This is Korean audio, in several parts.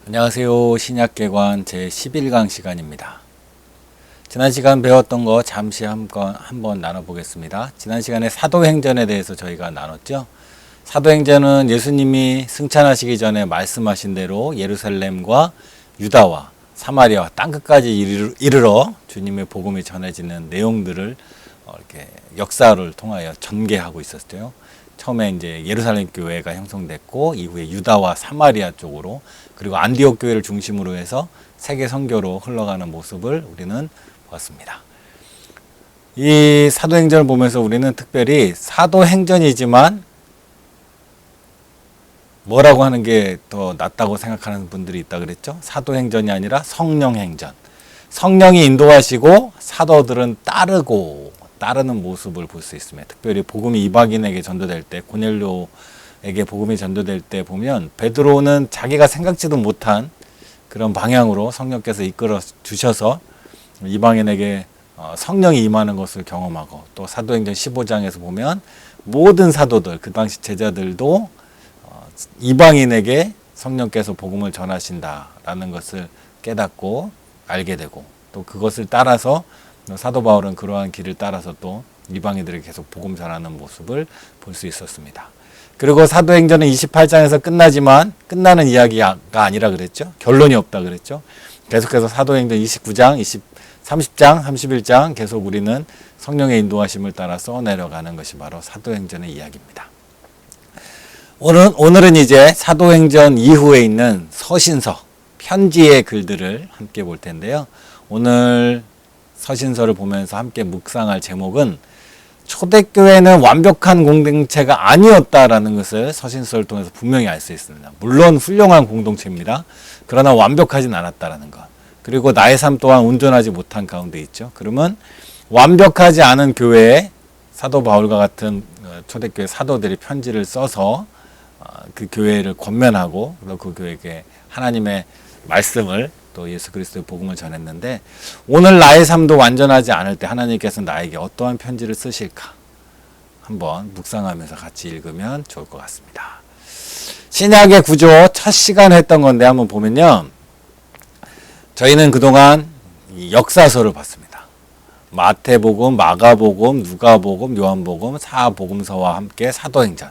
안녕하세요. 신약개관 제11강 시간입니다. 지난 시간 배웠던 거 잠시 한번 나눠보겠습니다. 지난 시간에 사도행전에 대해서 저희가 나눴죠. 사도행전은 예수님이 승천하시기 전에 말씀하신 대로 예루살렘과 유다와 사마리아와 땅끝까지 이르러 주님의 복음이 전해지는 내용들을 이렇게 역사를 통하여 전개하고 있었어요. 처음에 이제 예루살렘 교회가 형성됐고 이후에 유다와 사마리아 쪽으로 그리고 안디옥 교회를 중심으로 해서 세계 선교로 흘러가는 모습을 우리는 보았습니다. 이 사도행전을 보면서 우리는 특별히 사도행전이지만 뭐라고 하는 게 더 낫다고 생각하는 분들이 있다 그랬죠. 사도행전이 아니라 성령행전. 성령이 인도하시고 사도들은 따르는 모습을 볼 수 있습니다. 특별히 복음이 이방인에게 전도될 때, 고넬료에게 복음이 전도될 때 보면 베드로는 자기가 생각지도 못한 그런 방향으로 성령께서 이끌어 주셔서 이방인에게 성령이 임하는 것을 경험하고, 또 사도행전 15장에서 보면 모든 사도들, 그 당시 제자들도 이방인에게 성령께서 복음을 전하신다라는 것을 깨닫고 알게 되고, 또 그것을 따라서 사도 바울은 그러한 길을 따라서 또 이방인들에게 계속 복음 전하는 모습을 볼 수 있었습니다. 그리고 사도행전은 28장에서 끝나지만 끝나는 이야기가 아니라 그랬죠. 결론이 없다 그랬죠. 계속해서 사도행전 29장, 30장, 31장 계속 우리는 성령의 인도하심을 따라 써내려가는 것이 바로 사도행전의 이야기입니다. 오늘은 이제 사도행전 이후에 있는 서신서, 편지의 글들을 함께 볼 텐데요. 오늘 서신서를 보면서 함께 묵상할 제목은 초대교회는 완벽한 공동체가 아니었다라는 것을 서신서를 통해서 분명히 알 수 있습니다. 물론 훌륭한 공동체입니다. 그러나 완벽하진 않았다라는 것. 그리고 나의 삶 또한 온전하지 못한 가운데 있죠. 그러면 완벽하지 않은 교회에 사도 바울과 같은 초대교회 사도들이 편지를 써서 그 교회를 권면하고 그 교회에게 하나님의 말씀을 또 예수 그리스도의 복음을 전했는데, 오늘 나의 삶도 완전하지 않을 때 하나님께서 나에게 어떠한 편지를 쓰실까 한번 묵상하면서 같이 읽으면 좋을 것 같습니다. 신약의 구조 첫 시간 했던 건데 한번 보면요, 저희는 그동안 역사서를 봤습니다. 마태복음, 마가복음, 누가복음, 요한복음, 사복음서와 함께 사도행전,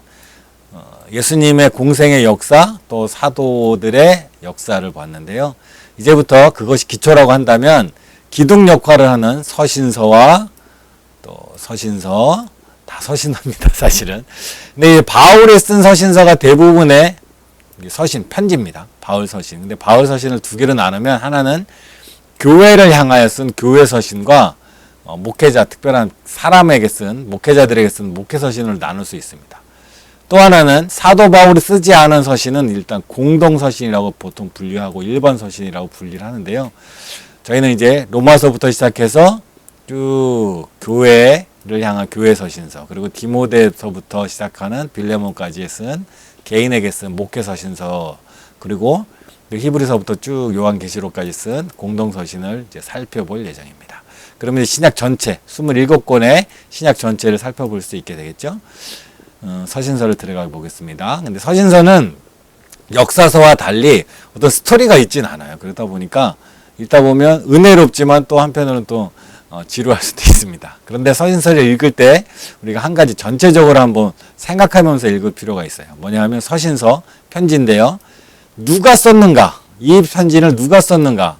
예수님의 공생의 역사, 또 사도들의 역사를 봤는데요. 이제부터 그것이 기초라고 한다면 기둥 역할을 하는 서신서와 또 서신서, 다 서신서입니다, 사실은. 근데 바울이 쓴 서신서가 대부분의 서신, 편지입니다. 바울 서신. 근데 바울 서신을 두 개로 나누면 하나는 교회를 향하여 쓴 교회 서신과 목회자, 특별한 사람에게 쓴, 목회자들에게 쓴 목회 서신을 나눌 수 있습니다. 또 하나는 사도 바울이 쓰지 않은 서신은 일단 공동서신이라고 보통 분류하고 일반 서신이라고 분류를 하는데요. 저희는 이제 로마서부터 시작해서 쭉 교회를 향한 교회 서신서, 그리고 디모데서부터 시작하는 빌레몬까지 쓴 개인에게 쓴 목회 서신서, 그리고 히브리서부터 쭉 요한계시록까지 쓴 공동서신을 이제 살펴볼 예정입니다. 그러면 신약 전체 27권의 신약 전체를 살펴볼 수 있게 되겠죠. 서신서를 들어가 보겠습니다. 근데 서신서는 역사서와 달리 어떤 스토리가 있진 않아요. 그러다 보니까 읽다 보면 은혜롭지만 또 한편으로는 또 지루할 수도 있습니다. 그런데 서신서를 읽을 때 우리가 한 가지 전체적으로 한번 생각하면서 읽을 필요가 있어요. 뭐냐 하면 서신서, 편지인데요. 누가 썼는가? 이 편지를 누가 썼는가?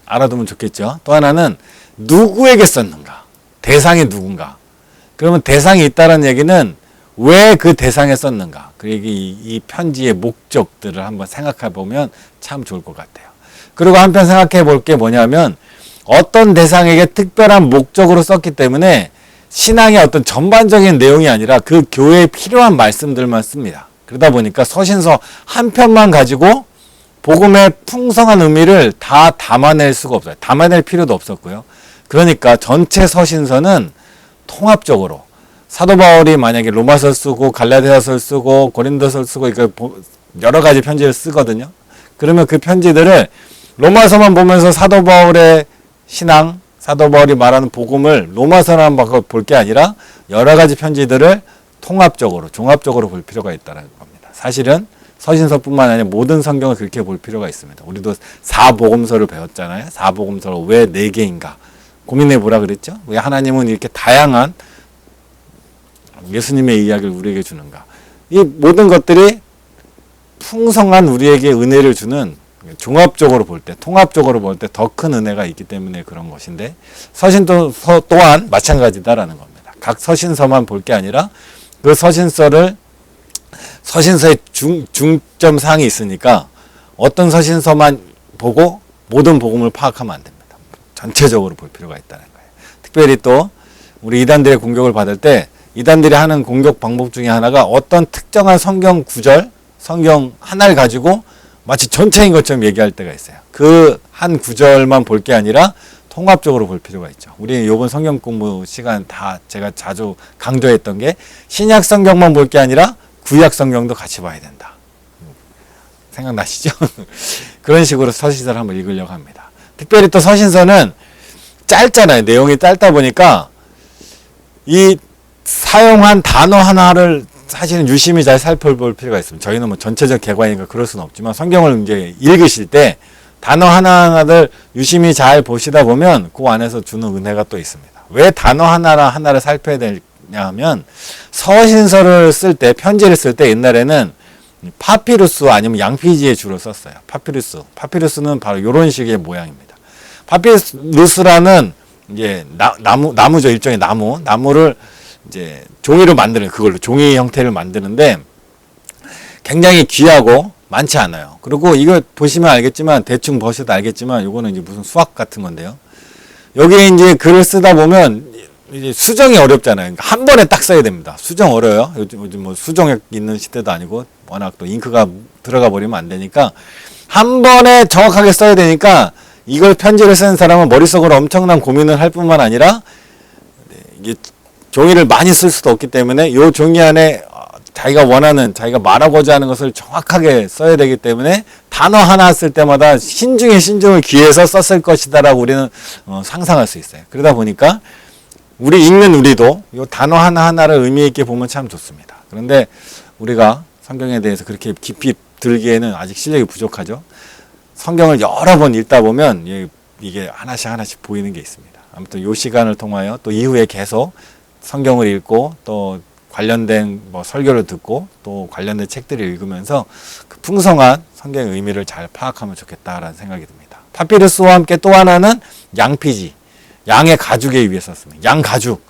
알아두면 좋겠죠. 또 하나는 누구에게 썼는가? 대상이 누군가? 그러면 대상이 있다는 얘기는 왜 그 대상에 썼는가? 그리고 이 편지의 목적들을 한번 생각해 보면 참 좋을 것 같아요. 그리고 한편 생각해 볼 게 뭐냐면, 어떤 대상에게 특별한 목적으로 썼기 때문에 신앙의 어떤 전반적인 내용이 아니라 그 교회에 필요한 말씀들만 씁니다. 그러다 보니까 서신서 한 편만 가지고 복음의 풍성한 의미를 다 담아낼 수가 없어요. 담아낼 필요도 없었고요. 그러니까 전체 서신서는 통합적으로 사도 바울이 만약에 로마서 쓰고 갈라디아서 쓰고 고린도서 쓰고 여러 가지 편지를 쓰거든요. 그러면 그 편지들을 로마서만 보면서 사도 바울의 신앙, 사도 바울이 말하는 복음을 로마서만 볼 게 아니라 여러 가지 편지들을 통합적으로, 종합적으로 볼 필요가 있다는 겁니다. 사실은 서신서뿐만 아니라 모든 성경을 그렇게 볼 필요가 있습니다. 우리도 사복음서를 배웠잖아요. 사복음서가 왜 4개인가 고민해 보라 그랬죠. 왜 하나님은 이렇게 다양한 예수님의 이야기를 우리에게 주는가. 이 모든 것들이 풍성한 우리에게 은혜를 주는, 종합적으로 볼 때, 통합적으로 볼 때 더 큰 은혜가 있기 때문에 그런 것인데, 서신서 또한 마찬가지다라는 겁니다. 각 서신서만 볼 게 아니라 그 서신서의 중점 사항이 있으니까 어떤 서신서만 보고 모든 복음을 파악하면 안 됩니다. 전체적으로 볼 필요가 있다는 거예요. 특별히 또 우리 이단들의 공격을 받을 때 이단들이 하는 공격 방법 중에 하나가 어떤 특정한 성경 구절, 성경 하나를 가지고 마치 전체인 것처럼 얘기할 때가 있어요. 그 한 구절만 볼 게 아니라 통합적으로 볼 필요가 있죠. 우리 요번 성경 공부 시간 다 제가 자주 강조했던 게 신약 성경만 볼 게 아니라 구약 성경도 같이 봐야 된다. 생각나시죠? 그런 식으로 서신서를 한번 읽으려고 합니다. 특별히 또 서신서는 짧잖아요. 내용이 짧다 보니까 이 사용한 단어 하나를 사실은 유심히 잘 살펴볼 필요가 있습니다. 저희는 뭐 전체적 개관이니까 그럴 수는 없지만 성경을 이제 읽으실 때 단어 하나하나를 유심히 잘 보시다 보면 그 안에서 주는 은혜가 또 있습니다. 왜 단어 하나를 살펴야 되냐 하면 서신서를 쓸 때, 편지를 쓸 때 옛날에는 파피루스 아니면 양피지에 주로 썼어요. 파피루스는 바로 이런 식의 모양입니다. 파피루스라는 이제 나무죠. 일종의 나무를 이제 종이로 만드는, 그걸로 종이 형태를 만드는데 굉장히 귀하고 많지 않아요. 그리고 이거 보시면 알겠지만, 대충 보셔도 알겠지만, 이거는 이제 무슨 수학 같은 건데요. 여기에 이제 글을 쓰다 보면 이제 수정이 어렵잖아요. 그러니까 한 번에 딱 써야 됩니다. 수정 어려워요. 요즘 뭐 수정액 있는 시대도 아니고 워낙 또 잉크가 들어가 버리면 안 되니까 한 번에 정확하게 써야 되니까 이걸 편지를 쓰는 사람은 머릿속으로 엄청난 고민을 할 뿐만 아니라 이게 종이를 많이 쓸 수도 없기 때문에 이 종이 안에 자기가 원하는, 자기가 말하고자 하는 것을 정확하게 써야 되기 때문에 단어 하나 쓸 때마다 신중에 신중을 기해서 썼을 것이다라고 우리는 상상할 수 있어요. 그러다 보니까 읽는 우리도 이 단어 하나하나를 의미 있게 보면 참 좋습니다. 그런데 우리가 성경에 대해서 그렇게 깊이 들기에는 아직 실력이 부족하죠. 성경을 여러 번 읽다 보면 이게 하나씩 보이는 게 있습니다. 아무튼 이 시간을 통하여 또 이후에 계속 성경을 읽고 또 관련된 뭐 설교를 듣고 또 관련된 책들을 읽으면서 그 풍성한 성경의 의미를 잘 파악하면 좋겠다라는 생각이 듭니다. 파피루스와 함께 또 하나는 양피지, 양의 가죽에 위해 썼습니다. 양 가죽,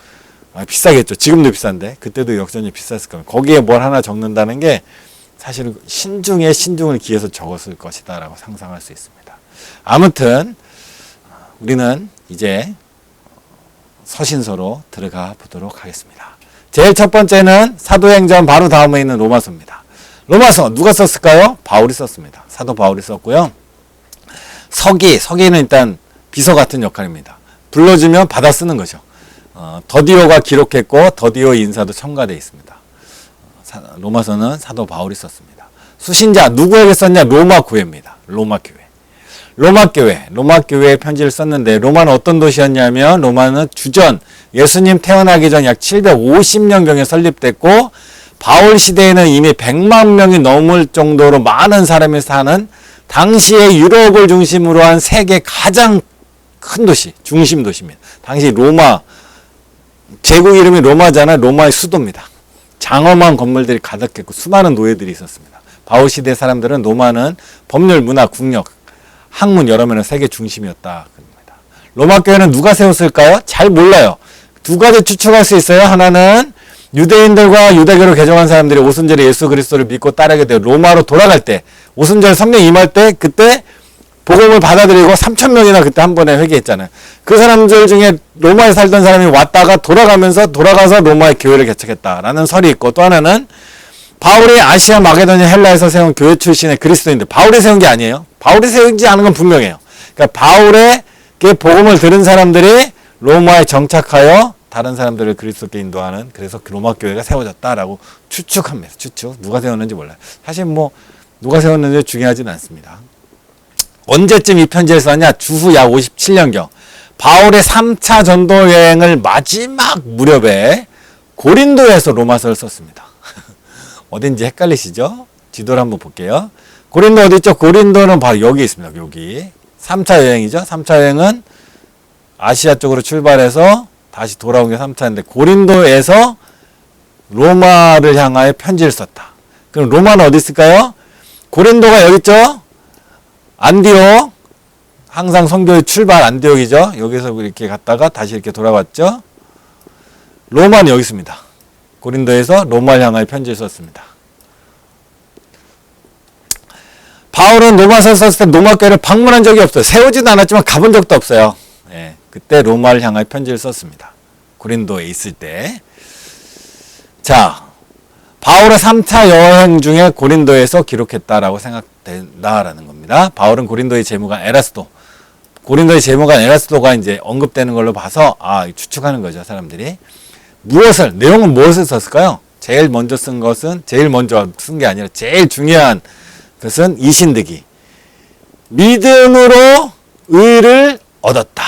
비싸겠죠. 지금도 비싼데 그때도 역전이 비쌌을 겁니다. 거기에 뭘 하나 적는다는 게 사실은 신중에 신중을 기해서 적었을 것이다 라고 상상할 수 있습니다. 아무튼 우리는 이제 서신서로 들어가 보도록 하겠습니다. 제일 첫 번째는 사도행전 바로 다음에 있는 로마서입니다. 로마서 누가 썼을까요? 바울이 썼습니다. 사도 바울이 썼고요. 서기는 일단 비서 같은 역할입니다. 불러주면 받아 쓰는 거죠. 더디오가 기록했고 더디오 인사도 첨가되어 있습니다. 로마서는 사도 바울이 썼습니다. 수신자 누구에게 썼냐? 로마 교회입니다. 로마 교회에 편지를 썼는데 로마는 어떤 도시였냐면 로마는 주전 예수님 태어나기 전 약 750년경에 설립됐고 바울 시대에는 이미 100만 명이 넘을 정도로 많은 사람이 사는 당시에 유럽을 중심으로 한 세계 가장 큰 도시, 중심 도시입니다. 당시 로마, 제국 이름이 로마잖아요. 로마의 수도입니다. 장엄한 건물들이 가득했고 수많은 노예들이 있었습니다. 바울 시대 사람들은 로마는 법률, 문화, 국력, 학문 여러 면의 세계 중심이었다. 로마 교회는 누가 세웠을까요? 잘 몰라요. 두 가지 추측할 수 있어요. 하나는 유대인들과 유대교를 개종한 사람들이 오순절에 예수 그리스도를 믿고 따르게 되어 로마로 돌아갈 때, 오순절 성령 임할 때 그때 복음을 받아들이고 3,000명이나 그때 한 번에 회개했잖아요. 그 사람들 중에 로마에 살던 사람이 왔다가 돌아가서 로마의 교회를 개척했다라는 설이 있고, 또 하나는 바울이 아시아 마게도냐 헬라에서 세운 교회 출신의 그리스도인들, 바울이 세운 게 아니에요. 바울이 세우지 않은 건 분명해요. 그러니까 바울에게 복음을 들은 사람들이 로마에 정착하여 다른 사람들을 그리스도께 인도하는, 그래서 로마 교회가 세워졌다라고 추측합니다. 누가 세웠는지 몰라요. 사실 뭐 누가 세웠는지 중요하진 않습니다. 언제쯤 이 편지를 썼냐? 주후 약 57년경 바울의 3차 전도 여행을 마지막 무렵에 고린도에서 로마서를 썼습니다. 어딘지 헷갈리시죠? 지도를 한번 볼게요. 고린도 어디 있죠? 고린도는 바로 여기 있습니다. 여기 3차 여행이죠. 3차 여행은 아시아 쪽으로 출발해서 다시 돌아온 게 3차인데 고린도에서 로마를 향하여 편지를 썼다. 그럼 로마는 어디 있을까요? 고린도가 여기 있죠? 안디옥. 항상 선교의 출발 안디옥이죠. 여기서 이렇게 갔다가 다시 이렇게 돌아왔죠. 로마는 여기 있습니다. 고린도에서 로마를 향하여 편지를 썼습니다. 바울은 로마서를 썼을 때 로마 교회를 방문한 적이 없어요. 세우지도 않았지만 가본 적도 없어요. 예, 그때 로마를 향하여 편지를 썼습니다. 고린도에 있을 때. 자, 바울의 3차 여행 중에 고린도에서 기록했다라고 생각된다라는 겁니다. 바울은 고린도의 재무관 에라스도, 고린도의 재무관 에라스도가 이제 언급되는 걸로 봐서 추측하는 거죠, 사람들이. 내용은 무엇을 썼을까요? 제일 먼저 쓴 게 아니라 제일 중요한 것은 이신득이 믿음으로 의를 얻었다.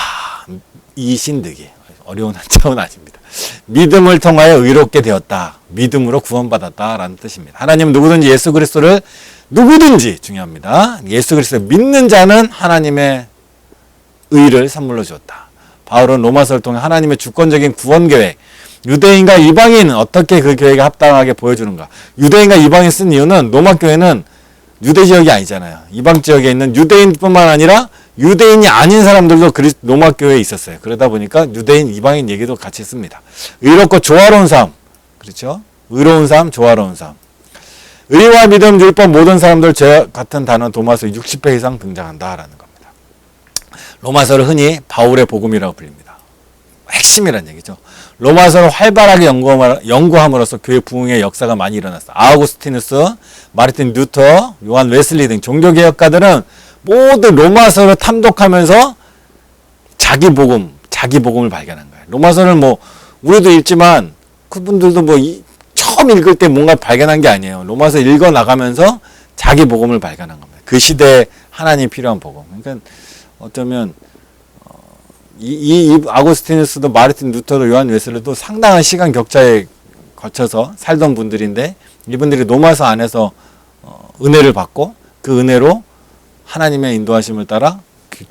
이신득이 어려운 한자어는 아닙니다. 믿음을 통하여 의롭게 되었다. 믿음으로 구원받았다라는 뜻입니다. 하나님은 누구든지 예수 그리스도를 중요합니다. 예수 그리스도를 믿는 자는 하나님의 의를 선물로 주었다. 바울은 로마서를 통해 하나님의 주권적인 구원 계획, 유대인과 이방인은 어떻게 그 계획에 합당하게 보여주는가. 유대인과 이방인 쓴 이유는 로마 교회는 유대 지역이 아니잖아요. 이방 지역에 있는 유대인뿐만 아니라 유대인이 아닌 사람들도 로마 교회에 있었어요. 그러다 보니까 유대인, 이방인 얘기도 같이 씁니다. 의롭고 조화로운 삶. 그렇죠? 의로운 삶, 조화로운 삶. 의와 믿음, 율법 모든 사람들 죄 같은 단어 도마서 60회 이상 등장한다라는 겁니다. 로마서를 흔히 바울의 복음이라고 불립니다. 핵심이란 얘기죠. 로마서를 활발하게 연구함으로써 교회 부흥의 역사가 많이 일어났어. 아우구스티누스, 마르틴 루터, 요한 웨슬리 등 종교개혁가들은 모두 로마서를 탐독하면서 자기 복음을 발견한 거예요. 로마서를 우리도 읽지만 그분들도 처음 읽을 때 뭔가 발견한 게 아니에요. 로마서 읽어 나가면서 자기 복음을 발견한 겁니다. 그 시대에 하나님이 필요한 복음. 그러니까 어쩌면 이 아구스티누스도 마르틴 루터도 요한 웨슬리도 상당한 시간 격차에 거쳐서 살던 분들인데 이분들이 로마서 안에서 은혜를 받고 그 은혜로 하나님의 인도하심을 따라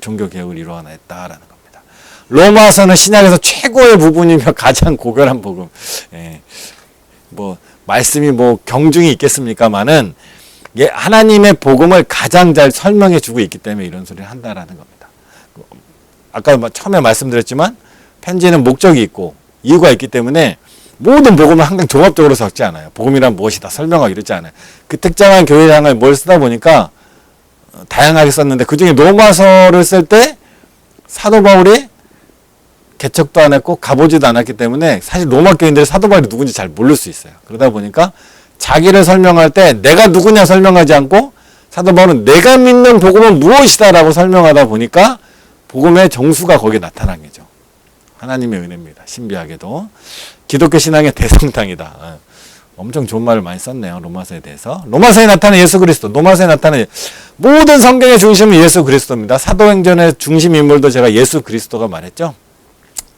종교개혁을 이루어냈다라는 겁니다. 로마서는 신약에서 최고의 부분이며 가장 고결한 복음. 예. 말씀이 경중이 있겠습니까마는 하나님의 복음을 가장 잘 설명해 주고 있기 때문에 이런 소리를 한다라는 겁니다. 아까 처음에 말씀드렸지만 편지는 목적이 있고 이유가 있기 때문에 모든 복음을 항상 종합적으로 적지 않아요. 복음이란 무엇이다 설명하고 이러지 않아요. 그 특정한 교회 향을 뭘 쓰다 보니까 다양하게 썼는데 그중에 로마서를 쓸 때 사도 바울이 개척도 안 했고 가보지도 않았기 때문에 사실 로마 교인들이 사도 바울이 누군지 잘 모를 수 있어요. 그러다 보니까 자기를 설명할 때 내가 누구냐 설명하지 않고 사도 바울은 내가 믿는 복음은 무엇이다 라고 설명하다 보니까 복음의 정수가 거기에 나타난 거죠. 하나님의 은혜입니다. 신비하게도. 기독교 신앙의 대성당이다. 엄청 좋은 말을 많이 썼네요. 로마서에 대해서. 로마서에 나타나는 예수 그리스도. 로마서에 나타나는 모든 성경의 중심은 예수 그리스도입니다. 사도행전의 중심 인물도 제가 예수 그리스도가 말했죠.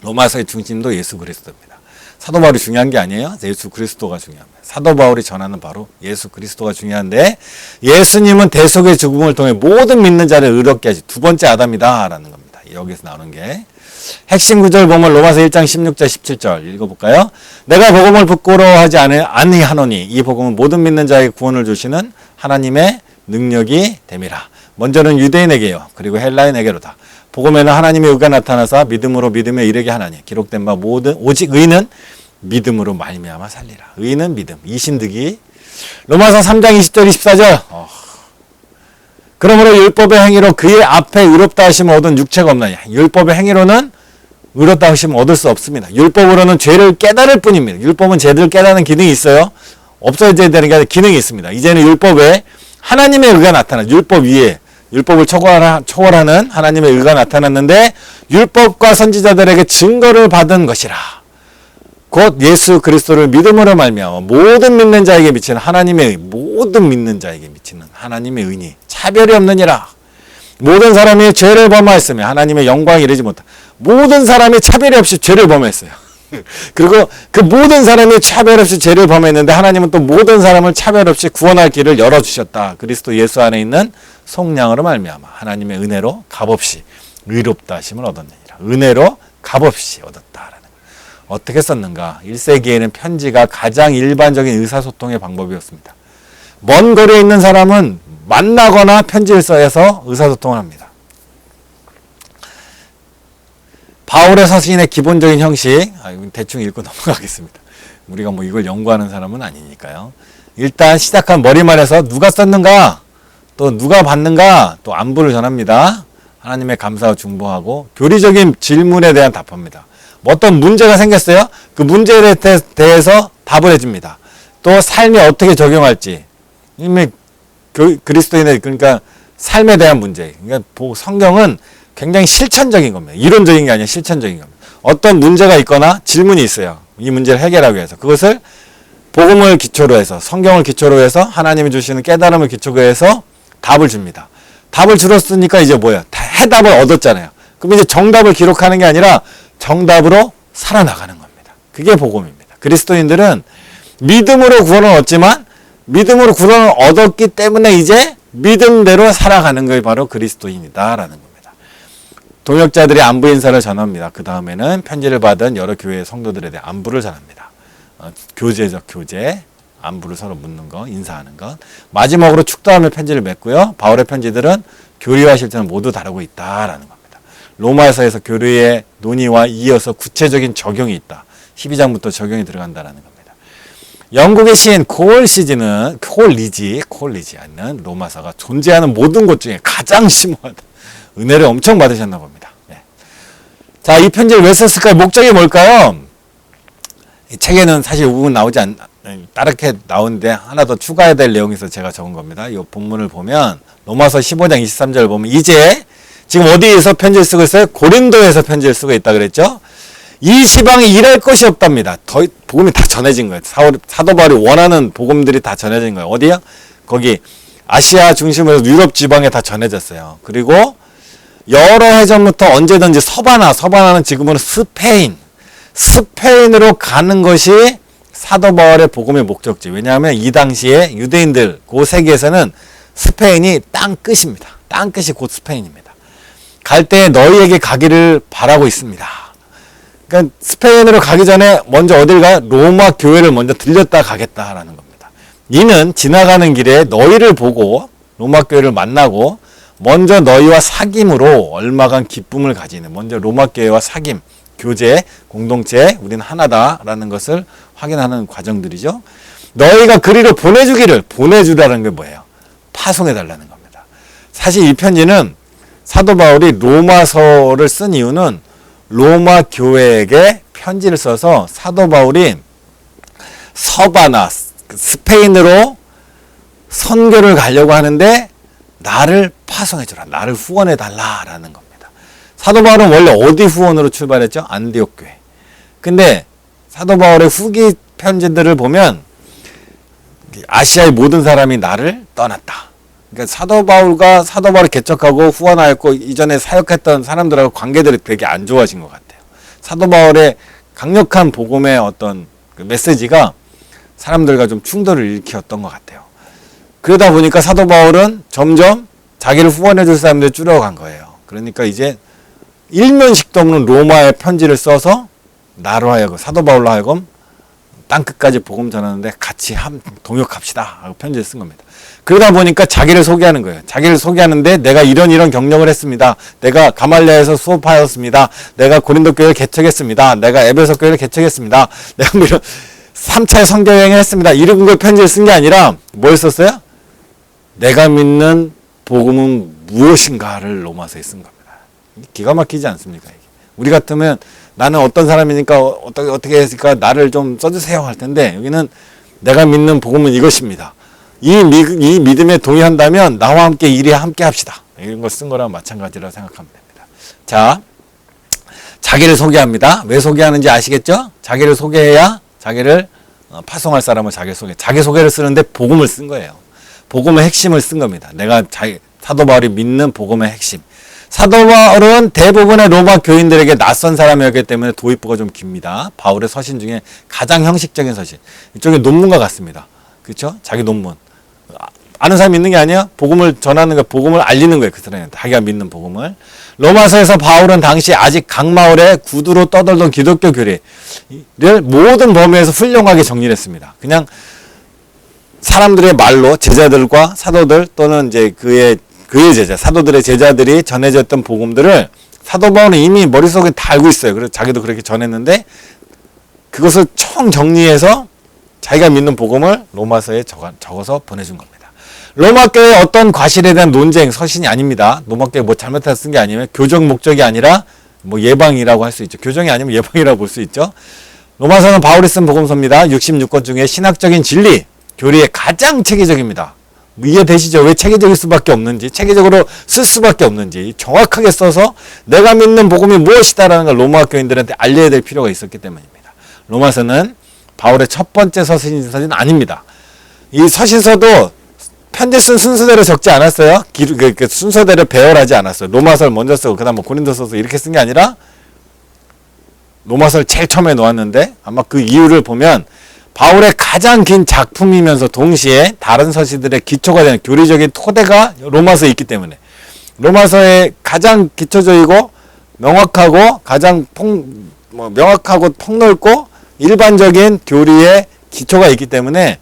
로마서의 중심도 예수 그리스도입니다. 사도 바울이 중요한 게 아니에요. 예수 그리스도가 중요합니다. 사도 바울이 전하는 바로 예수 그리스도가 중요한데 예수님은 대속의 죽음을 통해 모든 믿는 자를 의롭게 하시 두 번째 아담이다 라는 겁니다. 여기서 나오는 게 핵심 구절 보면 로마서 1장 16절 17절 읽어볼까요? 내가 복음을 부끄러워하지 아니하노니 이 복음은 모든 믿는 자에게 구원을 주시는 하나님의 능력이 됨이라. 먼저는 유대인에게요. 그리고 헬라인에게로다. 복음에는 하나님의 의가 나타나사 믿음으로 믿음에 이르게 하나니 기록된 바 오직 의는 믿음으로 말미암아 살리라. 의는 믿음. 이신득이 로마서 3장 20절 24절 그러므로 율법의 행위로 그의 앞에 의롭다 하심을 얻은 육체가 없나니 율법의 행위로는 의롭다 하심을 얻을 수 없습니다. 율법으로는 죄를 깨달을 뿐입니다. 율법은 죄를 깨닫는 기능이 있어요. 없어져야 되는 게 아니라 기능이 있습니다. 이제는 율법에 하나님의 의가 나타나 율법 위에 율법을 초월하는 하나님의 의가 나타났는데 율법과 선지자들에게 증거를 받은 것이라. 곧 예수 그리스도를 믿음으로 말미암아 모든 믿는 자에게 미치는 하나님의 의, 모든 믿는 자에게 미치는 하나님의 의니 차별이 없느니라. 모든 사람이 죄를 범하였으며 하나님의 영광에 이르지 못한 모든 사람이 차별이 없이 죄를 범했어요. 그리고 그 모든 사람이 차별 없이 죄를 범했는데 하나님은 또 모든 사람을 차별 없이 구원할 길을 열어주셨다. 그리스도 예수 안에 있는 속량으로 말미암아 하나님의 은혜로 값없이 의롭다 하심을 얻었느니라. 은혜로 값없이 얻었다라는 거. 어떻게 썼는가? 1세기에는 편지가 가장 일반적인 의사소통의 방법이었습니다. 먼 거리에 있는 사람은 만나거나 편지를 써서 의사소통을 합니다. 바울의 서신의 기본적인 형식, 대충 읽고 넘어가겠습니다. 우리가 뭐 이걸 연구하는 사람은 아니니까요. 일단 시작한 머리말에서 누가 썼는가, 또 누가 받는가, 또 안부를 전합니다. 하나님의 감사와 중보하고 교리적인 질문에 대한 답합니다. 뭐 어떤 문제가 생겼어요? 그 문제에 대해서 답을 해줍니다. 또 삶에 어떻게 적용할지, 이미 그리스도인의 그러니까 삶에 대한 문제. 그러니까 성경은 굉장히 실천적인 겁니다. 이론적인 게 아니라 실천적인 겁니다. 어떤 문제가 있거나 질문이 있어요. 이 문제를 해결하기 위해서. 그것을 복음을 기초로 해서, 성경을 기초로 해서, 하나님이 주시는 깨달음을 기초로 해서 답을 줍니다. 답을 들었으니까 이제 뭐야? 해답을 얻었잖아요. 그럼 이제 정답을 기록하는 게 아니라 정답으로 살아나가는 겁니다. 그게 복음입니다. 그리스도인들은 믿음으로 구원을 얻지만 믿음으로 구원을 얻었기 때문에 이제 믿음대로 살아가는 것이 바로 그리스도인이다라는 겁니다. 동역자들이 안부 인사를 전합니다. 그 다음에는 편지를 받은 여러 교회의 성도들에 대해 안부를 전합니다. 교제적 교제, 안부를 서로 묻는 것, 인사하는 것. 마지막으로 축도하며 편지를 맺고요. 바울의 편지들은 교리와 실천을 모두 다루고 있다라는 겁니다. 로마서에서 교리의 논의와 이어서 구체적인 적용이 있다. 12장부터 적용이 들어간다라는 겁니다. 영국의 시인 콜리지 않는 로마서가 존재하는 모든 것 중에 가장 심오하다. 은혜를 엄청 받으셨나 봅니다. 네. 자, 이 편지를 왜 썼을까요? 목적이 뭘까요? 이 책에는 사실 부분 나오지 따르게 나오는데 하나 더 추가해야 될 내용이 있어서 제가 적은 겁니다. 이 본문을 보면 로마서 15장 23절을 보면 이제 지금 어디에서 편지를 쓰고 있어요? 고린도에서 편지를 쓰고 있다 그랬죠? 이 지방이 일할 것이 없답니다. 복음이 다 전해진 거예요. 사도 바울이 원하는 복음들이 다 전해진 거예요. 어디요? 거기 아시아 중심으로 유럽 지방에 다 전해졌어요. 그리고 여러 해전부터 언제든지 서바나는 지금은 스페인으로 가는 것이 사도 바울의 복음의 목적지. 왜냐하면 이 당시에 유대인들 그 세계에서는 스페인이 땅끝입니다. 땅끝이 곧 스페인입니다. 갈 때 너희에게 가기를 바라고 있습니다. 그러니까 스페인으로 가기 전에 먼저 어딜 가요? 로마 교회를 먼저 들렸다 가겠다라는 겁니다. 이는 지나가는 길에 너희를 보고 로마 교회를 만나고 먼저 너희와 사귐으로 얼마간 기쁨을 가지는, 먼저 로마 교회와 사귐, 교제, 공동체, 우리는 하나다라는 것을 확인하는 과정들이죠. 너희가 그리로 보내주라는 게 뭐예요? 파송해달라는 겁니다. 사실 이 편지는 사도 바울이 로마서를 쓴 이유는 로마 교회에게 편지를 써서 사도 바울이 서바나, 스페인으로 선교를 가려고 하는데 나를 파송해주라, 나를 후원해달라라는 겁니다. 사도 바울은 원래 어디 후원으로 출발했죠? 안디옥 교회. 근데 사도 바울의 후기 편지들을 보면 아시아의 모든 사람이 나를 떠났다. 그러니까 사도 바울을 개척하고 후원하였고 이전에 사역했던 사람들하고 관계들이 되게 안 좋아진 것 같아요. 사도 바울의 강력한 복음의 어떤 그 메시지가 사람들과 좀 충돌을 일으켰던 것 같아요. 그러다 보니까 사도 바울은 점점 자기를 후원해 줄 사람들이 줄어간 거예요. 그러니까 이제 일면식도 없는 로마에 편지를 써서 나로 하여금, 사도 바울로 하여금 땅끝까지 복음 전하는데 같이 동역합시다 하고 편지를 쓴 겁니다. 그러다 보니까 자기를 소개하는 거예요. 자기를 소개하는데 내가 이런 경력을 했습니다. 내가 가말리아에서 수업하였습니다. 내가 고린도 교회를 개척했습니다. 내가 에베소 교회를 개척했습니다. 내가 뭐 이런 3차의 선교 여행을 했습니다. 이런 걸 편지를 쓴 게 아니라 뭘 썼어요? 내가 믿는 복음은 무엇인가를 로마서에 쓴 겁니다. 기가 막히지 않습니까? 이게. 우리 같으면 나는 어떤 사람이니까 어떻게 했을까 나를 좀 써주세요 할 텐데 여기는 내가 믿는 복음은 이것입니다. 이 믿음에 동의한다면 나와 함께 일에 함께 합시다. 이런 거 쓴 거랑 마찬가지라 생각하면 됩니다. 자, 자기를 소개합니다. 왜 소개하는지 아시겠죠? 자기를 소개해야 자기를 파송할 사람을 자기 소개를 쓰는데 복음을 쓴 거예요. 복음의 핵심을 쓴 겁니다. 내가 사도 바울이 믿는 복음의 핵심. 사도 바울은 대부분의 로마 교인들에게 낯선 사람이었기 때문에 도입부가 좀 깁니다. 바울의 서신 중에 가장 형식적인 서신. 이쪽에 논문과 같습니다. 그렇죠? 자기 논문. 아는 사람이 있는 게 아니야? 복음을 전하는 거, 복음을 알리는 거예요. 그 사람한테. 자기가 믿는 복음을. 로마서에서 바울은 당시 아직 강마을에 구두로 떠돌던 기독교 교리를 모든 범위에서 훌륭하게 정리를 했습니다. 그냥 사람들의 말로 제자들과 사도들 또는 이제 그의 제자, 사도들의 제자들이 전해졌던 복음들을 사도 바울은 이미 머릿속에 다 알고 있어요. 그래서 자기도 그렇게 전했는데 그것을 총 정리해서 자기가 믿는 복음을 로마서에 적어서 보내준 겁니다. 로마 교회의 어떤 과실에 대한 논쟁, 서신이 아닙니다. 로마 교회 뭐 잘못해서 쓴 게 아니면 교적 목적이 아니라 뭐 예방이라고 할 수 있죠. 교정이 아니면 예방이라고 볼 수 있죠. 로마서는 바울이 쓴 복음서입니다. 66권 중에 신학적인 진리, 교리에 가장 체계적입니다. 이해되시죠? 왜 체계적일 수밖에 없는지, 체계적으로 쓸 수밖에 없는지 정확하게 써서 내가 믿는 복음이 무엇이다라는 걸 로마 교인들한테 알려야 될 필요가 있었기 때문입니다. 로마서는 바울의 첫 번째 서신은 아닙니다. 이 서신서도 편지 쓴 순서대로 적지 않았어요. 그 순서대로 배열하지 않았어요. 로마서를 먼저 쓰고 그다음 뭐 고린도서서 이렇게 쓴 게 아니라 로마서를 제일 처음에 놓았는데 아마 그 이유를 보면 바울의 가장 긴 작품이면서 동시에 다른 서신들의 기초가 되는 교리적인 토대가 로마서에 있기 때문에 로마서의 가장 기초적이고 명확하고 가장 명확하고 폭넓고 일반적인 교리의 기초가 있기 때문에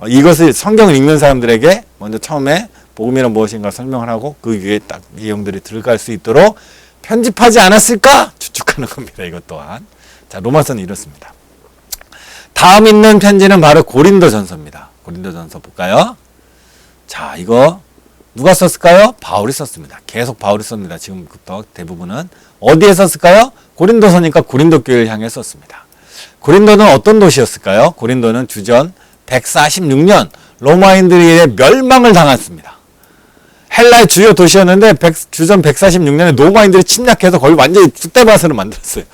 이것을 성경을 읽는 사람들에게 먼저 처음에 복음이란 무엇인가 설명을 하고 그 위에 딱 내용들이 들어갈 수 있도록 편집하지 않았을까 추측하는 겁니다. 이것 또한. 자, 로마서는 이렇습니다. 다음 있는 편지는 바로 고린도전서입니다. 고린도전서 볼까요? 자, 이거 누가 썼을까요? 바울이 썼습니다. 계속 바울이 썼습니다. 지금부터 대부분은. 어디에 썼을까요? 고린도서니까 고린도 교회를 향해 썼습니다. 고린도는 어떤 도시였을까요? 고린도는 주전 146년 로마인들의 멸망을 당했습니다. 헬라의 주요 도시였는데 주전 146년에 로마인들이 침략해서 거의 완전히 쑥대밭으로 만들었어요.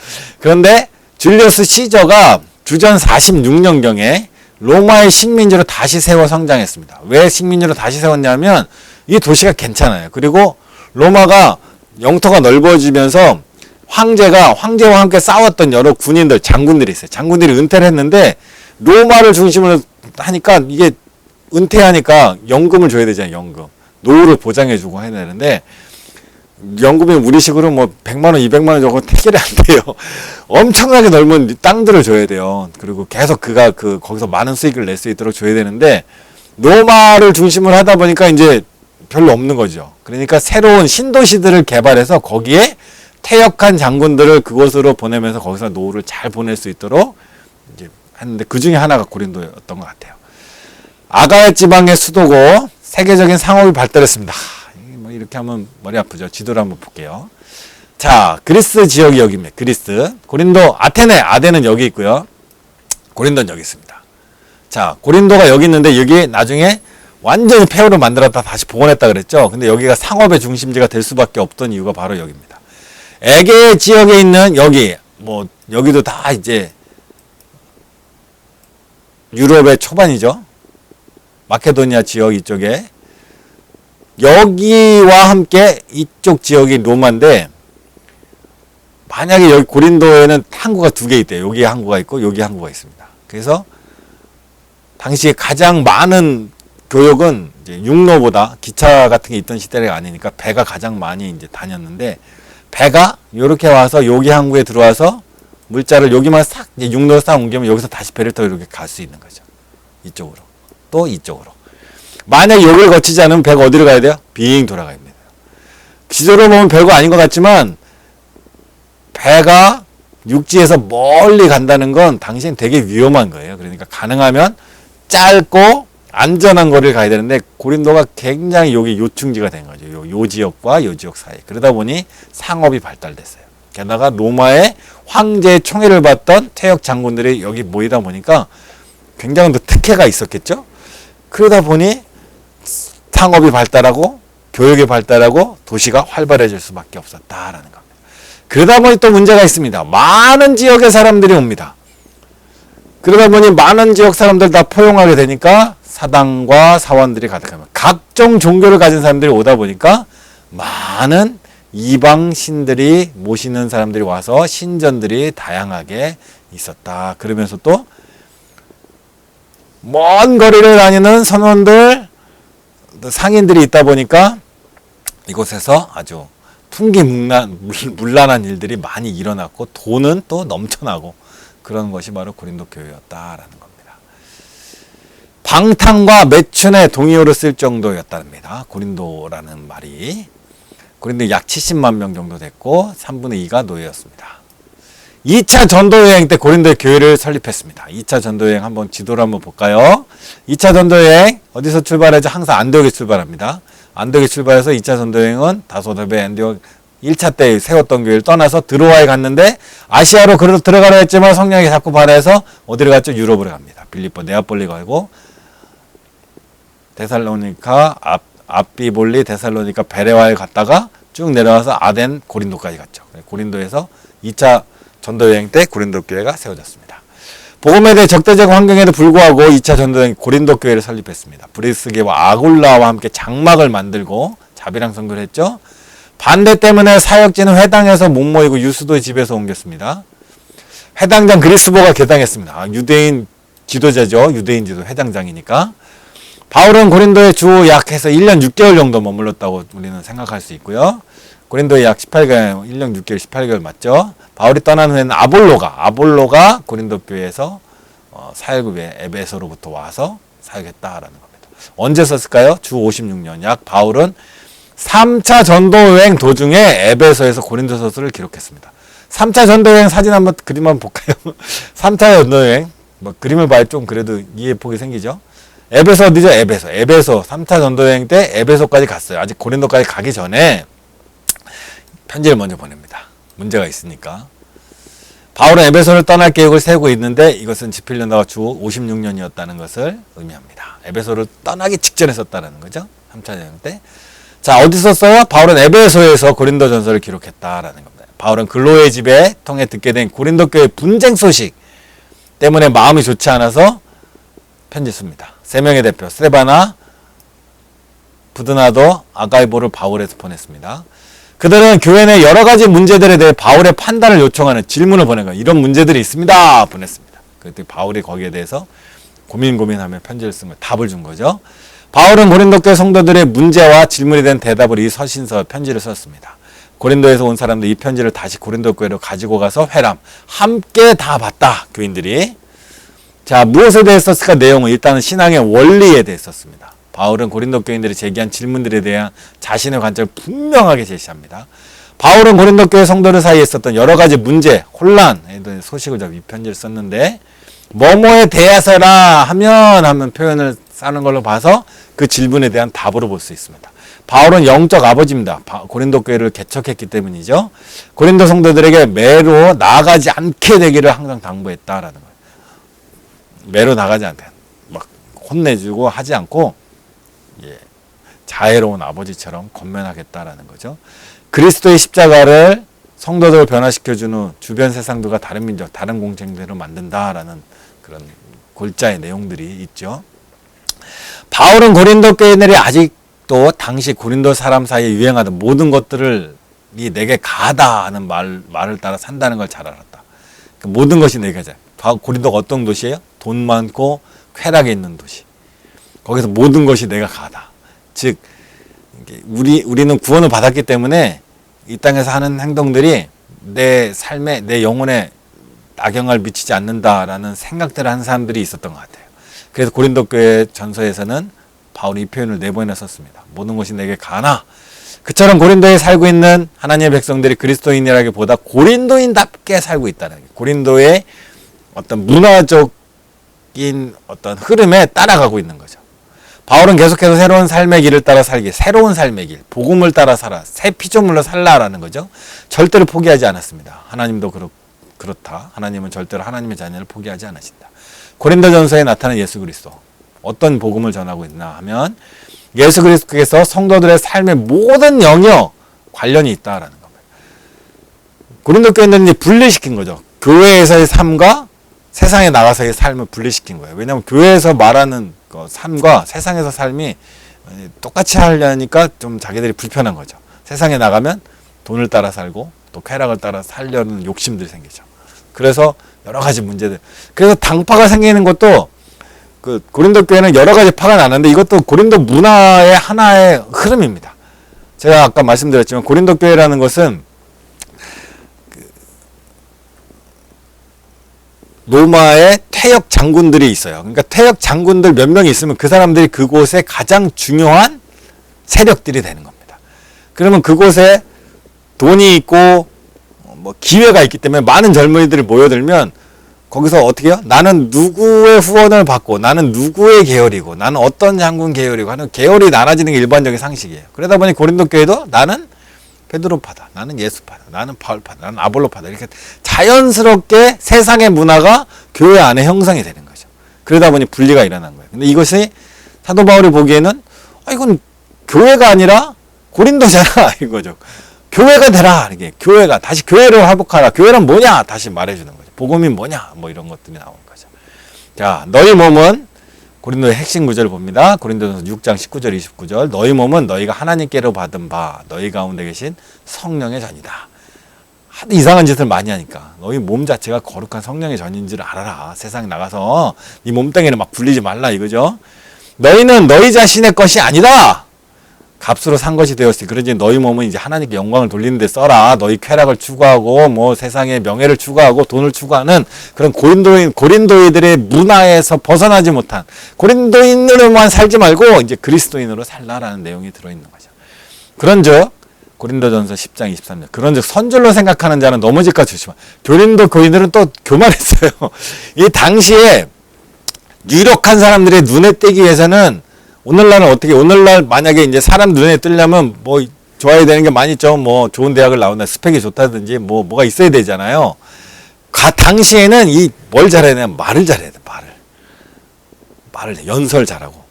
그런데 줄리어스 시저가 주전 46년경에 로마의 식민지로 다시 세워 성장했습니다. 왜 식민지로 다시 세웠냐면 이 도시가 괜찮아요. 그리고 로마가 영토가 넓어지면서 황제와 함께 싸웠던 여러 군인들, 장군들이 있어요. 장군들이 은퇴를 했는데 로마를 중심으로 하니까 이게 은퇴하니까 연금을 줘야 되잖아요. 연금. 노후를 보장해주고 해야 되는데 연금이 우리식으로 뭐 100만 원, 200만 원 정도 해결이 안 돼요. 엄청나게 넓은 땅들을 줘야 돼요. 그리고 계속 그가 거기서 많은 수익을 낼 수 있도록 줘야 되는데 로마를 중심으로 하다 보니까 이제 별로 없는 거죠. 그러니까 새로운 신도시들을 개발해서 거기에 퇴역한 장군들을 그곳으로 보내면서 거기서 노후를 잘 보낼 수 있도록 이제 했는데 그 중에 하나가 고린도였던 것 같아요. 아가야 지방의 수도고 세계적인 상업이 발달했습니다. 뭐 이렇게 하면 머리 아프죠. 지도를 한번 볼게요. 자, 그리스 지역이 여기입니다. 그리스. 고린도, 아테네는 여기 있고요. 고린도는 여기 있습니다. 자, 고린도가 여기 있는데 여기 나중에 완전히 폐허로 만들었다 다시 복원했다 그랬죠. 근데 여기가 상업의 중심지가 될 수밖에 없던 이유가 바로 여기입니다. 에게 지역에 있는 여기도 다 이제 유럽의 초반이죠. 마케도니아 지역 이쪽에 여기와 함께 이쪽 지역이 로마인데 만약에 여기 고린도에는 항구가 두 개 있대요. 여기 항구가 있고 여기 항구가 있습니다. 그래서 당시에 가장 많은 교역은 이제 육로보다 기차 같은 게 있던 시대가 아니니까 배가 가장 많이 이제 다녔는데 배가 이렇게 와서 여기 항구에 들어와서 물자를 여기만 싹 이제 육로로 싹 옮기면 여기서 다시 배를 타고 이렇게 갈 수 있는 거죠. 이쪽으로 또 이쪽으로. 만약 여기를 거치지 않으면 배가 어디로 가야 돼요? 빙 돌아가야 됩니다. 지도로 보면 별거 아닌 것 같지만 배가 육지에서 멀리 간다는 건 당시엔 되게 위험한 거예요. 그러니까 가능하면 짧고 안전한 거리를 가야 되는데 고린도가 굉장히 여기 요충지가 된 거죠. 요 지역과 요 지역 사이. 그러다 보니 상업이 발달됐어요. 게다가 로마의 황제의 총애를 받던 퇴역 장군들이 여기 모이다 보니까 굉장히 또 특혜가 있었겠죠. 그러다 보니 상업이 발달하고 교육이 발달하고 도시가 활발해질 수밖에 없었다라는 겁니다. 그러다 보니 또 문제가 있습니다. 많은 지역의 사람들이 옵니다. 그러다 보니 많은 지역 사람들 다 포용하게 되니까 사당과 사원들이 가득합니다. 각종 종교를 가진 사람들이 오다 보니까 많은 이방 신들이 모시는 사람들이 와서 신전들이 다양하게 있었다. 그러면서 또 먼 거리를 다니는 선원들, 상인들이 있다 보니까 이곳에서 아주 풍기문란한 일들이 많이 일어났고 돈은 또 넘쳐나고 그런 것이 바로 고린도 교회였다라는 겁니다. 방탕과 매춘의 동의어를 쓸 정도였답니다. 고린도라는 말이. 고린도 약 70만 명 정도 됐고 3분의 2가 노예였습니다. 2차 전도여행 때 고린도의 교회를 설립했습니다. 2차 전도여행 한번 지도를 한번 볼까요? 2차 전도여행 어디서 출발하죠? 항상 안디옥에 출발합니다. 안디옥에 출발해서 2차 전도여행은 다소다베 안디옥 1차 때 세웠던 교회를 떠나서 드로아에 갔는데 아시아로 그래도 들어가려 했지만 성령이 자꾸 발해서 어디를 갔죠? 유럽으로 갑니다. 빌립보, 네아폴리 가고 데살로니카, 앞비볼리, 데살로니카, 베레와에 갔다가 쭉 내려와서 아덴, 고린도까지 갔죠. 고린도에서 2차 전도여행 때 고린도 교회가 세워졌습니다. 복음에 대해 적대적 환경에도 불구하고 2차 전도여행 고린도 교회를 설립했습니다. 브리스게와 아골라와 함께 장막을 만들고 자비랑 선교를 했죠. 반대 때문에 사역지는 회당에서 못 모이고 유수도의 집에서 옮겼습니다. 회당장 그리스보가 개당했습니다. 유대인 지도자죠. 유대인 지도 회당장이니까. 바울은 고린도에 주 약 해서 1년 6개월 정도 머물렀다고 우리는 생각할 수 있고요. 고린도에 약 18개월, 1년 6개월, 18개월 맞죠? 바울이 떠난 후에는 아볼로가 고린도 교회에서 사역을 에베소로부터 와서 사역했다라는 겁니다. 언제 썼을까요? 주 56년. 약 바울은 3차 전도여행 도중에 에베소에서 고린도서술을 기록했습니다. 3차 전도여행 사진 한번 그림 한번 볼까요? 3차 전도여행 그림을 봐야 좀 그래도 이해폭이 생기죠. 에베소 어디죠? 에베소 3차 전도여행 때 에베소까지 갔어요. 아직 고린도까지 가기 전에 편지를 먼저 보냅니다. 문제가 있으니까. 바울은 에베소를 떠날 계획을 세우고 있는데 이것은 집필연도가 주 56년이었다는 것을 의미합니다. 에베소를 떠나기 직전에 썼다는 거죠. 3차 전도여행 때. 자, 어디 썼어요? 바울은 에베소에서 고린도 전서를 기록했다라는 겁니다. 바울은 글로의 집에 통해 듣게 된 고린도 교회 분쟁 소식 때문에 마음이 좋지 않아서 편지 씁니다. 3명의 대표 스테바나, 부드나도, 아가이보를 바울에서 보냈습니다. 그들은 교회 내 여러 가지 문제들에 대해 바울의 판단을 요청하는 질문을 보낸 거예요. 이런 문제들이 있습니다. 보냈습니다. 그랬더니 바울이 거기에 대해서 고민하며 편지를 쓴 거예요. 답을 준 거죠. 바울은 고린도 교회 성도들의 문제와 질문에 대한 대답을 이 서신서 편지를 썼습니다. 고린도에서 온 사람들 이 편지를 다시 고린도 교회로 가지고 가서 회람 함께 다 봤다. 교인들이. 자, 무엇에 대해 썼을까? 내용은 일단은 신앙의 원리에 대해 썼습니다. 바울은 고린도 교인들이 제기한 질문들에 대한 자신의 관점을 분명하게 제시합니다. 바울은 고린도 교회 성도들 사이에 있었던 여러 가지 문제, 혼란, 소식을 이 편지를 썼는데 뭐뭐에 대해서라 하면 표현을 쓰는 걸로 봐서 그 질문에 대한 답으로 볼 수 있습니다. 바울은 영적 아버지입니다. 고린도 교회를 개척했기 때문이죠. 고린도 성도들에게 매로 나아가지 않게 되기를 항상 당부했다라는 거예요. 매로 나가지 않게 막 혼내주고 하지 않고 자애로운 아버지처럼 권면하겠다라는 거죠. 그리스도의 십자가를 성도들을 변화시켜준 후 주변 세상들과 다른 민족, 다른 공생들을 만든다라는 그런 골자의 내용들이 있죠. 바울은 고린도 교인들이 아직도 당시 고린도 사람 사이에 유행하던 모든 것들을 내게 가하다 하는 말을 따라 산다는 걸 잘 알았다. 그러니까 모든 것이 내게 가자. 고린도가 어떤 도시예요? 돈 많고 쾌락에 있는 도시. 거기서 모든 것이 내가 가하다. 즉 우리는 구원을 받았기 때문에 이 땅에서 하는 행동들이 내 삶에 내 영혼에 악영향을 미치지 않는다라는 생각들을 하는 사람들이 있었던 것 같아요. 그래서 고린도 교회 전서에서는 바울이 이 표현을 4번이나 썼습니다. 모든 것이 내게 가나. 그처럼 고린도에 살고 있는 하나님의 백성들이 그리스도인이라기보다 고린도인답게 살고 있다는 거예요. 고린도의 어떤 문화적인 어떤 흐름에 따라가고 있는 거죠. 바울은 계속해서 새로운 삶의 길을 따라 살기, 새로운 삶의 길, 복음을 따라 살아, 새 피조물로 살라라는 거죠. 절대로 포기하지 않았습니다. 하나님도 그렇다. 하나님은 절대로 하나님의 자녀를 포기하지 않으신다. 고린도전서에 나타난 예수 그리스도. 어떤 복음을 전하고 있나 하면 예수 그리스도께서 성도들의 삶의 모든 영역 관련이 있다라는 겁니다. 고린도 교인들은 분리시킨 거죠. 교회에서의 삶과 세상에 나가서의 삶을 분리시킨 거예요. 왜냐하면 교회에서 말하는 삶과 세상에서 삶이 똑같이 하려니까 좀 자기들이 불편한 거죠. 세상에 나가면 돈을 따라 살고 또 쾌락을 따라 살려는 욕심들이 생기죠. 그래서 여러 가지 문제들. 그래서 당파가 생기는 것도 그 고린도 교회는 여러 가지 파가 나는데 이것도 고린도 문화의 하나의 흐름입니다. 제가 아까 말씀드렸지만 고린도 교회라는 것은 로마의 퇴역 장군들이 있어요. 그러니까 퇴역 장군들 몇 명이 있으면 그 사람들이 그곳의 가장 중요한 세력들이 되는 겁니다. 그러면 그곳에 돈이 있고 뭐 기회가 있기 때문에 많은 젊은이들이 모여들면 거기서 어떻게 해요? 나는 누구의 후원을 받고 나는 누구의 계열이고 나는 어떤 장군 계열이고 하는 계열이 나눠지는 게 일반적인 상식이에요. 그러다 보니 고린도 교회도 나는 베드로파다, 나는 예수파다, 나는 바울파다, 나는 아볼로파다 이렇게 자연스럽게 세상의 문화가 교회 안에 형성이 되는 거죠. 그러다 보니 분리가 일어난 거예요. 근데 이것이 사도 바울이 보기에는 이건 교회가 아니라 고린도잖아 이거죠. 교회가 되라 이게 교회가 다시 교회를 회복하라. 교회는 뭐냐 다시 말해주는 거죠. 복음이 뭐냐 뭐 이런 것들이 나오는 거죠. 자, 너희 몸은 고린도의 핵심 구절을 봅니다. 고린도전서 6장 19절 29절 너희 몸은 너희가 하나님께로 받은 바 너희 가운데 계신 성령의 전이다. 하도 이상한 짓을 많이 하니까 너희 몸 자체가 거룩한 성령의 전인 줄 알아라. 세상에 나가서 네 몸뚱이를 막 굴리지 말라 이거죠. 너희는 너희 자신의 것이 아니다. 값으로 산 것이 되었으니 그러지 너희 몸은 이제 하나님께 영광을 돌리는 데 써라. 너희 쾌락을 추구하고 뭐 세상의 명예를 추구하고 돈을 추구하는 그런 고린도인들의 문화에서 벗어나지 못한 고린도인으로만 살지 말고 이제 그리스도인으로 살라라는 내용이 들어있는 거죠. 그런즉 고린도전서 10장 23절 그런즉 선줄로 생각하는 자는 넘어질까 조심하. 고린도 교인들은 또 교만했어요. 이 당시에 유력한 사람들의 눈에 띄기 위해서는 오늘날은 어떻게, 오늘날 만약에 이제 사람 눈에 뜨려면 뭐 좋아야 되는 게 많이 있죠. 뭐 좋은 대학을 나온다, 스펙이 좋다든지 뭐가 있어야 되잖아요. 당시에는 뭘 잘해야 되냐, 말을 잘해야 돼, 말을 연설 잘하고.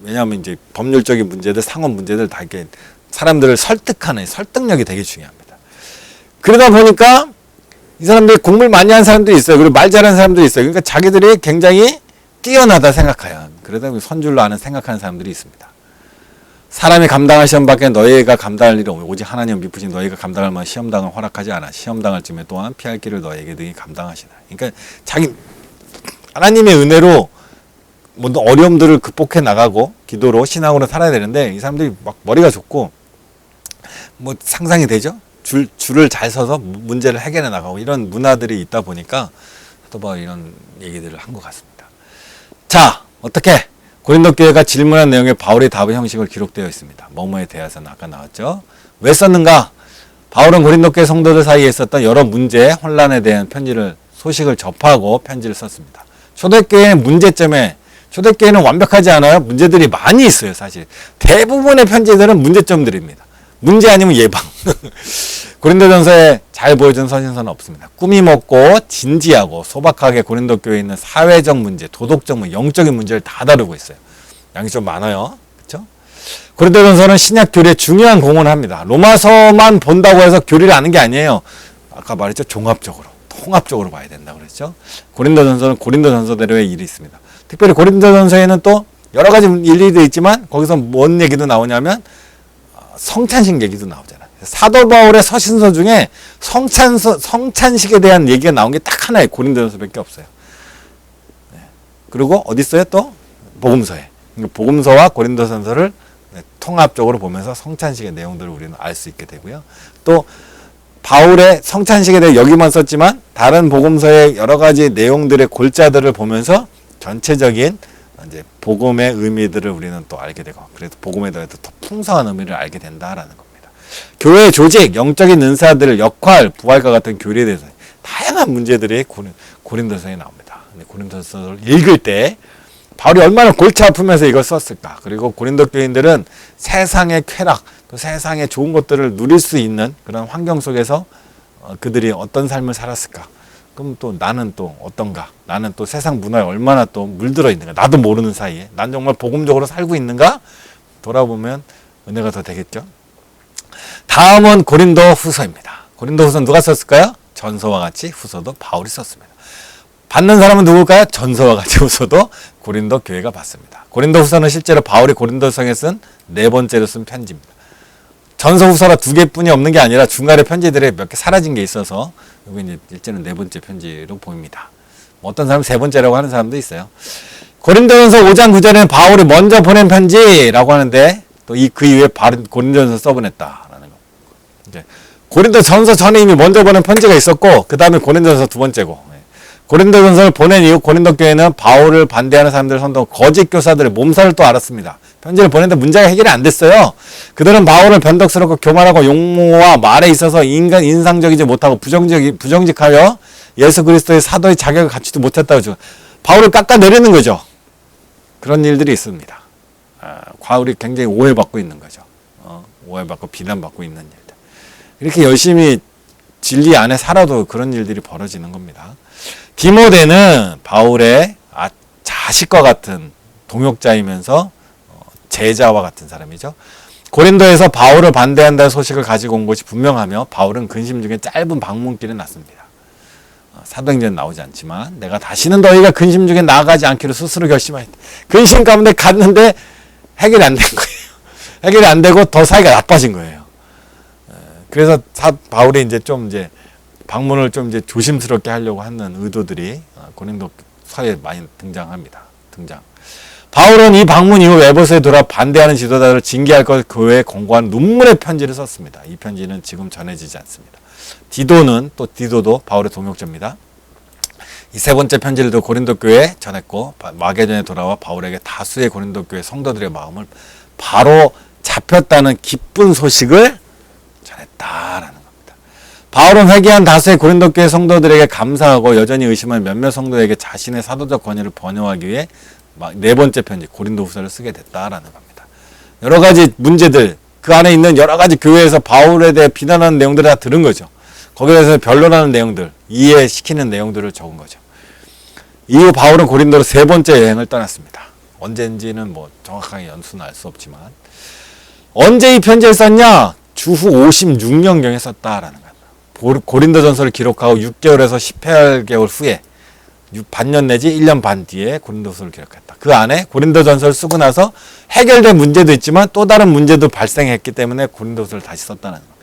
왜냐하면 이제 법률적인 문제들, 상업 문제들 다 이렇게 사람들을 설득하는 설득력이 되게 중요합니다. 그러다 보니까 이 사람들이 공부를 많이 한 사람들이 있어요. 그리고 말 잘하는 사람들이 있어요. 그러니까 자기들이 굉장히 뛰어나다 생각해요. 그러다 보니 선줄로 아는 생각하는 사람들이 있습니다. 사람이 감당할 시험 밖에 너희가 감당할 일은 오직 하나님 미쁘신 너희가 감당할 만한 시험당을 허락하지 않아. 시험당할 쯤에 또한 피할 길을 너희에게 능히 감당하시나. 그러니까 자기 하나님의 은혜로 뭐 어려움들을 극복해 나가고 기도로 신앙으로 살아야 되는데 이 사람들이 막 머리가 좋고 뭐 상상이 되죠. 줄을 잘 서서 문제를 해결해 나가고 이런 문화들이 있다 보니까 또 뭐 이런 얘기들을 한 것 같습니다. 자, 어떻게 고린도 교회가 질문한 내용에 바울의 답의 형식을 기록되어 있습니다. 뭐뭐에 대해서는 아까 나왔죠. 왜 썼는가? 바울은 고린도 교회 성도들 사이에 있었던 여러 문제, 혼란에 대한 소식을 접하고 편지를 썼습니다. 초대교회의 문제점에 초대교회는 완벽하지 않아요. 문제들이 많이 있어요. 사실 대부분의 편지들은 문제점들입니다. 문제 아니면 예방. 고린도전서에 잘 보여준 서신서는 없습니다. 꾸미 먹고 진지하고 소박하게 고린도 교회에 있는 사회적 문제, 도덕적 문제, 영적인 문제를 다 다루고 있어요. 양이 좀 많아요. 그렇죠? 고린도전서는 신약 교리에 중요한 공헌을 합니다. 로마서만 본다고 해서 교리를 아는 게 아니에요. 아까 말했죠. 종합적으로, 통합적으로 봐야 된다 그랬죠. 고린도전서는 고린도전서대로의 일이 있습니다. 특별히 고린도전서에는 또 여러 가지 일들이 있지만 거기서 뭔 얘기도 나오냐면 성찬식 얘기도 나오잖아요. 사도 바울의 서신서 중에 성찬식에 대한 얘기가 나온 게 딱 하나예요. 고린도전서밖에 없어요. 네. 그리고 어디 있어요? 또 복음서에. 그러니까 복음서와 고린도전서를 통합적으로 보면서 성찬식의 내용들을 우리는 알 수 있게 되고요. 또 바울의 성찬식에 대해 여기만 썼지만 다른 복음서의 여러 가지 내용들의 골자들을 보면서 전체적인 이제 복음의 의미들을 우리는 또 알게 되고 그래서 복음에 대해서 더 풍성한 의미를 알게 된다라는 겁니다. 교회의 조직, 영적인 은사들, 역할, 부활과 같은 교리에 대해서 다양한 문제들이 고린도서에 나옵니다. 고린도서를 읽을 때 바울이 얼마나 골치 아프면서 이걸 썼을까. 그리고 고린도 교인들은 세상의 쾌락, 또 세상의 좋은 것들을 누릴 수 있는 그런 환경 속에서 그들이 어떤 삶을 살았을까. 그럼 또 나는 또 어떤가? 나는 또 세상 문화에 얼마나 또 물들어 있는가? 나도 모르는 사이에 난 정말 복음적으로 살고 있는가? 돌아보면 은혜가 더 되겠죠. 다음은 고린도 후서입니다. 고린도 후서는 누가 썼을까요? 전서와 같이 후서도 바울이 썼습니다. 받는 사람은 누굴까요? 전서와 같이 후서도 고린도 교회가 받습니다. 고린도 후서는 실제로 바울이 고린도성에 쓴 네 번째로 쓴 편지입니다. 전서 후서라 두 개뿐이 없는 게 아니라 중간에 편지들에 몇 개 사라진 게 있어서 여기 이제 일제는 네 번째 편지로 보입니다. 어떤 사람은 세 번째라고 하는 사람도 있어요. 고린도전서 5장 9절에는 바울이 먼저 보낸 편지라고 하는데 또 그 이후에 고린도전서 써보냈다라는 거. 이제 고린도전서 전에 이미 먼저 보낸 편지가 있었고 그 다음에 고린도전서 두 번째고, 고린도전서를 보낸 이후 고린도 교회는 바울을 반대하는 사람들을 선동하고 거짓 교사들의 몸살을 또 알았습니다. 편지를 보냈는데 문제가 해결이 안 됐어요. 그들은 바울을 변덕스럽고 교만하고 용모와 말에 있어서 인상적이지 못하고 부정직하여 예수 그리스도의 사도의 자격을 갖추지 못했다고 지금 바울을 깎아내리는 거죠. 그런 일들이 있습니다. 바울이 굉장히 오해받고 있는 거죠. 오해받고 비난받고 있는 일들. 이렇게 열심히 진리 안에 살아도 그런 일들이 벌어지는 겁니다. 디모데는 바울의 자식과 같은 동역자이면서 제자와 같은 사람이죠. 고린도에서 바울을 반대한다는 소식을 가지고 온 것이 분명하며 바울은 근심 중에 짧은 방문길에 났습니다. 사도행전은 나오지 않지만 내가 다시는 너희가 근심 중에 나아가지 않기로 스스로 결심하였다. 근심 가운데 갔는데 해결이 안 된 거예요. 해결이 안 되고 더 사이가 나빠진 거예요. 그래서 바울이 이제 방문을 좀 조심스럽게 하려고 하는 의도들이 고린도 서에 많이 등장합니다. 바울은 이 방문 이후 에베소에 돌아 반대하는 지도자들을 징계할 것 교회에 공고한 눈물의 편지를 썼습니다. 이 편지는 지금 전해지지 않습니다. 디도도 바울의 동역자입니다. 이 세 번째 편지를 고린도 교회에 전했고 마게도냐에 돌아와 바울에게 다수의 고린도 교회 성도들의 마음을 바로 잡혔다는 기쁜 소식을 전했다라는 겁니다. 바울은 회개한 다수의 고린도 교회 성도들에게 감사하고 여전히 의심한 몇몇 성도에게 자신의 사도적 권위를 번영하기 위해 네 번째 편지 고린도 후서를 쓰게 됐다라는 겁니다. 여러 가지 문제들, 그 안에 있는 여러 가지 교회에서 바울에 대해 비난하는 내용들을 다 들은 거죠. 거기에 대해서 변론하는 내용들, 이해시키는 내용들을 적은 거죠. 이후 바울은 고린도로 세 번째 여행을 떠났습니다. 언제인지는 정확하게 연수는 알 수 없지만 언제 이 편지를 썼냐? 주후 56년경에 썼다라는 거예요. 고린도전서를 기록하고 6개월에서 18개월 후에 반년 내지 1년 반 뒤에 고린도서를 기록했다. 그 안에 고린도전서를 쓰고 나서 해결된 문제도 있지만 또 다른 문제도 발생했기 때문에 고린도서를 다시 썼다는 겁니다.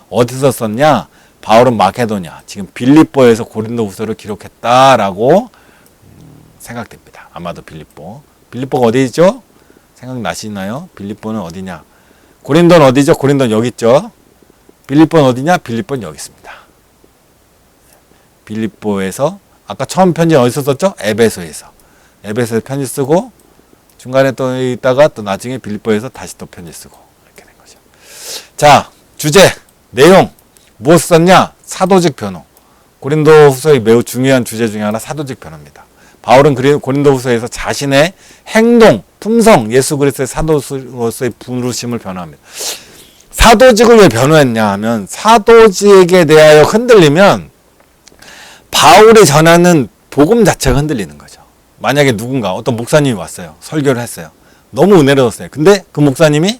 어디서 썼냐? 바울은 마케도냐, 지금 빌립보에서 고린도후서를 기록했다라고 생각됩니다. 아마도 빌립보가 어디죠? 생각나시나요? 빌립보는 어디냐? 고린도는 어디죠? 고린도는 여기 있죠. 빌립보는 어디냐? 빌립보는 여기 있습니다. 빌립보에서 아까 처음 편지 어디서 썼죠? 에베소에서 편지 쓰고 중간에 또 있다가 또 나중에 빌립보에서 다시 또 편지 쓰고 이렇게 된 거죠. 자, 주제, 내용 무엇 썼냐? 사도직 변호. 고린도후서의 매우 중요한 주제 중에 하나 사도직 변호입니다. 바울은 고린도후서에서 자신의 행동, 품성, 예수 그리스도의 사도로서의 부르심을 변호합니다. 사도직을 왜 변호했냐 하면 사도직에 대하여 흔들리면 바울이 전하는 복음 자체가 흔들리는 거죠. 만약에 누군가 어떤 목사님이 왔어요. 설교를 했어요. 너무 은혜로웠어요. 근데 그 목사님이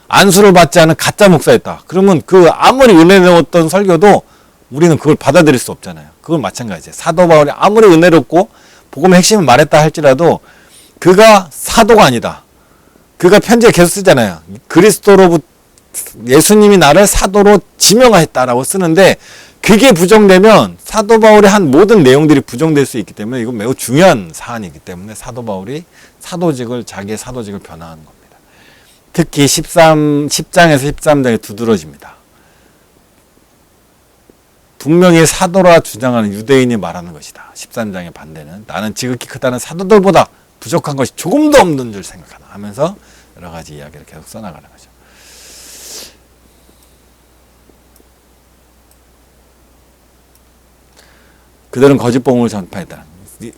안수를 받지 않은 가짜 목사였다. 그러면 그 아무리 은혜로웠던 설교도 우리는 그걸 받아들일 수 없잖아요. 그건 마찬가지예요. 사도 바울이 아무리 은혜롭고 복음의 핵심을 말했다 할지라도 그가 사도가 아니다. 그가 편지에 계속 쓰잖아요. 그리스도로부터 예수님이 나를 사도로 지명하였다라고 쓰는데 그게 부정되면 사도 바울이 한 모든 내용들이 부정될 수 있기 때문에 이건 매우 중요한 사안이기 때문에 사도 바울이 자기의 사도직을 변화하는 겁니다. 특히 10장에서 13장에 두드러집니다. 분명히 사도라 주장하는 유대인이 말하는 것이다. 13장의 반대는 나는 지극히 크다는 사도들보다 부족한 것이 조금도 없는 줄 생각하나 하면서 여러 가지 이야기를 계속 써나가는 거죠. 그들은 거짓 복음을 전파했다.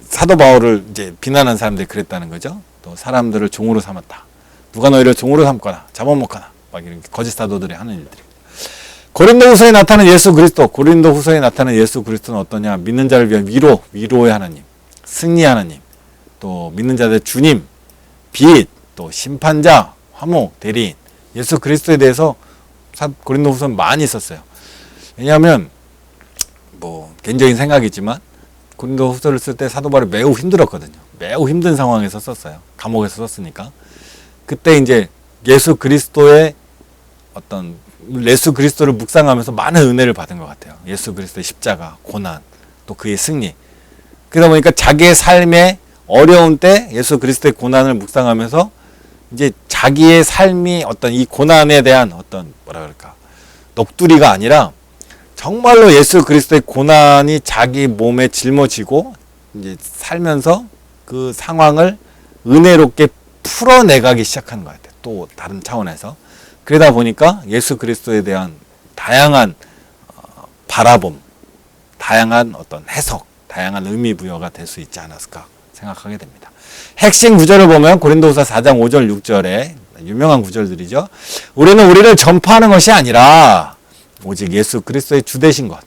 사도 바울을 이제 비난한 사람들이 그랬다는 거죠. 또 사람들을 종으로 삼았다. 누가 너희를 종으로 삼거나 잡아먹거나 막 이런 거짓 사도들이 하는 일들이. 고린도후서에 나타나는 예수 그리스도. 고린도후서에 나타나는 예수 그리스도는 어떠냐? 믿는 자를 위한 위로의 하나님, 승리 하나님, 또 믿는 자들의 주님, 빛, 또 심판자, 화목, 대리인. 예수 그리스도에 대해서 고린도후서는 많이 썼어요. 왜냐하면 개인적인 생각이지만 고린도후서를 쓸 때 사도 바울이 매우 힘들었거든요. 매우 힘든 상황에서 썼어요. 감옥에서 썼으니까. 그때 이제 예수 그리스도의 어떤 예수 그리스도를 묵상하면서 많은 은혜를 받은 것 같아요. 예수 그리스도의 십자가, 고난, 또 그의 승리. 그러다 보니까 자기의 삶에 어려운 때 예수 그리스도의 고난을 묵상하면서 이제 자기의 삶이 어떤 이 고난에 대한 어떤 뭐라 그럴까 넋두리가 아니라 정말로 예수 그리스도의 고난이 자기 몸에 짊어지고 이제 살면서 그 상황을 은혜롭게 풀어내가기 시작하는 것 같아요. 또 다른 차원에서. 그러다 보니까 예수 그리스도에 대한 다양한 바라봄, 다양한 어떤 해석, 다양한 의미 부여가 될 수 있지 않았을까 생각하게 됩니다. 핵심 구절을 보면 고린도후서 4장 5절 6절에 유명한 구절들이죠. 우리는 우리를 전파하는 것이 아니라 오직 예수 그리스도의 주 되신 것,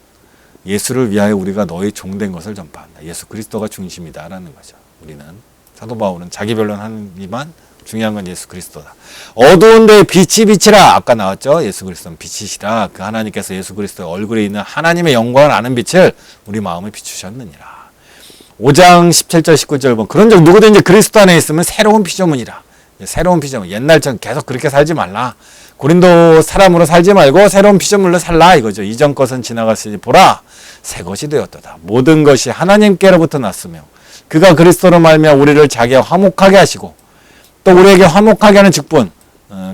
예수를 위하여 우리가 너희 종된 것을 전파한다. 예수 그리스도가 중심이다라는 거죠. 우리는 사도 바울은 자기 변론하니만 중요한 건 예수 그리스도다. 어두운 데에 빛이 비치라. 아까 나왔죠. 예수 그리스도는 빛이시라. 그 하나님께서 예수 그리스도의 얼굴에 있는 하나님의 영광을 아는 빛을 우리 마음에 비추셨느니라. 5장 17절 19절 보면 그런즉 누구든지 그리스도 안에 있으면 새로운 피조물이라. 새로운 피조물. 옛날처럼 계속 그렇게 살지 말라. 고린도 사람으로 살지 말고 새로운 피조물로 살라 이거죠. 이전 것은 지나갔으니 보라 새 것이 되었도다. 모든 것이 하나님께로부터 났으며 그가 그리스도로 말미암아 우리를 자기와 화목하게 하시고 또 우리에게 화목하게 하는 직분.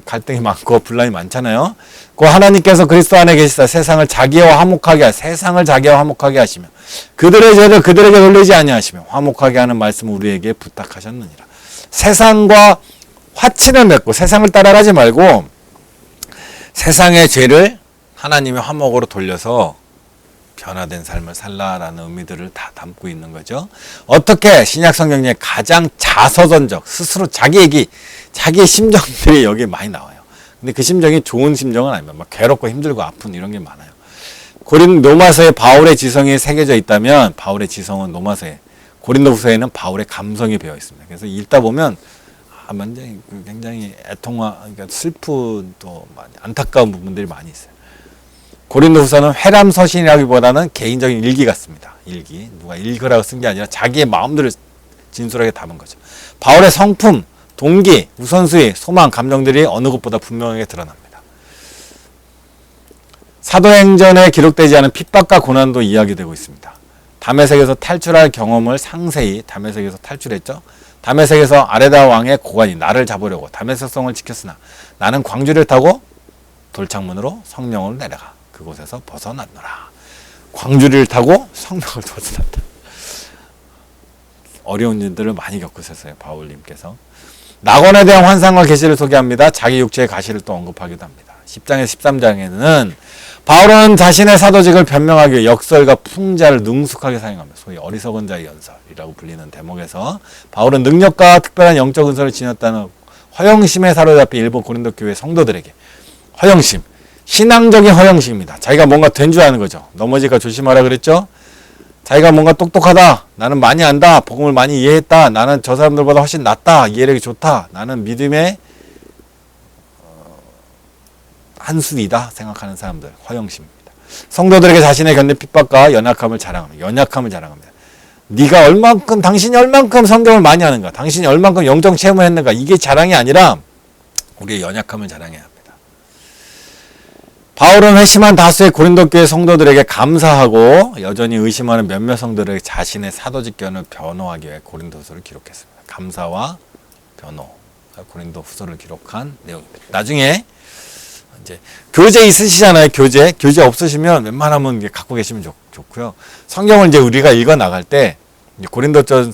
갈등이 많고 분란이 많잖아요. 그 하나님께서 그리스도 안에 계시다 세상을 자기와 화목하게 하시며 그들의 죄를 그들에게 돌리지 아니하시며 화목하게 하는 말씀을 우리에게 부탁하셨느니라. 세상과 화친을 맺고 세상을 따라가지 말고 세상의 죄를 하나님의 화목으로 돌려서 변화된 삶을 살라라는 의미들을 다 담고 있는 거죠. 어떻게 신약 성경에 가장 자서전적 스스로 자기 얘기, 자기의 심정들이 여기에 많이 나와요. 근데 그 심정이 좋은 심정은 아닙니다. 막 괴롭고 힘들고 아픈 이런 게 많아요. 로마서에 바울의 지성이 새겨져 있다면 바울의 지성은 로마서에, 고린도후서에는 바울의 감성이 배어 있습니다. 그래서 읽다 보면 굉장히 그러니까 슬픈 또 많이 안타까운 부분들이 많이 있어요. 고린도후서는 회람 서신이라기보다는 개인적인 일기 같습니다. 일기. 누가 읽으라고 쓴 게 아니라 자기의 마음들을 진솔하게 담은 거죠. 바울의 성품, 동기, 우선순위, 소망, 감정들이 어느 것보다 분명하게 드러납니다. 사도행전에 기록되지 않은 핍박과 고난도 이야기되고 있습니다. 다메섹에서 탈출할 경험을 상세히 다메섹에서 탈출했죠. 다메섹에서 아레다 왕의 고관이 나를 잡으려고 다메섹 성을 지켰으나 나는 광주를 타고 돌창문으로 성령으로 내려가 그곳에서 벗어났노라. 광주리를 타고 성령을 벗어났다. 어려운 일들을 많이 겪으셨어요. 바울님께서. 낙원에 대한 환상과 계시를 소개합니다. 자기 육체의 가시를 또 언급하기도 합니다. 10장에서 13장에는 바울은 자신의 사도직을 변명하기 위해 역설과 풍자를 능숙하게 사용하며 소위 어리석은 자의 연설이라고 불리는 대목에서 바울은 능력과 특별한 영적 은사를 지녔다는 허영심에 사로잡힌 일본 고린도 교회 성도들에게 허영심, 신앙적인 허영심입니다. 자기가 뭔가 된 줄 아는 거죠. 넘어질까 조심하라 그랬죠. 자기가 뭔가 똑똑하다. 나는 많이 안다. 복음을 많이 이해했다. 나는 저 사람들보다 훨씬 낫다. 이해력이 좋다. 나는 믿음의 한수이다 생각하는 사람들, 허영심입니다. 성도들에게 자신의 견딘 핍박과 연약함을 자랑합니다. 네가 얼만큼, 당신이 얼만큼 성경을 많이 하는가, 당신이 얼만큼 영적 체험을 했는가, 이게 자랑이 아니라 우리의 연약함을 자랑해야 합니다. 바울은 회심한 다수의 고린도 교회 성도들에게 감사하고 여전히 의심하는 몇몇 성도들에게 자신의 사도직견을 변호하기 위해 고린도서를 기록했습니다. 감사와 변호, 고린도 후서를 기록한 내용입니다. 나중에 이제 교재 있으시잖아요. 교재 없으시면 웬만하면 이제 갖고 계시면 좋고요. 성경을 이제 우리가 읽어 나갈 때 고린도전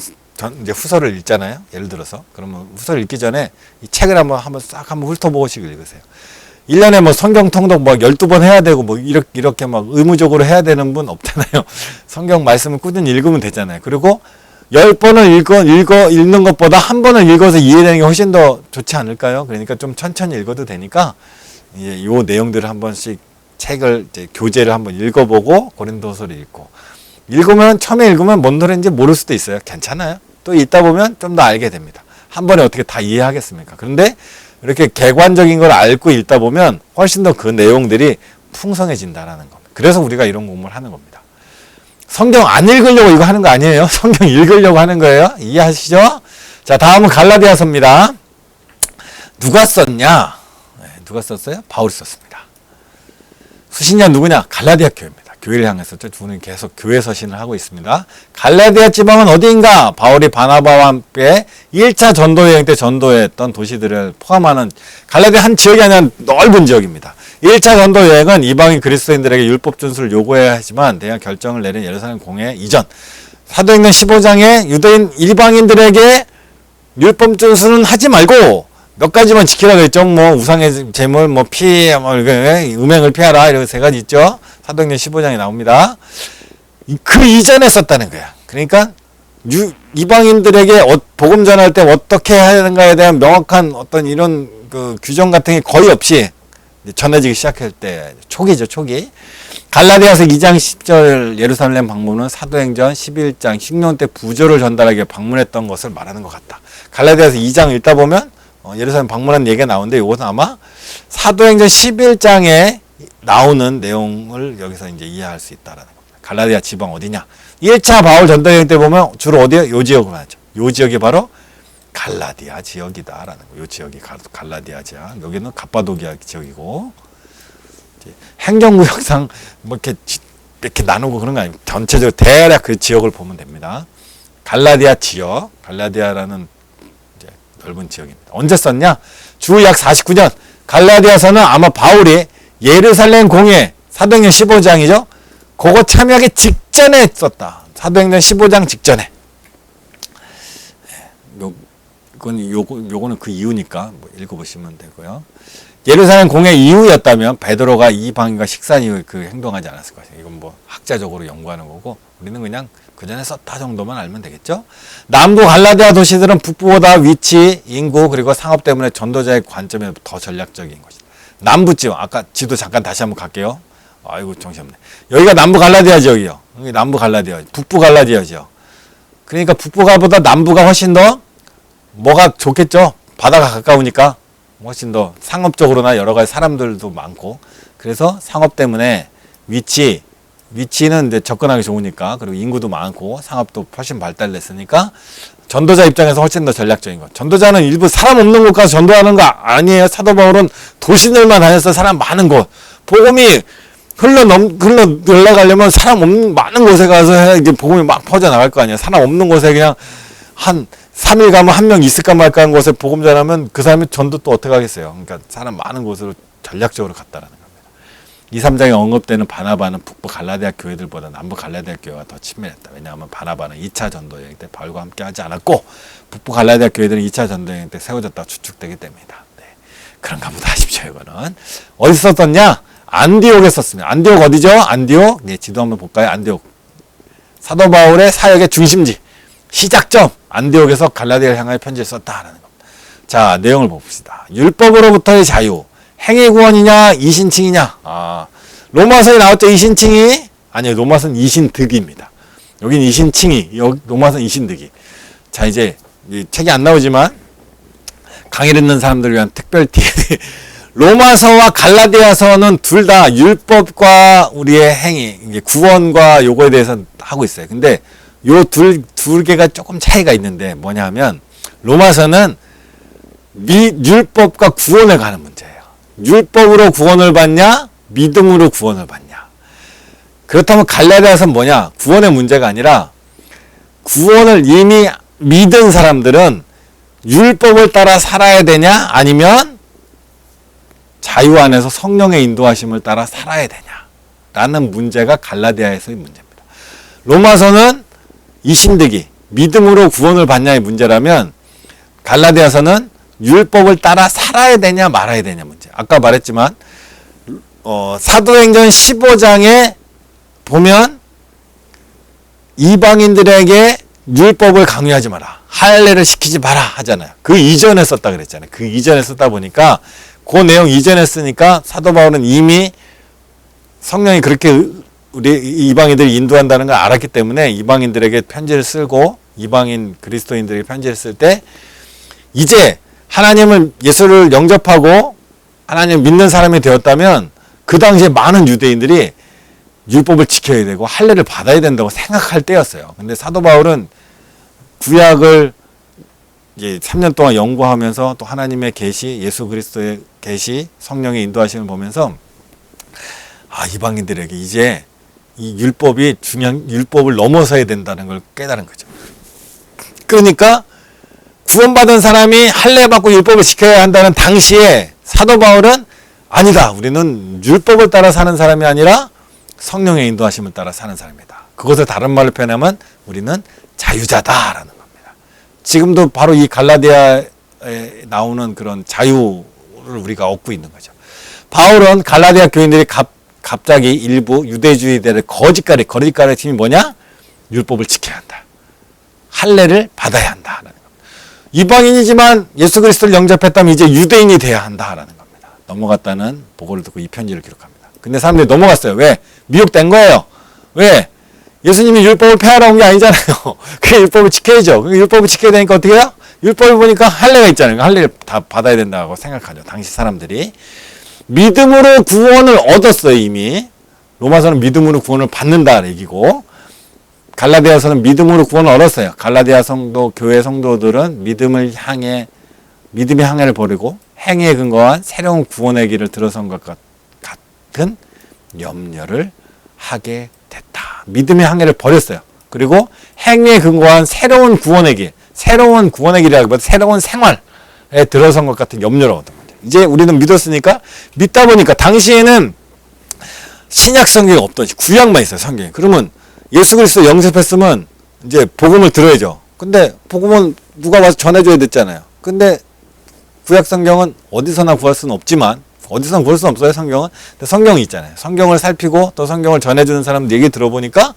이제 후서를 읽잖아요. 예를 들어서 그러면 후서를 읽기 전에 이 책을 한번 싹 훑어보시고 읽으세요. 1년에 뭐 성경 통독 뭐 12번 해야 되고 뭐 이렇게 막 의무적으로 해야 되는 분 없잖아요. 성경 말씀을 꾸준히 읽으면 되잖아요. 그리고 10번을 읽는 것보다 한 번을 읽어서 이해되는 게 훨씬 더 좋지 않을까요? 그러니까 좀 천천히 읽어도 되니까 이 내용들을 한 번씩 책을 이제 교재를 한번 읽어보고 고린도서를 처음에 읽으면 뭔 노래인지 모를 수도 있어요. 괜찮아요. 또 읽다 보면 좀 더 알게 됩니다. 한 번에 어떻게 다 이해하겠습니까? 그런데 이렇게 객관적인 걸 알고 읽다 보면 훨씬 더 그 내용들이 풍성해진다라는 겁니다. 그래서 우리가 이런 공부를 하는 겁니다. 성경 안 읽으려고 이거 하는 거 아니에요. 성경 읽으려고 하는 거예요. 이해하시죠? 자, 다음은 갈라디아서입니다. 누가 썼냐? 누가 썼어요? 바울이 썼습니다. 수신 자 누구냐? 갈라디아 교회입니다. 교회를 향해서 두 분은 계속 교회 서신을 하고 있습니다. 갈라디아 지방은 어디인가? 바울이 바나바와 함께 1차 전도 여행 때 전도했던 도시들을 포함하는 갈라디아 한 지역이 아니라 넓은 지역입니다. 1차 전도 여행은 이방인 그리스도인들에게 율법 준수를 요구해야 하지만 대한 결정을 내린 예루살렘 공회 이전 사도행전 15장에 유대인 이방인들에게 율법 준수는 하지 말고 몇 가지만 지키라고 했죠. 뭐 우상의 제물, 뭐 피, 뭐 음행을 피하라 이런 세 가지 있죠. 사도행전 15장에 나옵니다. 그 이전에 썼다는 거야. 그러니까 이방인들에게 복음 전할 때 어떻게 해야 하는가에 대한 명확한 어떤 이런 그 규정 같은 게 거의 없이 전해지기 시작할 때 초기죠, 초기. 갈라디아서 2장 10절 예루살렘 방문은 사도행전 11장 식년 때 부조를 전달하기 방문했던 것을 말하는 것 같다. 갈라디아서 2장 읽다 보면 예루살렘 방문한 얘기가 나오는데 이것은 아마 사도행전 11장에 나오는 내용을 여기서 이제 이해할 수 있다라는 겁니다. 갈라디아 지방 어디냐? 1차 바울 전도 여행 때 보면 주로 어디요? 요 지역으로 하죠. 요 지역이 바로 갈라디아 지역이다라는 거. 요 지역이 갈라디아 지역. 여기는 갑바도기아 지역이고 행정구역상 뭐 이렇게 나누고 그런 거 아니고 전체적으로 대략 그 지역을 보면 됩니다. 갈라디아 지역, 갈라디아라는 이제 넓은 지역입니다. 언제 썼냐? 주 약 49년. 갈라디아서는 아마 바울이 예루살렘 공회 사도행전 15장이죠. 그거 참여하기 직전에 썼다. 사도행전 15장 직전에. 요거는 그 이유니까 뭐 읽어보시면 되고요. 예루살렘 공회 이후였다면 베드로가 이방인과 식사 이후에 그 행동하지 않았을 것이에요. 이건 뭐 학자적으로 연구하는 거고 우리는 그냥 그 전에 썼다 정도만 알면 되겠죠. 남부 갈라디아 도시들은 북부보다 위치, 인구 그리고 상업 때문에 전도자의 관점에 더 전략적인 것이다. 남부 지역 아까 지도 잠깐 다시 한번 갈게요. 아이고 정신없네. 여기가 남부 갈라디아 지역이요. 여기 남부 갈라디아, 북부 갈라디아 지역. 그러니까 북부가보다 남부가 훨씬 더 뭐가 좋겠죠. 바다가 가까우니까 훨씬 더 상업적으로나 여러 가지 사람들도 많고 그래서 상업 때문에 위치는 이제 접근하기 좋으니까 그리고 인구도 많고 상업도 훨씬 발달됐으니까 전도자 입장에서 훨씬 더 전략적인 것. 전도자는 일부 사람 없는 곳 가서 전도하는 거 아니에요. 사도 바울은 도시들만 다녔어. 사람 많은 곳. 복음이 흘러가려면 사람 없는 많은 곳에 가서 해야 이제 복음이 막 퍼져나갈 거 아니에요. 사람 없는 곳에 그냥 한 3일 가면 한 명 있을까 말까 하는 곳에 복음 전하면 그 사람이 전도 또 어떻게 하겠어요. 그러니까 사람 많은 곳으로 전략적으로 갔다라는 겁니다. 2, 3장에 언급되는 바나바는 북부 갈라디아 교회들보다 남부 갈라디아 교회가 더 친밀했다. 왜냐하면 바나바는 2차 전도 여행 때 바울과 함께 하지 않았고 북부 갈라디아 교회들은 2차 전도 여행 때 세워졌다고 추측되기 때문이다. 네. 그런가 보다 하십시오. 이거는. 어디서 썼냐? 안디옥에 썼습니다. 안디옥 어디죠? 안디옥. 네, 지도 한번 볼까요? 안디옥. 사도 바울의 사역의 중심지. 시작점. 안디옥에서 갈라디아를 향하여 편지를 썼다라는 겁니다. 자, 내용을 봅시다. 율법으로부터의 자유. 행위 구원이냐, 이신칭이냐. 로마서에 나왔죠, 이신칭이? 아니요, 로마서는 이신득입니다. 여긴 이신칭이, 로마서는 이신득이. 자, 이제 책이 안 나오지만 강의를 듣는 사람들을 위한 특별 팁. 로마서와 갈라디아서는 둘 다 율법과 우리의 행위, 구원과 요거에 대해서 하고 있어요. 근데 요 둘 개가 조금 차이가 있는데 뭐냐 하면 로마서는 율법과 구원에 관한 문제예요. 율법으로 구원을 받냐? 믿음으로 구원을 받냐? 그렇다면 갈라디아서는 뭐냐? 구원의 문제가 아니라 구원을 이미 믿은 사람들은 율법을 따라 살아야 되냐? 아니면 자유 안에서 성령의 인도하심을 따라 살아야 되냐? 라는 문제가 갈라디아에서의 문제입니다. 로마서는 이신득이 믿음으로 구원을 받냐의 문제라면 갈라디아서는 율법을 따라 살아야 되냐 말아야 되냐 문제. 아까 말했지만 사도행전 15장에 보면 이방인들에게 율법을 강요하지 마라. 할례를 시키지 마라 하잖아요. 그 이전에 썼다 그랬잖아요. 그 이전에 썼다 보니까 그 내용 이전에 쓰니까 사도 바울은 이미 성령이 그렇게 우리 이방인들을 인도한다는 걸 알았기 때문에 이방인들에게 편지를 쓰고 이방인 그리스도인들에게 편지를 쓸 때 이제 하나님을 예수를 영접하고 하나님 믿는 사람이 되었다면 그 당시에 많은 유대인들이 율법을 지켜야 되고 할례를 받아야 된다고 생각할 때였어요. 근데 사도 바울은 구약을 이제 3년 동안 연구하면서 또 하나님의 계시, 예수 그리스도의 계시, 성령의 인도하심을 보면서 이방인들에게 이제 이 율법이 중요한, 율법을 넘어서야 된다는 걸 깨달은 거죠. 그러니까 구원받은 사람이 할례 받고 율법을 지켜야 한다는 당시에 사도 바울은 아니다. 우리는 율법을 따라 사는 사람이 아니라 성령의 인도하심을 따라 사는 사람이다. 그것을 다른 말로 표현하면 우리는 자유자다라는 겁니다. 지금도 바로 이 갈라디아에 나오는 그런 자유를 우리가 얻고 있는 거죠. 바울은 갈라디아 교인들이 갑자기 일부 유대주의들의 거짓가리 팀이 뭐냐? 율법을 지켜야 한다. 할례를 받아야 한다라는 겁니다. 이방인이지만 예수 그리스도를 영접했다면 이제 유대인이 돼야 한다라는 겁니다. 넘어갔다는 보고를 듣고 이 편지를 기록합니다. 근데 사람들이 넘어갔어요. 왜? 미혹된 거예요. 왜? 예수님이 율법을 폐하러 온 게 아니잖아요. 그 율법을 지켜야죠. 율법을 지켜야 되니까 어떻게 해요? 율법을 보니까 할례가 있잖아요. 할례를 다 받아야 된다고 생각하죠. 당시 사람들이. 믿음으로 구원을 얻었어요. 이미. 로마서는 믿음으로 구원을 받는다 얘기고, 갈라디아서는 믿음으로 구원을 얻었어요. 갈라디아 성도, 교회 성도들은 믿음의 항해를 버리고 행위에 근거한 새로운 구원의 길을 들어선 것 같은 염려를 하게 됐다. 믿음의 항해를 버렸어요. 그리고 행위에 근거한 새로운 구원의 길이라기보다 새로운 생활에 들어선 것 같은 염려를 얻은 거죠. 이제 우리는 믿었으니까, 믿다 보니까 당시에는 신약 성경이 없던 구약만 있어요. 성경이. 그러면 예수 그리스도 영접했으면 이제 복음을 들어야죠. 근데 복음은 누가 와서 전해줘야 됐잖아요. 근데 구약 성경은 어디서나 구할 수는 없지만, 어디서나 구할 수는 없어요. 성경은. 근데 성경이 있잖아요. 성경을 살피고 또 성경을 전해주는 사람들 얘기 들어보니까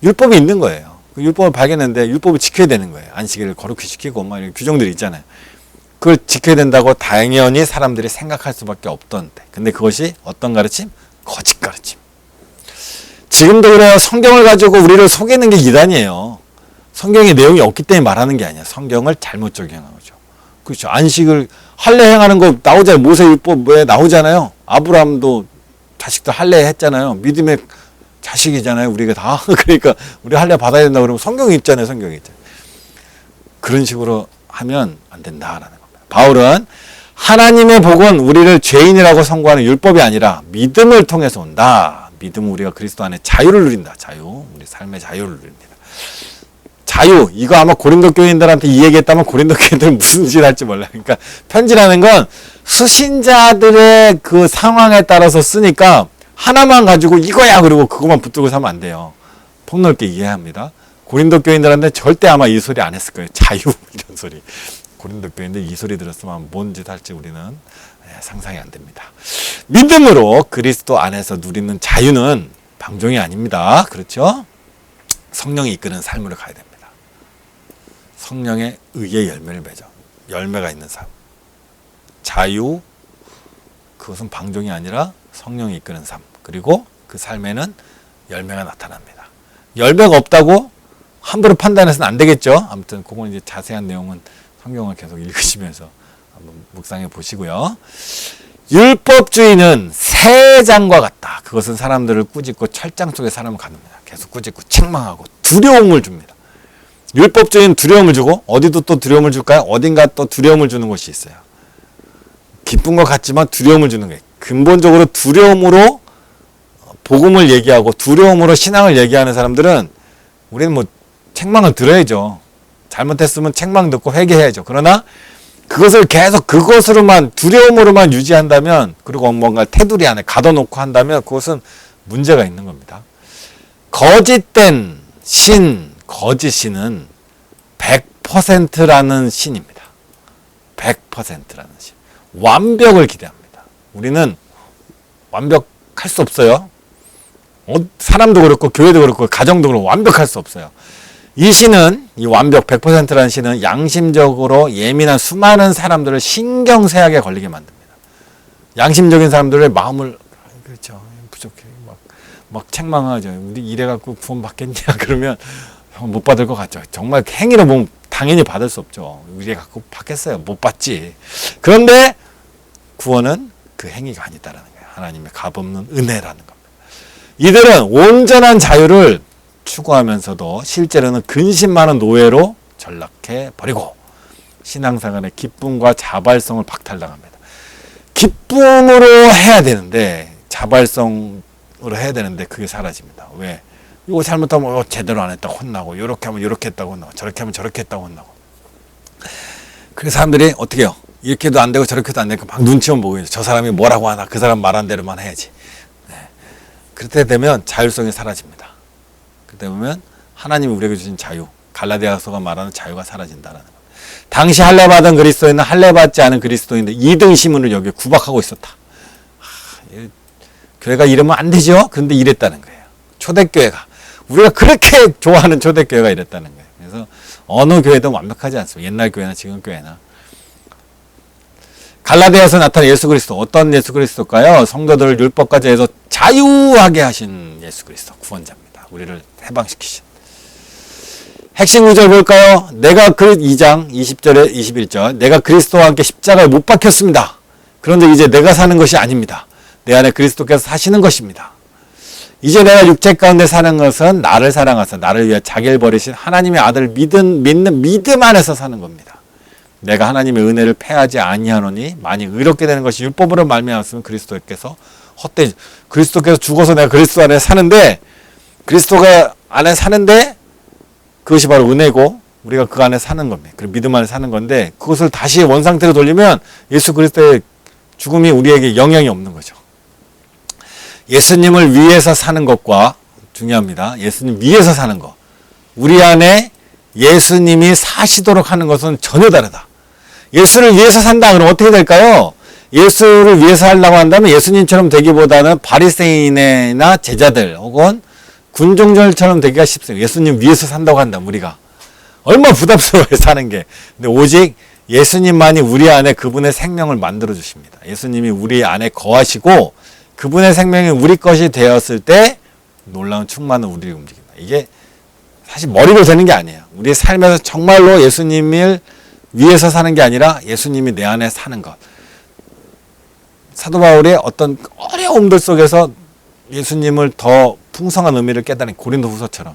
율법이 있는 거예요. 그 율법을 발견했는데 율법을 지켜야 되는 거예요. 안식일을 거룩히 지키고 막 이런 규정들이 있잖아요. 그걸 지켜야 된다고 당연히 사람들이 생각할 수밖에 없던데, 근데 그것이 어떤 가르침? 거짓 가르침. 지금도 그래요. 성경을 가지고 우리를 속이는 게 이단이에요. 성경에 내용이 없기 때문에 말하는 게 아니야. 성경을 잘못 적용한 거죠. 그렇죠. 안식을 할례 행하는 거 나오잖아요. 모세율법에 나오잖아요. 아브라함도 자식들 할례 했잖아요. 믿음의 자식이잖아요. 우리가 다. 그러니까 우리 할례 받아야 된다 그러면 성경이 있잖아요. 성경이 있잖아요. 그런 식으로 하면 안 된다라는 겁니다. 바울은 하나님의 복은 우리를 죄인이라고 선고하는 율법이 아니라 믿음을 통해서 온다. 믿음은 우리가 그리스도 안에 자유를 누린다. 자유. 우리 삶의 자유를 누립니다. 자유. 이거 아마 고린도 교인들한테 이 얘기했다면 고린도 교인들은 무슨 짓 할지 몰라요. 그러니까 편지라는 건 수신자들의 그 상황에 따라서 쓰니까 하나만 가지고 이거야 그리고 그것만 붙들고 사면 안 돼요. 폭넓게 이해해야 합니다. 고린도 교인들한테 절대 아마 이 소리 안 했을 거예요. 자유 이런 소리. 고린도 교인들 이 소리 들었으면 뭔 짓 할지 우리는 상상이 안 됩니다. 믿음으로 그리스도 안에서 누리는 자유는 방종이 아닙니다. 그렇죠? 성령이 이끄는 삶으로 가야 됩니다. 성령의 의의 열매를 맺어. 열매가 있는 삶. 자유, 그것은 방종이 아니라 성령이 이끄는 삶. 그리고 그 삶에는 열매가 나타납니다. 열매가 없다고 함부로 판단해서는 안 되겠죠. 아무튼 그건 이제 자세한 내용은 성경을 계속 읽으시면서 한번 묵상해 보시고요. 율법주의는 새장과 같다. 그것은 사람들을 꾸짖고 철장 속에 사람을 가둡니다. 계속 꾸짖고 책망하고 두려움을 줍니다. 율법주의는 두려움을 주고, 어디도 또 두려움을 줄까요? 어딘가 또 두려움을 주는 곳이 있어요. 기쁜 것 같지만 두려움을 주는 게, 근본적으로 두려움으로 복음을 얘기하고 두려움으로 신앙을 얘기하는 사람들은 우리는 뭐 책망을 들어야죠. 잘못했으면 책망 듣고 회개해야죠. 그러나 그것을 계속 그것으로만, 두려움으로만 유지한다면, 그리고 뭔가 테두리 안에 가둬놓고 한다면 그것은 문제가 있는 겁니다. 거짓된 신, 거짓 신은 100%라는 신입니다. 100%라는 신. 완벽을 기대합니다. 우리는 완벽할 수 없어요. 사람도 그렇고 교회도 그렇고 가정도 그렇고 완벽할 수 없어요. 이 신은, 이 완벽 100%라는 신은 양심적으로 예민한 수많은 사람들을 신경쇠하게 걸리게 만듭니다. 양심적인 사람들의 마음을, 그렇죠, 부족해, 막 책망하죠. 우리 이래갖고 구원 받겠냐 그러면 못 받을 것 같죠. 정말 행위로 보면 당연히 받을 수 없죠. 이래갖고 받겠어요. 못 받지. 그런데 구원은 그 행위가 아니다라는 거예요. 하나님의 값없는 은혜라는 겁니다. 이들은 온전한 자유를 추구하면서도 실제로는 근심 많은 노예로 전락해 버리고 신앙생활의 기쁨과 자발성을 박탈당합니다. 기쁨으로 해야 되는데 자발성 해야 되는데 그게 사라집니다. 왜? 이거 잘못하면 제대로 안 했다고 혼나고, 이렇게 하면 이렇게 했다고 혼나고, 저렇게 하면 저렇게 했다고 혼나고. 그래서 사람들이 어떻게 해요? 이렇게도 안 되고 저렇게도 안 되고 막 눈치만 보고 있어요. 저 사람이 뭐라고 하나, 그 사람 말한 대로만 해야지. 네. 그때 되면 자율성이 사라집니다. 그때 보면 하나님이 우리에게 주신 자유, 갈라디아서가 말하는 자유가 사라진다라는 거예요. 당시 할례받은 그리스도인은 할례받지 않은 그리스도인들 2등 신분을 여기에 구박하고 있었다. 교회가 이러면 안 되죠? 그런데 이랬다는 거예요. 초대교회가. 우리가 그렇게 좋아하는 초대교회가 이랬다는 거예요. 그래서 어느 교회도 완벽하지 않습니다. 옛날 교회나 지금 교회나. 갈라디아에서 나타난 예수 그리스도. 어떤 예수 그리스도일까요? 성도들을 율법까지 해서 자유하게 하신 예수 그리스도. 구원자입니다. 우리를 해방시키신. 핵심 구절 볼까요? 내가 2장 20절에 21절. 내가 그리스도와 함께 십자가에 못 박혔습니다. 그런데 이제 내가 사는 것이 아닙니다. 내 안에 그리스도께서 사시는 것입니다. 이제 내가 육체 가운데 사는 것은 나를 사랑하사 나를 위해 자기를 버리신 하나님의 아들을 믿는 믿음 안에서 사는 겁니다. 내가 하나님의 은혜를 패하지 아니하노니 만일 의롭게 되는 것이 율법으로 말미암았으면 그리스도께서 헛되지. 그리스도께서 죽어서 내가 그리스도 안에 사는데, 그리스도가 안에 사는데 그것이 바로 은혜고 우리가 그 안에 사는 겁니다. 그리고 믿음 안에 사는 건데, 그것을 다시 원상태로 돌리면 예수 그리스도의 죽음이 우리에게 영향이 없는 거죠. 예수님을 위해서 사는 것과 중요합니다. 예수님 위해서 사는 것. 우리 안에 예수님이 사시도록 하는 것은 전혀 다르다. 예수를 위해서 산다 그러면 어떻게 될까요? 예수를 위해서 하려고 한다면 예수님처럼 되기보다는 바리새인이나 제자들 혹은 군종절처럼 되기가 쉽습니다. 예수님 위해서 산다고 한다면 우리가 얼마나 부담스러워요, 사는 게. 근데 오직 예수님만이 우리 안에 그분의 생명을 만들어 주십니다. 예수님이 우리 안에 거하시고 그분의 생명이 우리 것이 되었을 때 놀라운 충만은 우리를 움직입니다. 이게 사실 머리로 되는 게 아니에요. 우리의 삶에서 정말로 예수님을 위해서 사는 게 아니라 예수님이 내 안에 사는 것. 사도 바울의 어떤 어려움들 속에서 예수님을 더 풍성한 의미를 깨달은 고린도후서처럼,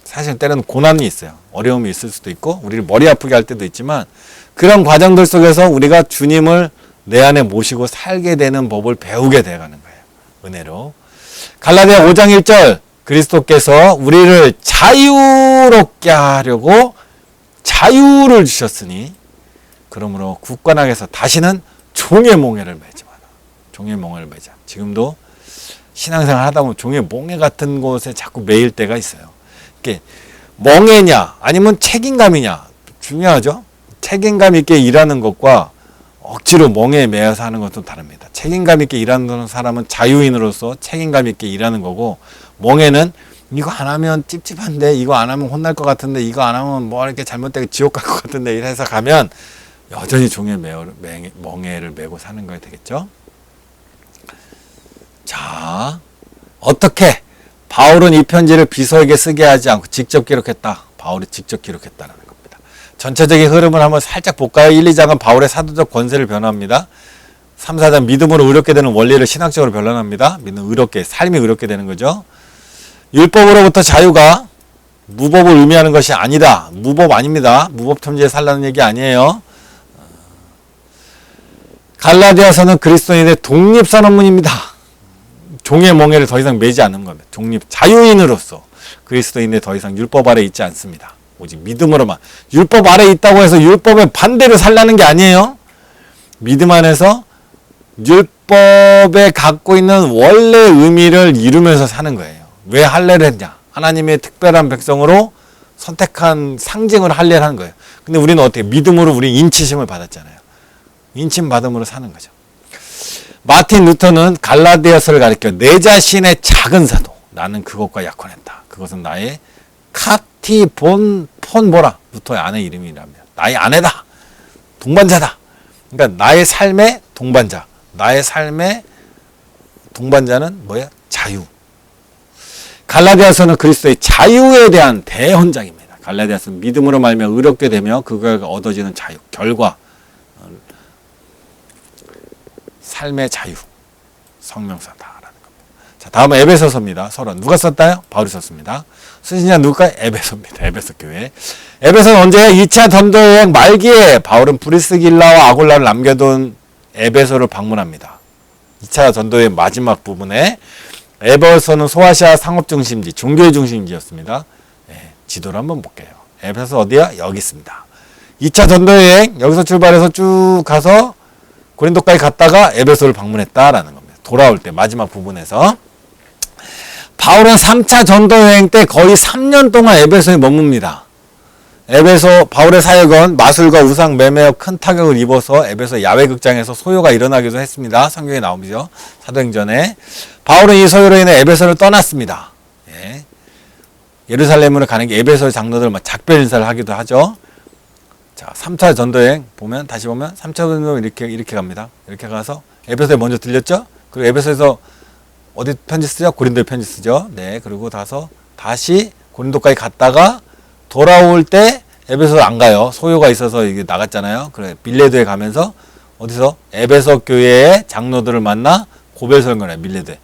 사실 때로는 고난이 있어요. 어려움이 있을 수도 있고 우리를 머리 아프게 할 때도 있지만, 그런 과정들 속에서 우리가 주님을 내 안에 모시고 살게 되는 법을 배우게 되어가는 거예요. 은혜로. 갈라디아 5장 1절, 그리스도께서 우리를 자유롭게 하려고 자유를 주셨으니 그러므로 굳건하게서 다시는 종의 몽해를 매지 마라. 종의 몽해를 매자. 지금도 신앙생활 하다 보면 종의 몽해 같은 곳에 자꾸 매일 때가 있어요. 이게 멍해냐 아니면 책임감이냐 중요하죠. 책임감 있게 일하는 것과 억지로 멍해에 매여서 하는 것도 다릅니다. 책임감 있게 일하는 사람은 자유인으로서 책임감 있게 일하는 거고, 멍해는 이거 안 하면 찝찝한데, 이거 안 하면 혼날 것 같은데, 이거 안 하면 뭐 이렇게 잘못되게 지옥 갈 것 같은데 이래서 가면 여전히 종의 멍해를 메고 사는 거야 되겠죠. 자, 어떻게 바울은 이 편지를 비서에게 쓰게 하지 않고 직접 기록했다. 바울이 직접 기록했다는 겁니다. 전체적인 흐름을 한번 살짝 볼까요? 1, 2장은 바울의 사도적 권세를 변화합니다. 3, 4장 믿음으로 의롭게 되는 원리를 신학적으로 변환합니다. 믿음 의롭게, 삶이 의롭게 되는 거죠. 율법으로부터 자유가 무법을 의미하는 것이 아니다. 무법 아닙니다. 무법 탐지에 살라는 얘기 아니에요. 갈라디아서는 그리스도인의 독립선언문입니다. 종의 멍에를 더 이상 매지 않는 겁니다. 자유인으로서 그리스도인의 더 이상 율법 아래 있지 않습니다. 오직 믿음으로만. 율법 아래 있다고 해서 율법의 반대로 살라는 게 아니에요. 믿음 안에서 율법에 갖고 있는 원래 의미를 이루면서 사는 거예요. 왜 할례를 했냐? 하나님의 특별한 백성으로 선택한 상징으로 할례를 하는 거예요. 근데 우리는 어떻게? 믿음으로 우리 인치심을 받았잖아요. 인침 받음으로 사는 거죠. 마틴 루터는 갈라디아서를 가리켜 내 자신의 작은 사도, 나는 그것과 약혼했다. 그것은 나의 카티 폰보라, 루터의 아내 이름이라며 나의 아내다. 동반자다. 그러니까 나의 삶의 동반자. 나의 삶의 동반자는 뭐야? 자유. 갈라디아서는 그리스도의 자유에 대한 대헌장입니다. 갈라디아서는 믿음으로 말미암아 의롭게 되며 그가 얻어지는 자유, 결과, 삶의 자유, 성명사다라는 겁니다. 자, 다음은 에베소서입니다. 서로 누가 썼다요? 바울이 썼습니다. 쓰시냐 누가? 에베소입니다. 에베소 교회. 에베소는 언제? 2차 전도여행 말기에 바울은 브리스길라와 아굴라를 남겨둔 에베소를 방문합니다. 2차 전도의 마지막 부분에 에베소는 소아시아 상업 중심지, 종교의 중심지였습니다. 예, 지도를 한번 볼게요. 에베소 어디야? 여기 있습니다. 2차 전도여행 여기서 출발해서 쭉 가서 고린도까지 갔다가 에베소를 방문했다라는 겁니다. 돌아올 때 마지막 부분에서. 바울은 3차 전도여행 때 거의 3년 동안 에베소에 머뭅니다. 에베소 바울의 사역은 마술과 우상 매매에 큰 타격을 입어서 에베소 야외극장에서 소요가 일어나기도 했습니다. 성경에 나오죠. 사도행전에. 바울은 이 소요로 인해 에베소를 떠났습니다. 예. 예루살렘으로 가는 게 에베소의 장로들 작별 인사를 하기도 하죠. 자, 3차 전도여행 보면 다시 보면 3차 전도여행 이렇게 갑니다. 이렇게 가서 에베소에 먼저 들렸죠. 그리고 에베소에서 어디 편지 쓰죠? 고린도에 편지 쓰죠. 네, 그리고 다시 고린도까지 갔다가 돌아올 때 에베소 안 가요. 소요가 있어서 이게 나갔잖아요. 그래 밀레도에 가면서 어디서 에베소 교회의 장로들을 만나 고별 설교를 밀레도에.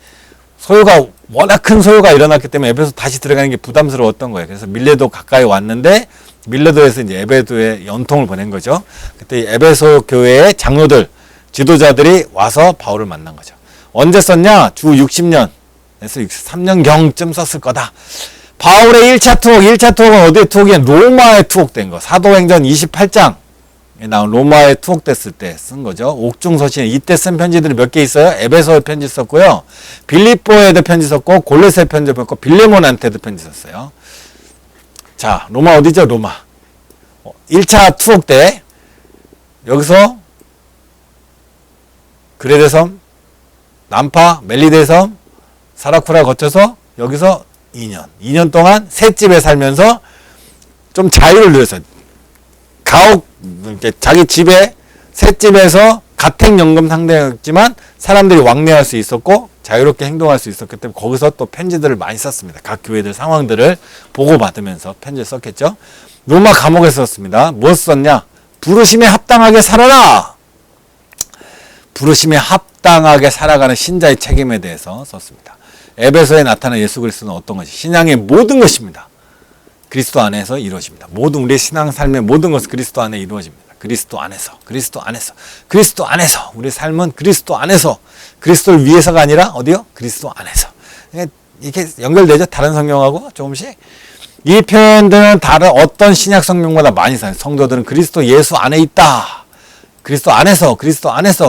소요가 워낙 큰 소요가 일어났기 때문에 에베소 다시 들어가는 게 부담스러웠던 거예요. 그래서 밀레도 가까이 왔는데 밀레도에서 이제 에베소에 연통을 보낸 거죠. 그때 에베소 교회의 장로들, 지도자들이 와서 바울을 만난 거죠. 언제 썼냐? 주 60년에서 63년경쯤 썼을 거다. 바울의 1차 투옥은 어디에 투옥이냐? 로마에 투옥된 거. 사도행전 28장에 나온 로마에 투옥됐을 때 쓴 거죠. 옥중서신. 이때 쓴 편지들이 몇 개 있어요? 에베소에 편지 썼고요. 빌립보에도 편지 썼고, 골로새 편지 썼고, 빌레몬한테도 편지 썼어요. 자, 로마 어디죠? 로마. 1차 투옥 때 여기서 그레데섬, 남파, 멜리데섬, 사라쿠라 거쳐서 여기서 2년 동안 셋집에 살면서 좀 자유를 누렸어요. 자기 집에 셋집에서 가택연금 상대였지만 사람들이 왕래할 수 있었고 자유롭게 행동할 수 있었기 때문에 거기서 또 편지들을 많이 썼습니다. 각 교회들 상황들을 보고받으면서 편지를 썼겠죠. 로마 감옥에 썼습니다. 무엇 썼냐? 부르심에 합당하게 살아라. 부르심에 합당하게 살아가는 신자의 책임에 대해서 썼습니다. 에베소에 나타난 예수 그리스도는 어떤 것이? 신앙의 모든 것입니다. 그리스도 안에서 이루어집니다. 모든 우리의 신앙 삶의 모든 것은 그리스도 안에 이루어집니다. 그리스도 안에서 우리의 삶은 그리스도 안에서 그리스도를 위해서가 아니라 어디요? 그리스도 안에서. 이렇게 연결되죠? 다른 성경하고 조금씩. 이 표현들은 다른 어떤 신약 성경마다 많이 써요. 성도들은 그리스도 예수 안에 있다. 그리스도 안에서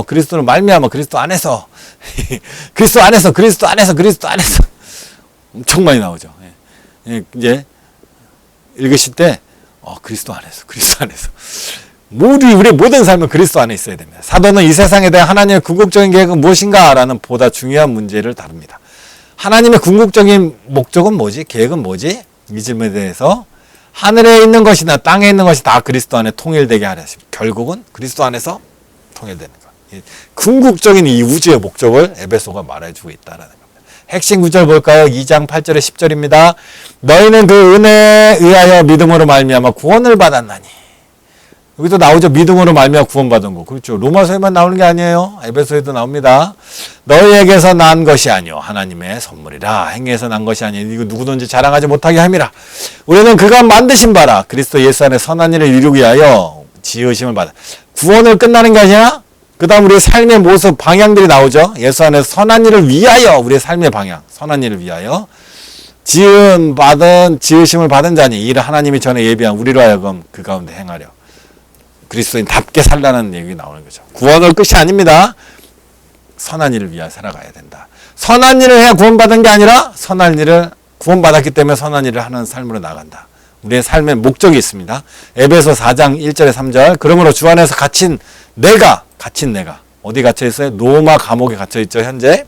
그리스도를 말미암아 그리스도 안에서 그리스도 안에서 엄청 많이 나오죠. 이제 읽으실 때 그리스도 안에서 우리의 모든 삶은 그리스도 안에 있어야 됩니다. 사도는 이 세상에 대한 하나님의 궁극적인 계획은 무엇인가 라는 보다 중요한 문제를 다룹니다. 하나님의 궁극적인 목적은 뭐지? 계획은 뭐지? 이 질문에 대해서 하늘에 있는 것이나 땅에 있는 것이 다 그리스도 안에 통일되게 하려 하십니다. 결국은 그리스도 안에서 통일되는 것. 궁극적인 이 우주의 목적을 에베소가 말해주고 있다는 겁니다. 핵심 구절 볼까요? 2장 8절에 10절입니다. 너희는 그 은혜에 의하여 믿음으로 말미암아 구원을 받았나니. 여기도 나오죠. 믿음으로 말미암아 구원받은 거. 그렇죠. 로마서에만 나오는 게 아니에요. 에베소에도 나옵니다. 너희에게서 난 것이 아니요 하나님의 선물이라. 행위에서 난 것이 아니요 이거 누구든지 자랑하지 못하게 함이라. 우리는 그가 만드신 바라 그리스도 예수 안에 선한 일을 이루기 위하여 지으심을 받아. 구원을 끝나는 게 아니라 그 다음 우리의 삶의 모습 방향들이 나오죠. 예수 안에서 선한 일을 위하여 우리의 삶의 방향 선한 일을 위하여 지으심을 받은 자니 이를 하나님이 전에 예비한 우리로 하여금 그 가운데 행하려. 그리스도인답게 살라는 얘기 나오는 거죠. 구원은 끝이 아닙니다. 선한 일을 위하여 살아가야 된다. 선한 일을 해야 구원받은 게 아니라 선한 일을 구원받았기 때문에 선한 일을 하는 삶으로 나간다. 우리의 삶의 목적이 있습니다. 에베소 4장 1절에 3절 그러므로 주 안에서 갇힌 내가 어디 갇혀 있어요? 로마 감옥에 갇혀 있죠. 현재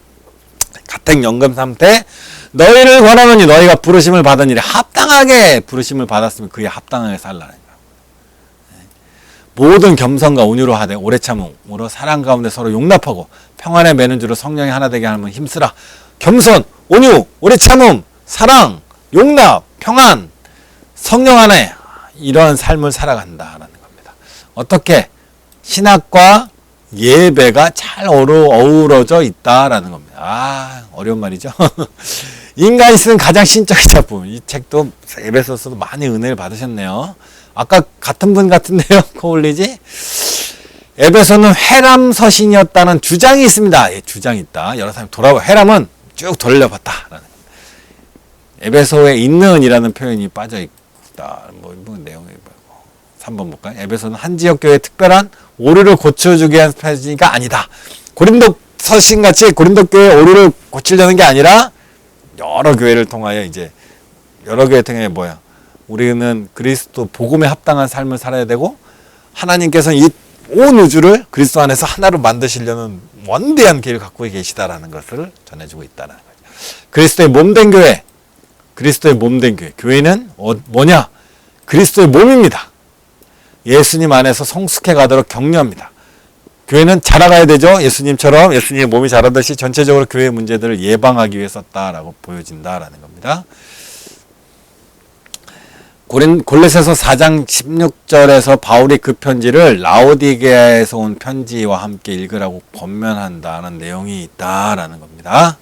가택연금 상태. 너희를 권하노니 너희가 부르심을 받은 일에 합당하게 부르심을 받았으면 그에 합당하게 살라는 모든 겸손과 온유로 하되 오래 참음으로 사랑 가운데 서로 용납하고 평안에 매는 줄로 성령이 하나 되게 하면 힘쓰라. 겸손, 온유, 오래 참음, 사랑, 용납, 평안, 성령 안에 이런 삶을 살아간다라는 겁니다. 어떻게? 신학과 예배가 잘 어우러져 있다라는 겁니다. 어려운 말이죠. 인간이 쓰는 가장 신적인 작품. 이 책도 에베소서도 많이 은혜를 받으셨네요. 아까 같은 분 같은데요. 코올리지? 에베소는 회람 서신이었다는 주장이 있습니다. 주장이 있다. 여러 사람이 돌아와. 회람은 쭉 돌려봤다라는. 에베소에 있는이라는 표현이 빠져 있다. 뭐 내용이 3번 볼까요? 에베소는 한 지역 교회의 특별한 오류를 고쳐주기 위한 편지가 아니다. 고린도 서신같이 고린도 교회의 오류를 고치려는 게 아니라 여러 교회를 통하여 이제 여러 교회 통해 뭐야? 우리는 그리스도 복음에 합당한 삶을 살아야 되고 하나님께서는 이 온 우주를 그리스도 안에서 하나로 만드시려는 원대한 계획을 갖고 계시다라는 것을 전해주고 있다는 거죠. 그리스도의 몸된 교회, 그리스도의 몸된 교회. 교회는 뭐냐? 그리스도의 몸입니다. 예수님 안에서 성숙해 가도록 격려합니다. 교회는 자라가야 되죠. 예수님처럼 예수님의 몸이 자라듯이 전체적으로 교회의 문제들을 예방하기 위해 썼다라고 보여진다라는 겁니다. 골로새서 4장 16절에서 바울이 그 편지를 라오디게아에서 온 편지와 함께 읽으라고 권면한다는 내용이 있다라는 겁니다.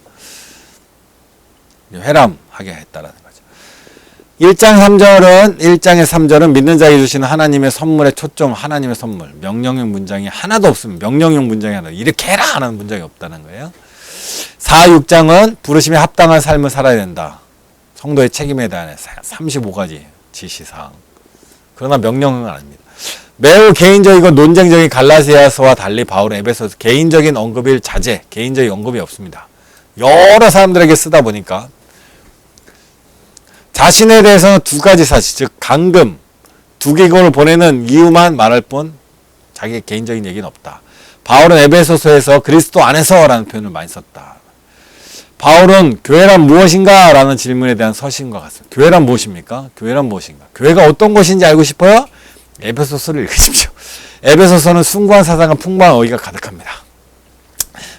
회람하게 했다라는 거죠. 1장의 3절은 믿는 자에게 주시는 하나님의 선물의 초점, 하나님의 선물. 명령형 문장이 하나도 없습니다. 명령형 문장이 하나. 이렇게 해라 하는 문장이 없다는 거예요. 4, 6장은 부르심에 합당한 삶을 살아야 된다. 성도의 책임에 대한 35가지 지시사항. 그러나 명령은 아닙니다. 매우 개인적이고 논쟁적인 갈라디아서와 달리 바울은 에베소서 개인적인 언급일 자제, 개인적인 언급이 없습니다. 여러 사람들에게 쓰다 보니까 자신에 대해서는 두 가지 사실, 즉 강금, 두기공을 보내는 이유만 말할 뿐 자기의 개인적인 얘기는 없다. 바울은 에베소서에서 그리스도 안에서라는 표현을 많이 썼다. 바울은 교회란 무엇인가? 라는 질문에 대한 서신과 같습니다. 교회란 무엇입니까? 교회란 무엇인가? 교회가 어떤 것인지 알고 싶어요? 에베소서를 읽으십시오. 에베소서는 숭고한 사상과 풍부한 어휘가 가득합니다.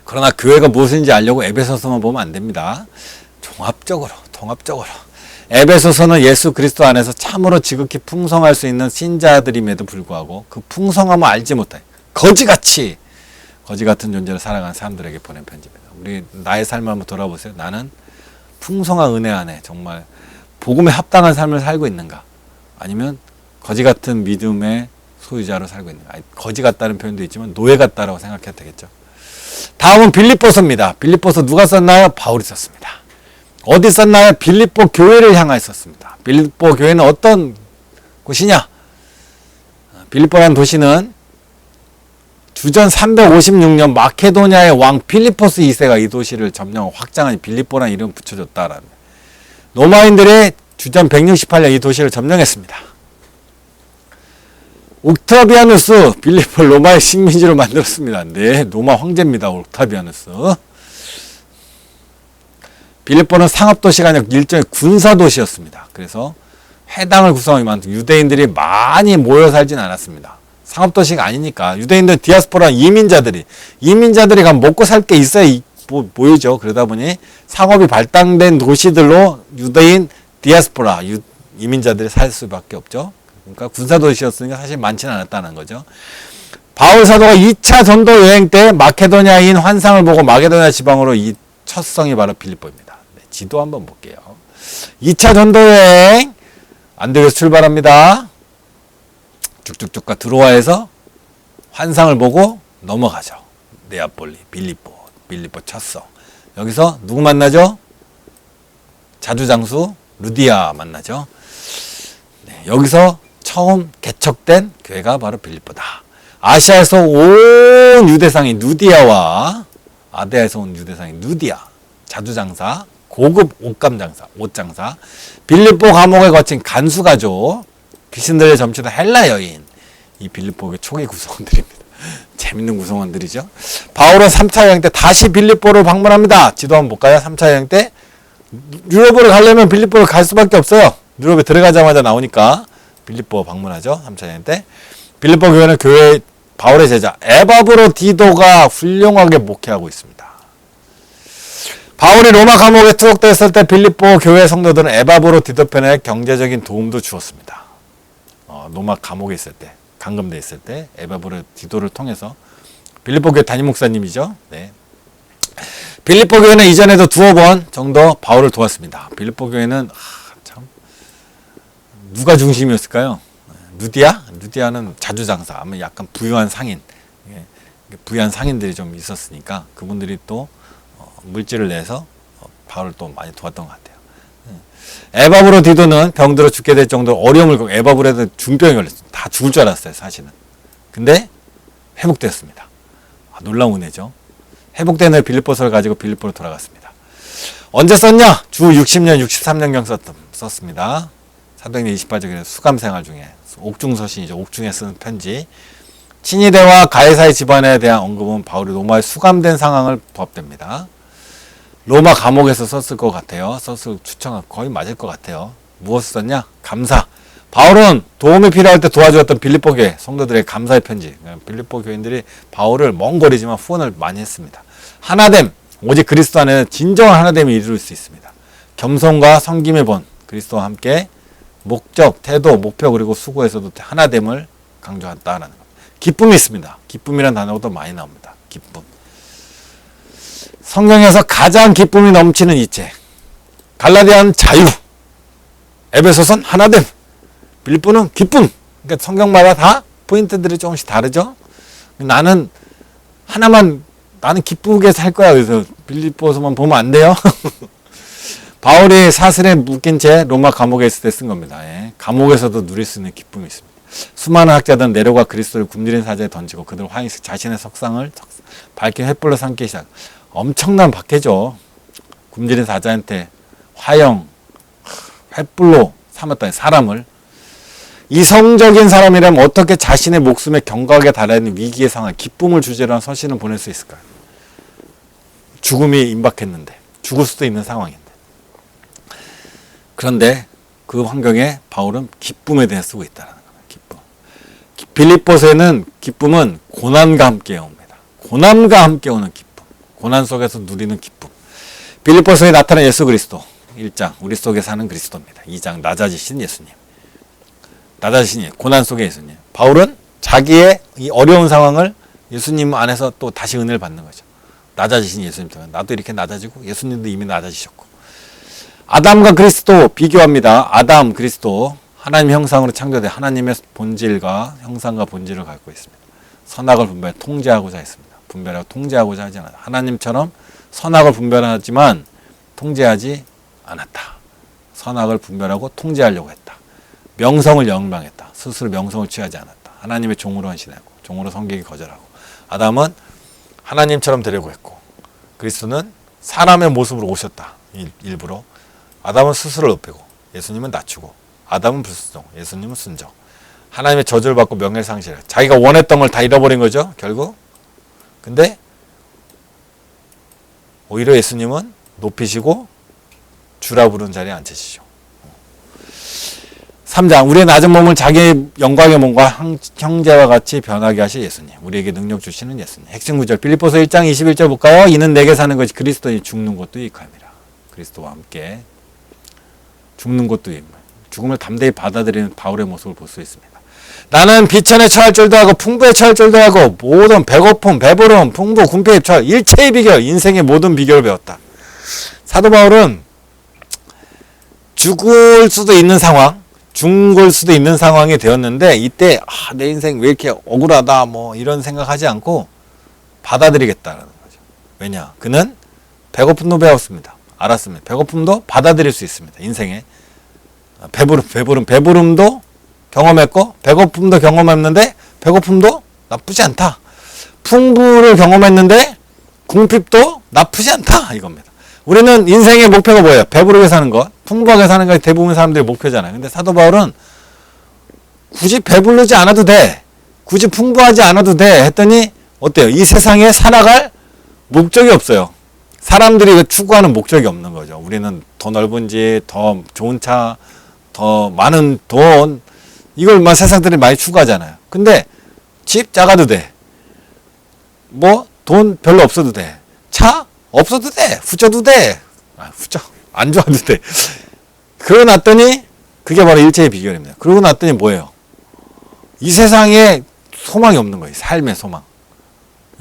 그러나 교회가 무엇인지 알려고 에베소서만 보면 안 됩니다. 종합적으로. 에베소서는 예수 그리스도 안에서 참으로 지극히 풍성할 수 있는 신자들임에도 불구하고 그 풍성함을 알지 못해 거지 같은 존재로 살아가는 사람들에게 보낸 편지입니다. 우리 나의 삶을 한번 돌아보세요. 나는 풍성한 은혜 안에 정말 복음에 합당한 삶을 살고 있는가? 아니면 거지 같은 믿음의 소유자로 살고 있는가? 아니, 거지 같다는 표현도 있지만 노예 같다라고 생각해도 되겠죠. 다음은 빌립보서입니다. 빌립보서 누가 썼나요? 바울이 썼습니다. 어디 썼나요? 빌립보 교회를 향하여 썼습니다. 빌립보 교회는 어떤 곳이냐? 빌립보라는 도시는 주전 356년 마케도니아의 왕 필리포스 2세가 이 도시를 점령 확장하니 빌립보라는 이름을 붙여줬다라는. 로마인들이 주전 168년 이 도시를 점령했습니다. 옥타비아누스 빌립보 로마의 식민지로 만들었습니다. 네, 로마 황제입니다. 옥타비아누스. 빌립보는 상업도시가 아니라 일종의 군사도시였습니다. 그래서 회당을 구성하기 위한 유대인들이 많이 모여 살진 않았습니다. 상업도시가 아니니까 유대인들 디아스포라 이민자들이 가면 먹고 살 게 있어야 모이죠. 그러다 보니 상업이 발달된 도시들로 유대인 디아스포라 이민자들이 살 수밖에 없죠. 그러니까 군사도시였으니까 사실 많지는 않았다는 거죠. 바울 사도가 2차 전도 여행 때 마케도니아인 환상을 보고 마케도니아 지방으로 이 첫 성이 바로 빌립보입니다. 네, 지도 한번 볼게요. 2차 전도 여행 안디옥에서 출발합니다. 쭉쭉쭉 드로아에서 환상을 보고 넘어가죠. 네아폴리, 빌립보 첫성. 여기서 누구 만나죠? 자주장수 루디아 만나죠. 네, 여기서 처음 개척된 교회가 바로 빌립보다. 아시아에서 온 유대상인 누디아와 아데아에서 온 유대상인 누디아, 자주장사, 고급 옷장사, 빌립보 감옥에 거친 간수가족, 귀신들의 점치던 헬라 여인, 이 빌립보의 초기 구성원들입니다. 재밌는 구성원들이죠. 바울은 3차 여행 때 다시 빌립보를 방문합니다. 지도 한번 볼까요? 3차 여행 때 유럽으로 가려면 빌립보를 갈 수밖에 없어요. 유럽에 들어가자마자 나오니까 빌립보 방문하죠. 3차 여행 때. 빌립보 교회는 교회 바울의 제자 에바브로디도가 훌륭하게 목회하고 있습니다. 바울이 로마 감옥에 투옥됐을 때 빌립보 교회 성도들은 에바브로디도 편에 경제적인 도움도 주었습니다. 로마 감옥에 있을 때, 감금돼 있을 때 에바브로디도를 통해서 빌립보 교회 담임 목사님이죠. 네. 빌립보 교회는 이전에도 두어 번 정도 바울을 도왔습니다. 빌립보 교회는 참 누가 중심이었을까요? 루디아는 자주장사, 아마 약간 부유한 상인, 부유한 상인들이 좀 있었으니까 그분들이 또 물질을 내서 바울을 또 많이 도왔던 것 같아요. 에바브로디도는 병들어 죽게 될 정도로 어려움을 겪고 에바브로도 중병이 걸렸어요. 다 죽을 줄 알았어요, 사실은. 근데 회복되었습니다. 놀라운 은혜죠. 회복된 후에 빌립보서를 가지고 빌립보로 돌아갔습니다. 언제 썼냐? 주 60년, 63년경 썼습니다. 사도행전 28절 수감생활 중에 옥중서신이죠. 옥중에 쓰는 편지. 친위대와 가이사의 집안에 대한 언급은 바울이 로마에 수감된 상황을 부합됩니다. 로마 감옥에서 썼을 것 같아요. 썼을 추천은 거의 맞을 것 같아요. 무엇을 썼냐? 감사. 바울은 도움이 필요할 때 도와주었던 빌립보 교회 성도들의 감사의 편지. 빌립보 교인들이 바울을 먼 거리지만 후원을 많이 했습니다. 하나됨. 오직 그리스도 안에는 진정한 하나됨을 이룰 수 있습니다. 겸손과 섬김의 본 그리스도와 함께 목적, 태도, 목표 그리고 수고에서도 하나됨을 강조한다라는 겁니다. 기쁨이 있습니다. 기쁨이라는 단어도 많이 나옵니다. 기쁨. 성경에서 가장 기쁨이 넘치는 이체. 갈라디아는 자유. 에베소서는 하나됨. 빌립보는 기쁨. 그러니까 성경마다 다 포인트들이 조금씩 다르죠. 나는 기쁘게 살 거야. 그래서 빌립보서만 보면 안 돼요. 바울이 사슬에 묶인 채 로마 감옥에 있을 때 쓴 겁니다. 예. 감옥에서도 누릴 수 있는 기쁨이 있습니다. 수많은 학자들은 네로가 그리스도를 굶주린 사자에 던지고 그들 자신의 석상을 밝힌 횃불로 삼기 시작. 엄청난 박해죠. 굶주린 사자한테 화형, 횃불로 삼았다니 사람을. 이성적인 사람이라면 어떻게 자신의 목숨에 경각에 달하는 위기의 상황, 기쁨을 주제로 한 서신을 보낼 수 있을까요? 죽음이 임박했는데, 죽을 수도 있는 상황인데. 그런데 그 환경에 바울은 기쁨에 대해 쓰고 있다는 겁니다. 기쁨. 빌립보서에는 기쁨은 고난과 함께 옵니다. 고난과 함께 오는 기쁨. 고난 속에서 누리는 기쁨. 빌립보서에 나타난 예수 그리스도. 1장, 우리 속에 사는 그리스도입니다. 2장, 낮아지신 예수님. 낮아지신 고난 속의 예수님. 바울은 자기의 이 어려운 상황을 예수님 안에서 또 다시 은혜를 받는 거죠. 낮아지신 예수님 때문에 나도 이렇게 낮아지고 예수님도 이미 낮아지셨고. 아담과 그리스도 비교합니다. 아담, 그리스도 하나님 형상으로 창조된 하나님의 본질과 형상과 본질을 갖고 있습니다. 선악을 분별해 통제하고자 했습니다. 분별하고 통제하고자 하지 않았다. 하나님처럼 선악을 분별하지만 통제하지 않았다. 선악을 분별하고 통제하려고 했다. 명성을 열망했다. 스스로 명성을 취하지 않았다. 하나님의 종으로 헌신하고 종으로 섬기기 거절하고. 아담은 하나님처럼 되려고 했고 그리스도는 사람의 모습으로 오셨다. 일부러. 아담은 스스로 높이고 예수님은 낮추고. 아담은 불순종, 예수님은 순종. 하나님의 저주를 받고 명예상실. 자기가 원했던 걸 다 잃어버린 거죠. 결국. 근데 오히려 예수님은 높이시고 주라 부르는 자리에 앉히시죠. 3장 우리의 낮은 몸을 자기의 영광의 몸과 형제와 같이 변하게 하실 예수님. 우리에게 능력 주시는 예수님. 핵심 구절 빌립보서 1장 21절 볼까요? 이는 내게 사는 것이 그리스도니 죽는 것도 유익함이라. 그리스도와 함께 죽는 것도 유익함. 죽음을 담대히 받아들이는 바울의 모습을 볼 수 있습니다. 나는 비천에 처할 줄도 하고 풍부에 처할 줄도 하고 모든 배고픔, 배부름, 풍부, 궁핍, 처할 일체의 비결, 인생의 모든 비결을 배웠다. 사도 바울은 죽을 수도 있는 상황, 죽을 수도 있는 상황이 되었는데 이때 내 인생 왜 이렇게 억울하다 뭐 이런 생각하지 않고 받아들이겠다라는 거죠. 왜냐? 그는 배고픔도 배웠습니다. 알았습니다. 배고픔도 받아들일 수 있습니다. 인생에 배부름도 경험했고 배고픔도 경험했는데 배고픔도 나쁘지 않다. 풍부를 경험했는데 궁핍도 나쁘지 않다 이겁니다. 우리는 인생의 목표가 뭐예요? 배부르게 사는 것, 풍부하게 사는 것이 대부분 사람들의 목표잖아요. 근데 사도 바울은 굳이 배부르지 않아도 돼, 굳이 풍부하지 않아도 돼 했더니 어때요? 이 세상에 살아갈 목적이 없어요. 사람들이 추구하는 목적이 없는 거죠. 우리는 더 넓은 집, 더 좋은 차, 더 많은 돈, 이걸 세상들이 많이 추구하잖아요. 근데 집 작아도 돼. 뭐 돈 별로 없어도 돼. 차 없어도 돼. 후져도 돼. 후져 안 좋아도 돼. 그러고 났더니 그게 바로 일체의 비결입니다. 그러고 났더니 뭐예요? 이 세상에 소망이 없는 거예요. 삶의 소망.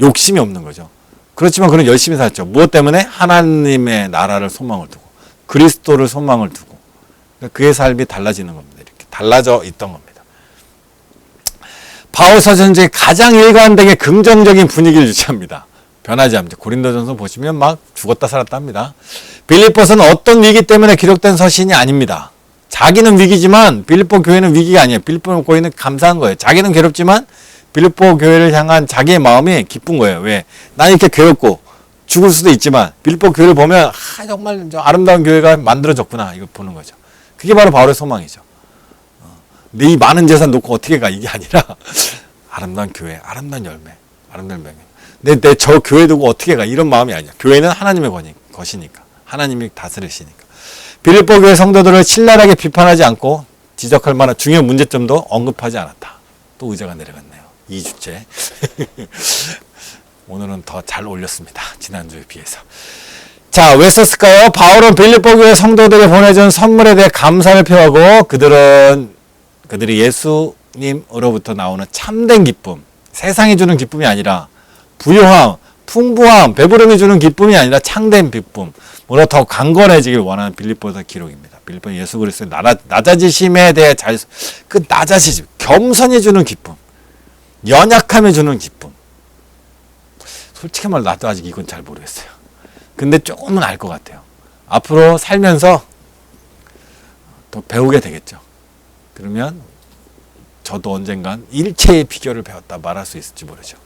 욕심이 없는 거죠. 그렇지만 그는 열심히 살았죠. 무엇 때문에? 하나님의 나라를 소망을 두고 그리스도를 소망을 두고 그의 삶이 달라지는 겁니다. 이렇게 달라져 있던 겁니다. 바울 서신지에 가장 일관되게 긍정적인 분위기를 유지합니다. 변하지 않죠. 고린도전서 보시면 막 죽었다 살았다 합니다. 빌립보서는 어떤 위기 때문에 기록된 서신이 아닙니다. 자기는 위기지만 빌립보 교회는 위기가 아니에요. 빌립보 교회는 감사한 거예요. 자기는 괴롭지만 빌립보 교회를 향한 자기의 마음이 기쁜 거예요. 왜? 난 이렇게 괴롭고 죽을 수도 있지만 빌립보 교회를 보면 정말 아름다운 교회가 만들어졌구나 이거 보는 거죠. 그게 바로 바울의 소망이죠. 네 많은 재산 놓고 어떻게 가 이게 아니라 아름다운 교회, 아름다운 열매, 아름다운 명예. 내 저 교회 두고 어떻게 가 이런 마음이 아니야. 교회는 하나님의 것이니까. 하나님이 다스리시니까. 빌립보 교회 성도들을 신랄하게 비판하지 않고 지적할 만한 중요한 문제점도 언급하지 않았다. 또 의자가 내려갔네요. 2주째. 오늘은 더 잘 올렸습니다. 지난주에 비해서. 자, 왜 썼을까요? 바울은 빌립보 교회 성도들에게 보내준 선물에 대해 감사를 표하고 그들이 예수님으로부터 나오는 참된 기쁨, 세상이 주는 기쁨이 아니라 부유함, 풍부함, 배부름이 주는 기쁨이 아니라 참된 기쁨, 뭐라 더 강건해지길 원하는 빌립보서 기록입니다. 빌립보 예수 그리스도의 낮아지심에 대해 그 낮아지심, 겸손이 주는 기쁨, 연약함이 주는 기쁨. 솔직히 말로 나도 아직 이건 잘 모르겠어요. 근데 조금은 알 것 같아요. 앞으로 살면서 더 배우게 되겠죠. 그러면 저도 언젠간 일체의 비결을 배웠다 말할 수 있을지 모르죠.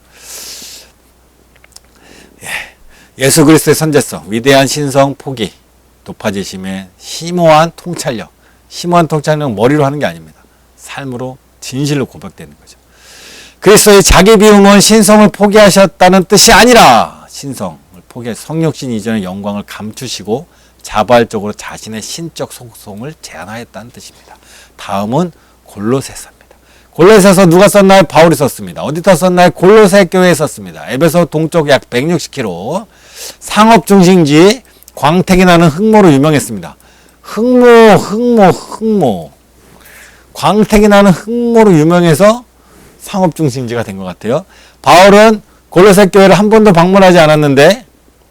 예수 그리스도의 선제성, 위대한 신성 포기, 높아지심의 심오한 통찰력. 심오한 통찰력은 머리로 하는 게 아닙니다. 삶으로 진실로 고백되는 거죠. 그리스도의 자기 비움은 신성을 포기하셨다는 뜻이 아니라 신성을 포기해 성육신 이전의 영광을 감추시고 자발적으로 자신의 신적 속성을 제한하였다는 뜻입니다. 다음은 골로새서입니다. 골로새서 누가 썼나요? 바울이 썼습니다. 어디다 썼나요? 골로새 교회에 썼습니다. 에베소 동쪽 약 160km 상업 중심지 광택이 나는 흑모로 유명했습니다. 흑모 광택이 나는 흑모로 유명해서 상업 중심지가 된 것 같아요. 바울은 골로새 교회를 한 번도 방문하지 않았는데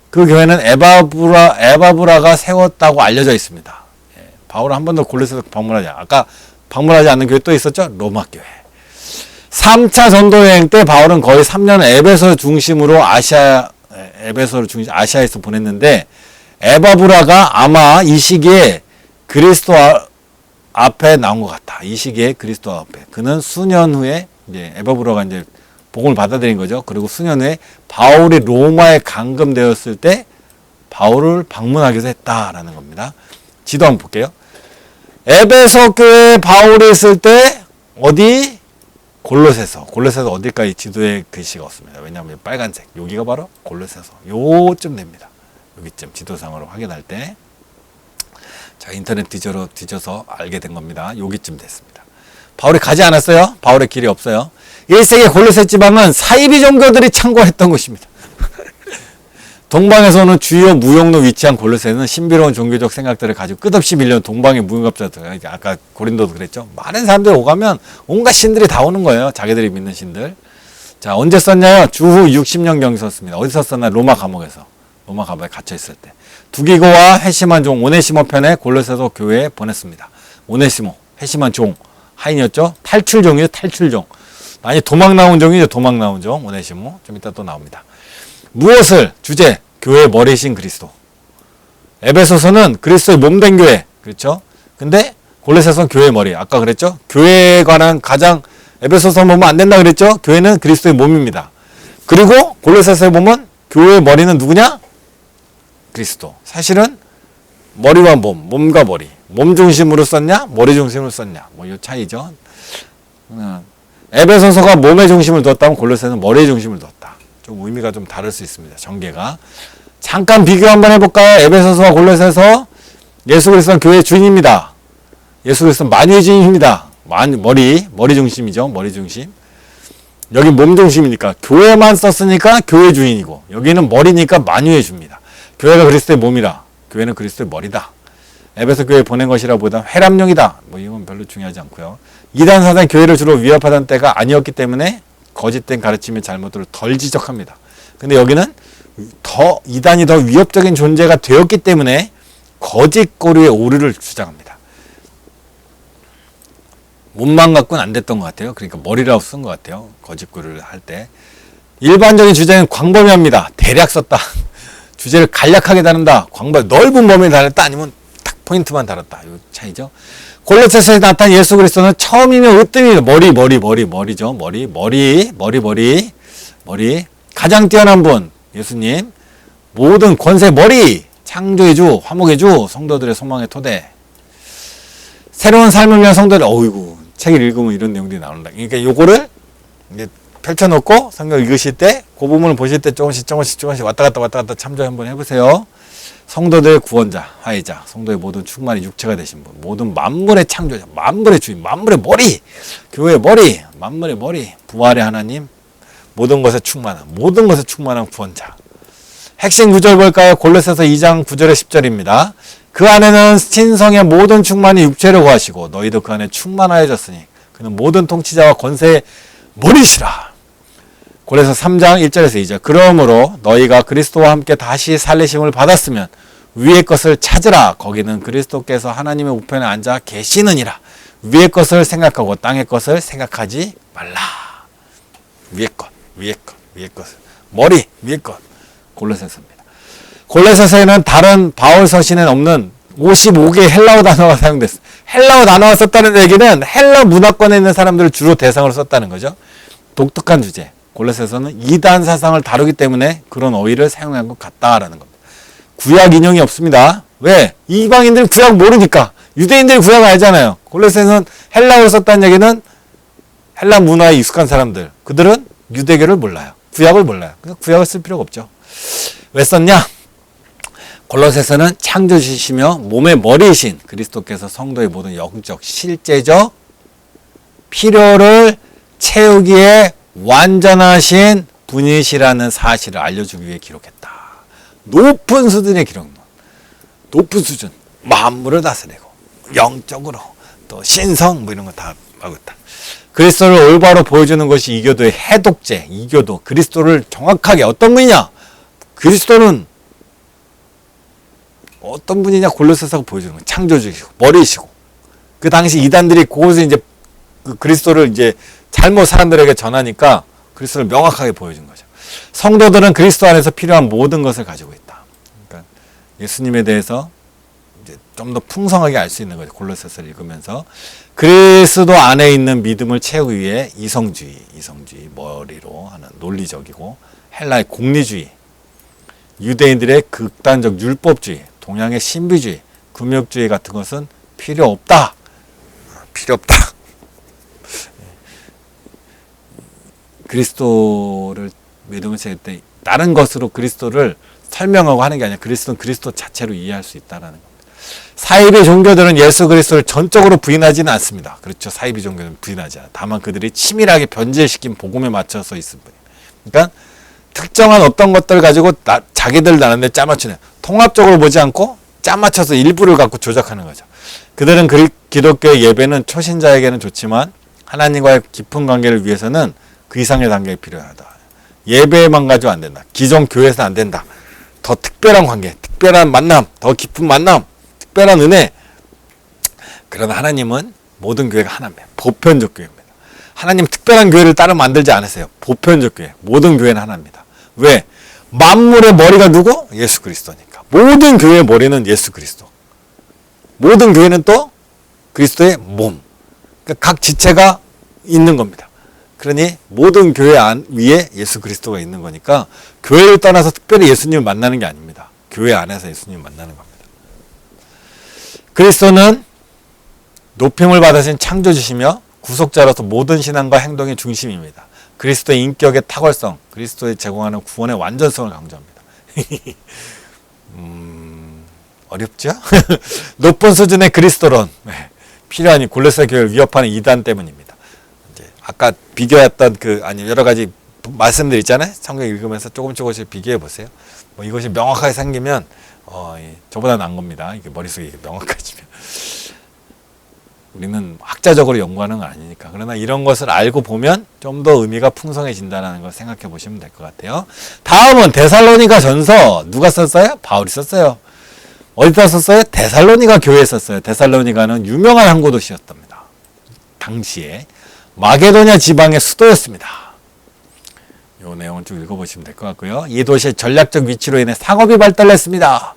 그 교회는 에바브라가 세웠다고 알려져 있습니다. 바울은 한 번도 골로새를 아까 방문하지 않는 교회 또 있었죠? 로마 교회. 3차 전도 여행 때 바울은 거의 3년 에베소 중심으로 아시아에서 보냈는데 에바브라가 아마 이 시기에 그리스도 앞에 나온 것 같다. 이 시기에 그리스도 앞에. 그는 수년 후에 이제 에바브라가 이제 복음을 받아들인 거죠. 그리고 수년 후에 바울이 로마에 감금되었을 때 바울을 방문하기도 했다라는 겁니다. 지도 한번 볼게요. 에베소 교회에 바울이 있을 때 어디? 골로새서 어딜까지 지도에 글씨가 없습니다. 왜냐하면 빨간색. 여기가 바로 골로새서. 요쯤 됩니다. 여기쯤 지도상으로 확인할 때. 자, 인터넷 뒤져서 알게 된 겁니다. 여기쯤 됐습니다. 바울이 가지 않았어요. 바울의 길이 없어요. 1세기 골로새 지방은 사이비 종교들이 창궐했던 곳입니다. 동방에서는 주요 무역로 위치한 골로새는 신비로운 종교적 생각들을 가지고 끝없이 밀려온 동방의 무역업자들, 아까 고린도도 그랬죠. 많은 사람들이 오가면 온갖 신들이 다 오는 거예요. 자기들이 믿는 신들. 자, 언제 썼냐요? 주후 60년경에 썼습니다. 어디서 썼나? 로마 감옥에 갇혀 있을 때. 두기고와 회심한 종 오네시모 편에 골로새서 교회에 보냈습니다. 오네시모, 회심한 종, 하인이었죠. 탈출종이에요. 탈출종. 아니 도망 나온 종이죠. 도망 나온 종 오네시모. 좀 이따 또 나옵니다. 무엇을? 주제, 교회의 머리신 그리스도. 에베소서는 그리스도의 몸된 교회. 그렇죠? 근데 골로새서는 교회의 머리. 아까 그랬죠? 교회에 관한 가장 에베소서 보면 안 된다 그랬죠? 교회는 그리스도의 몸입니다. 그리고 골로새서에 보면 교회의 머리는 누구냐? 그리스도. 사실은 머리와 몸과 머리. 몸 중심으로 썼냐? 머리 중심으로 썼냐? 뭐 이 차이죠. 에베소서가 몸의 중심을 두었다면 골로새는 머리의 중심을 두었다. 좀 의미가 좀 다를 수 있습니다. 전개가. 잠깐 비교 한번 해볼까요? 에베소서와 골로새서. 예수 그리스도는 교회의 주인입니다. 예수 그리스도는 만유의 주인입니다. 머리 중심이죠. 머리 중심. 여기 몸 중심이니까 교회만 썼으니까 교회 주인이고 여기는 머리니까 만유의 주입니다. 교회가 그리스도의 몸이라 교회는 그리스도의 머리다. 에베소 교회에 보낸 것이라 보다 회람용이다. 뭐 이건 별로 중요하지 않고요. 이단 사단 교회를 주로 위협하던 때가 아니었기 때문에 거짓된 가르침의 잘못들을 덜 지적합니다. 근데 여기는 이단이 더 위협적인 존재가 되었기 때문에 거짓고리의 오류를 주장합니다. 몸만 갖고는 안 됐던 것 같아요. 그러니까 머리라고 쓴 것 같아요. 거짓고리를 할 때. 일반적인 주제는 광범위합니다. 대략 썼다. 주제를 간략하게 다룬다. 넓은 범위를 다뤘다. 아니면 딱 포인트만 다뤘다. 이 차이죠. 골로새서에 나타난 예수 그리스도는 처음이면 으뜸이에요. 머리죠. 머리. 가장 뛰어난 분, 예수님. 모든 권세 머리. 창조의 주, 화목의 주, 성도들의 소망의 토대. 새로운 삶을 위한 성도들, 어이구, 책을 읽으면 이런 내용들이 나온다. 그러니까 요거를 이제 펼쳐놓고 성경 읽으실 때, 그 부분을 보실 때 조금씩 왔다 갔다 참조 한번 해보세요. 성도들의 구원자, 화해자, 성도의 모든 충만이 육체가 되신 분, 모든 만물의 창조자, 만물의 주인, 만물의 머리, 교회의 머리, 만물의 머리, 부활의 하나님, 모든 것에 충만한 구원자. 핵심 구절 볼까요? 골로새서 2장 9절에 10절입니다. 그 안에는 신성의 모든 충만이 육체를 구하시고 너희도 그 안에 충만하여졌으니 그는 모든 통치자와 권세의 머리시라. 골로새서 3장 1절에서 2절. 그러므로 너희가 그리스도와 함께 다시 살리심을 받았으면 위의 것을 찾으라. 거기는 그리스도께서 하나님의 우편에 앉아 계시느니라. 위의 것을 생각하고 땅의 것을 생각하지 말라. 위의 것. 머리, 위의 것. 골로새서입니다. 골로새서에는 다른 바울 서신에는 없는 55개의 헬라어 단어가 사용됐어요. 헬라어 단어가 썼다는 얘기는 헬라 문화권에 있는 사람들을 주로 대상으로 썼다는 거죠. 독특한 주제. 골로새서는 이단 사상을 다루기 때문에 그런 어휘를 사용한 것 같다라는 겁니다. 구약 인용이 없습니다. 왜? 이방인들이 구약 모르니까. 유대인들이 구약 알잖아요. 골로새서는 헬라어를 썼다는 얘기는 헬라 문화에 익숙한 사람들. 그들은 유대교를 몰라요. 구약을 몰라요. 그러니까 구약을 쓸 필요가 없죠. 왜 썼냐? 골로새서는 창조주시며 몸의 머리이신 그리스도께서 성도의 모든 영적, 실제적 필요를 채우기에 완전하신 분이시라는 사실을 알려주기 위해 기록했다. 높은 수준의 기록, 높은 수준, 만물을 다스리고 영적으로 또 신성 이런 거 다 하고 있다. 그리스도를 올바로 보여주는 것이 이교도의 해독제, 이교도. 그리스도를 정확하게 어떤 분이냐? 그리스도는 어떤 분이냐? 골로새서가 보여주는 거예요. 창조주이시고 머리이시고. 그 당시 이단들이 그것을 이제 그리스도를 이제 잘못 사람들에게 전하니까 그리스도를 명확하게 보여준 거죠. 성도들은 그리스도 안에서 필요한 모든 것을 가지고 있다. 그러니까 예수님에 대해서 이제 좀 더 풍성하게 알 수 있는 거죠. 골로새서를 읽으면서 그리스도 안에 있는 믿음을 채우기 위해 이성주의 머리로 하는 논리적이고 헬라의 공리주의, 유대인들의 극단적 율법주의, 동양의 신비주의, 금욕주의 같은 것은 필요 없다. 그리스도를 믿음을 채울 때 다른 것으로 그리스도를 설명하고 하는 게 아니라 그리스도는 그리스도 자체로 이해할 수 있다는 겁니다. 사이비 종교들은 예수 그리스도를 전적으로 부인하지는 않습니다. 그렇죠. 사이비 종교는 부인하지 않아요. 다만 그들이 치밀하게 변질시킨 복음에 맞춰서 있을 뿐이에요. 그러니까 특정한 어떤 것들 가지고 자기들 나름대로 짜맞추는, 통합적으로 보지 않고 짜맞춰서 일부를 갖고 조작하는 거죠. 그들은 기독교의 예배는 초신자에게는 좋지만 하나님과의 깊은 관계를 위해서는 그 이상의 단계가 필요하다. 예배만 가지고 안 된다. 기존 교회에서는 안 된다. 더 특별한 관계, 특별한 만남, 더 깊은 만남, 특별한 은혜. 그러나 하나님은 모든 교회가 하나입니다. 보편적 교회입니다. 하나님 특별한 교회를 따로 만들지 않으세요. 보편적 교회, 모든 교회는 하나입니다. 왜? 만물의 머리가 누구? 예수 그리스도니까. 모든 교회의 머리는 예수 그리스도. 모든 교회는 또 그리스도의 몸. 그러니까 각 지체가 있는 겁니다. 그러니 모든 교회 위에 예수 그리스도가 있는 거니까 교회를 떠나서 특별히 예수님을 만나는 게 아닙니다. 교회 안에서 예수님을 만나는 겁니다. 그리스도는 높임을 받으신 창조주시며 구속자로서 모든 신앙과 행동의 중심입니다. 그리스도의 인격의 탁월성, 그리스도의 제공하는 구원의 완전성을 강조합니다. 어렵죠? 높은 수준의 그리스도론, 필요한 골로새 교회를 위협하는 이단 때문입니다. 이제 아까 비교했던 여러 가지 말씀들 있잖아요. 성경 읽으면서 조금씩 비교해 보세요. 이것이 명확하게 생기면 저보다 나은 겁니다. 이게 머릿속에 명확해지면. 우리는 학자적으로 연구하는 건 아니니까. 그러나 이런 것을 알고 보면 좀 더 의미가 풍성해진다는 걸 생각해 보시면 될 것 같아요. 다음은 데살로니가 전서. 누가 썼어요? 바울이 썼어요. 어디다 썼어요? 데살로니가 교회에 썼어요. 데살로니가는 유명한 항구 도시였답니다. 당시에 마게도냐 지방의 수도였습니다. 요 내용을 쭉 읽어보시면 될 것 같고요. 이 도시의 전략적 위치로 인해 상업이 발달했습니다.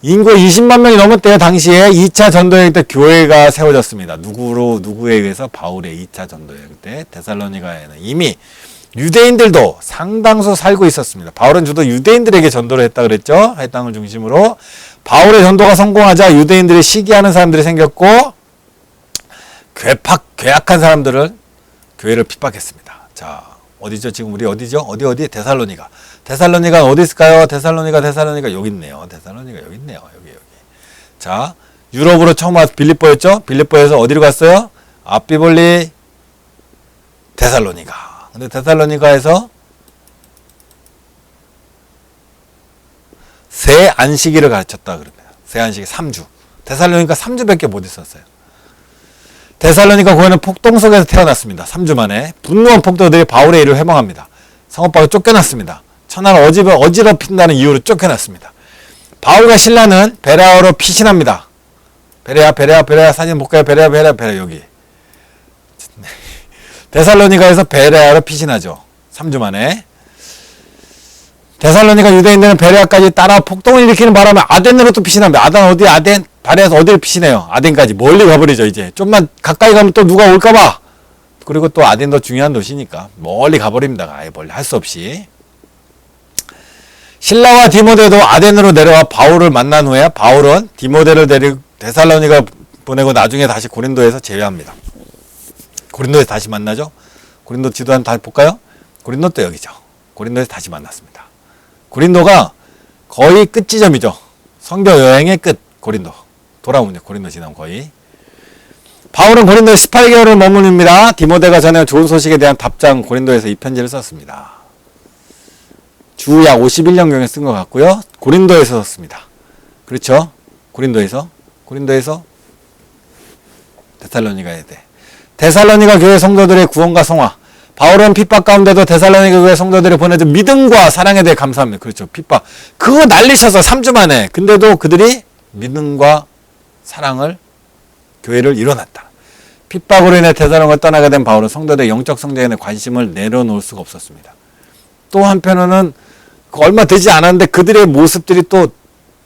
인구 20만 명이 넘었대요. 당시에 2차 전도여행 때 교회가 세워졌습니다. 누구에 의해서? 바울의 2차 전도여행 때 데살로니가에는 이미 유대인들도 상당수 살고 있었습니다. 바울은 주로 유대인들에게 전도를 했다 그랬죠. 이 땅을 중심으로. 바울의 전도가 성공하자 유대인들이 시기하는 사람들이 생겼고 괴악한 사람들은 교회를 핍박했습니다. 자, 어디죠? 지금 우리 어디죠? 어디? 데살로니가. 데살로니가 어디 있을까요? 데살로니가 여기 있네요. 데살로니가 여기 있네요. 여기. 자, 유럽으로 처음 와서 빌립보였죠? 빌립보에서 어디로 갔어요? 앞비볼리, 데살로니가. 근데 데살로니가에서 새 안식일을 가르쳤다 그럽니다. 새 안식일 3주. 데살로니가 3주밖에 못 있었어요. 데살로니가 교회는 폭동 속에서 태어났습니다. 3주 만에 분노한 폭도들이 바울의 일을 회방합니다. 성읍밖에 쫓겨났습니다. 천하를 어지럽힌다는 이유로 쫓겨났습니다. 바울과 신라는 베레아로 피신합니다. 베레아 사진 볼까요? 베레아 여기. 데살로니가에서 베레아로 피신하죠. 3주 만에. 데살로니가 유대인들은 베레아까지 따라 폭동을 일으키는 바람에 아덴으로 또 피신합니다. 베레아에서 어디를 피신해요? 아덴까지 멀리 가버리죠. 이제 좀만 가까이 가면 또 누가 올까봐. 그리고 또 아덴도 중요한 도시니까 멀리 가버립니다. 아예 멀리 할 수 없이. 실라와 디모데도 아덴으로 내려와 바울을 만난 후에 바울은 디모데를 데리고 데살로니가 보내고 나중에 다시 고린도에서 제외합니다. 고린도에서 다시 만나죠. 고린도 지도 한번 다시 볼까요? 고린도 또 여기죠. 고린도에서 다시 만났습니다. 고린도가 거의 끝 지점이죠. 선교 여행의 끝. 고린도. 돌아오죠. 고린도 지나면 거의. 바울은 고린도에 18개월을 머무릅니다. 디모데가 전해 좋은 소식에 대한 답장 고린도에서 이 편지를 썼습니다. 주 약 51년경에 쓴 것 같고요. 고린도에서 썼습니다. 그렇죠? 고린도에서 데살로니가에 대. 데살로니가 교회 성도들의 구원과 성화. 바울은 핍박 가운데도 데살로니가 교회 성도들이 보내준 믿음과 사랑에 대해 감사합니다. 그렇죠. 핍박. 그거 난리쳐서 3주 만에. 근데도 그들이 믿음과 사랑을 교회를 이뤄놨다. 핍박으로 인해 데살로니가를 떠나게 된 바울은 성도들의 영적 성장에 대해 관심을 내려놓을 수가 없었습니다. 또 한편으로는 얼마 되지 않았는데 그들의 모습들이 또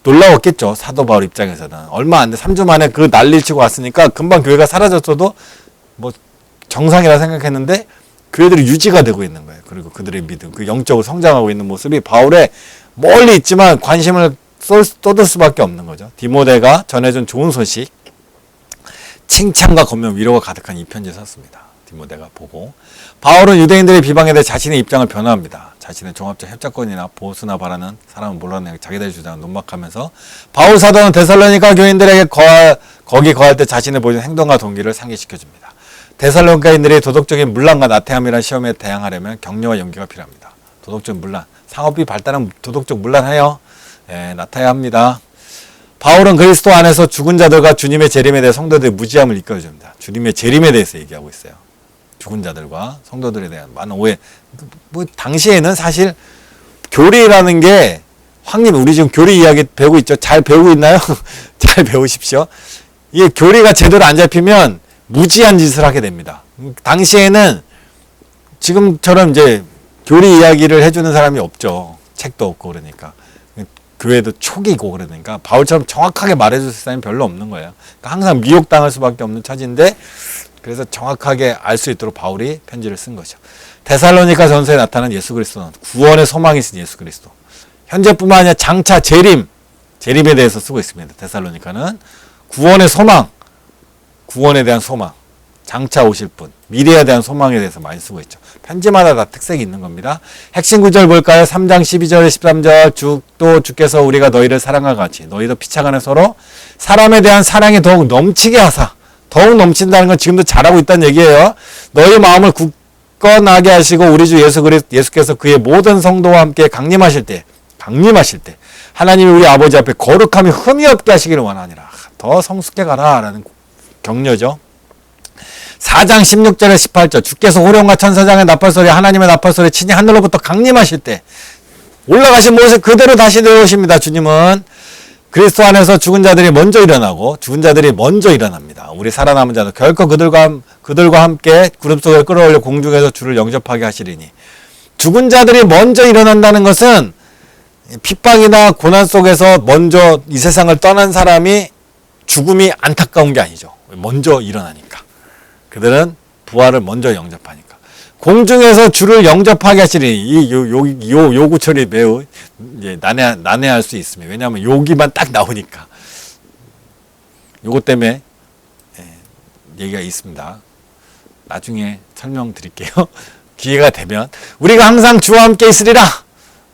놀라웠겠죠. 사도 바울 입장에서는. 얼마 안 돼. 3주 만에 그 난리를 치고 왔으니까 금방 교회가 사라졌어도 뭐 정상이라 생각했는데 교회들이 유지가 되고 있는 거예요. 그리고 그들의 믿음, 그 영적으로 성장하고 있는 모습이 바울의 멀리 있지만 관심을 쏟을 수밖에 없는 거죠. 디모데가 전해준 좋은 소식, 칭찬과 권면, 위로가 가득한 이 편지를 썼습니다. 디모데가 보고. 바울은 유대인들의 비방에 대해 자신의 입장을 변화합니다. 자신의 종합적 협작권이나 보수나 바라는 사람은 몰라내고 자기들의 주장을 논박하면서 바울 사도는 데살로니가 교인들에게 거기 거할 때 자신의 보여준 행동과 동기를 상기시켜줍니다. 데살로니가인들이 도덕적인 문란과 나태함이라는 시험에 대항하려면 격려와 용기가 필요합니다. 도덕적 문란, 상업이 발달하면 도덕적 문란해요. 나타야 합니다. 바울은 그리스도 안에서 죽은 자들과 주님의 재림에 대해 성도들의 무지함을 이끌어줍니다. 주님의 재림에 대해서 얘기하고 있어요. 죽은 자들과 성도들에 대한 많은 오해. 당시에는 사실 교리라는 게 황님 우리 지금 교리 이야기 배우고 있죠. 잘 배우고 있나요? 잘 배우십시오. 이게 교리가 제대로 안 잡히면 무지한 짓을 하게 됩니다. 당시에는 지금처럼 이제 교리 이야기를 해주는 사람이 없죠. 책도 없고 그러니까. 교회도 초기고 그러니까 바울처럼 정확하게 말해줄 사람이 별로 없는 거예요. 그러니까 항상 미혹당할 수밖에 없는 처지인데 그래서 정확하게 알 수 있도록 바울이 편지를 쓴 거죠. 데살로니가 전서에 나타난 예수 그리스도는 구원의 소망이 있으신 예수 그리스도. 현재뿐만 아니라 장차 재림에 대해서 쓰고 있습니다. 데살로니가는 구원의 소망, 구원에 대한 소망, 장차 오실 분, 미래에 대한 소망에 대해서 많이 쓰고 있죠. 편지마다 다 특색이 있는 겁니다. 핵심 구절 볼까요? 3장 12절 13절 또 주께서 우리가 너희를 사랑과 같이 너희도 피차간에 서로 사람에 대한 사랑이 더욱 넘치게 하사. 더욱 넘친다는 건 지금도 잘하고 있다는 얘기예요. 너희 마음을 굳건하게 하시고 우리 주 예수께서 그의 모든 성도와 함께 강림하실 때 하나님이 우리 아버지 앞에 거룩함이 흠이 없게 하시기를 원하니라. 더 성숙해 가라 라는 격려죠. 4장 16절에 18절 주께서 호령과 천사장의 나팔소리 하나님의 나팔소리 친히 하늘로부터 강림하실 때 올라가신 모습 그대로 다시 내려오십니다. 주님은 그리스도 안에서 죽은 자들이 먼저 일어납니다. 우리 살아남은 자도 결코 그들과 함께 구름 속에 끌어올려 공중에서 주를 영접하게 하시리니 죽은 자들이 먼저 일어난다는 것은 핍박이나 고난 속에서 먼저 이 세상을 떠난 사람이 죽음이 안타까운 게 아니죠. 먼저 일어나니까. 그들은 부활을 먼저 영접하니까. 공중에서 주를 영접하게 하시니 이 요구철이 매우 이제 난해할 수 있습니다. 왜냐하면 여기만 딱 나오니까. 요것 때문에 얘기가 있습니다. 나중에 설명드릴게요. 기회가 되면 우리가 항상 주와 함께 있으리라.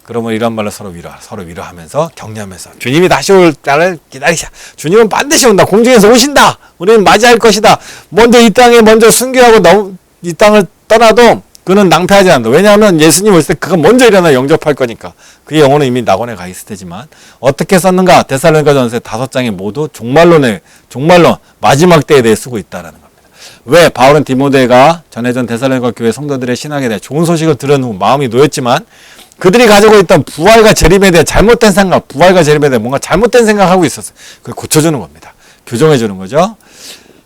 그러면 이런 말로 서로 위로하면서 격려하면서 주님이 다시 올 날을 기다리자. 주님은 반드시 온다. 공중에서 오신다. 우리는 맞이할 것이다. 먼저 이 땅에 먼저 순교하고 이 땅을 떠나도 그는 낭패하지 않는다. 왜냐하면 예수님 올 때 그가 먼저 일어나 영접할 거니까. 그의 영혼은 이미 낙원에 가 있을 테지만 어떻게 썼는가? 데살로니가전서 5장에 모두 종말론 마지막 때에 대해 쓰고 있다라는 겁니다. 왜? 바울은 디모데가 전해전 데살로니가 교회 성도들의 신앙에 대해 좋은 소식을 들은 후 마음이 놓였지만 그들이 가지고 있던 부활과 재림에 대해 잘못된 생각, 부활과 재림에 대해 뭔가 잘못된 생각하고 있었어요. 그걸 고쳐주는 겁니다. 교정해주는 거죠.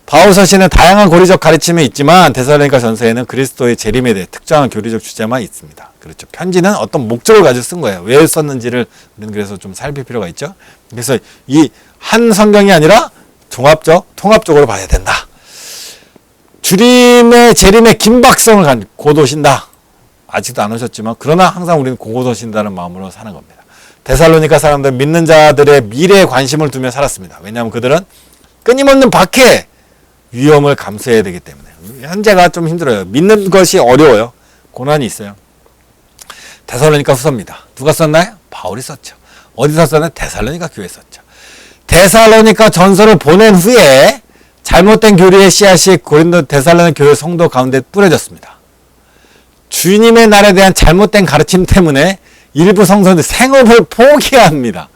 바울 서신은 다양한 고리적 가르침이 있지만 데살로니가 전서에는 그리스도의 재림에 대해 특정한 교리적 주제만 있습니다. 그렇죠. 편지는 어떤 목적을 가지고 쓴 거예요. 왜 썼는지를 우리는 그래서 좀 살필 필요가 있죠. 그래서 이 한 성경이 아니라 통합적으로 봐야 된다. 주님의 재림의 긴박성을 곧 오신다. 아직도 안 오셨지만 그러나 항상 우리는 곧 오신다는 마음으로 사는 겁니다. 데살로니가 사람들은 믿는 자들의 미래에 관심을 두며 살았습니다. 왜냐하면 그들은 끊임없는 박해, 위험을 감수해야 되기 때문에. 현재가 좀 힘들어요. 믿는 것이 어려워요. 고난이 있어요. 데살로니가 후서입니다. 누가 썼나요? 바울이 썼죠. 어디서 썼나요? 데살로니가 교회에 썼죠. 데살로니가 전서를 보낸 후에 잘못된 교리의 씨앗이 고린도 데살로니가 교회 성도 가운데 뿌려졌습니다. 주님의 날에 대한 잘못된 가르침 때문에 일부 성도들 생업을 포기합니다.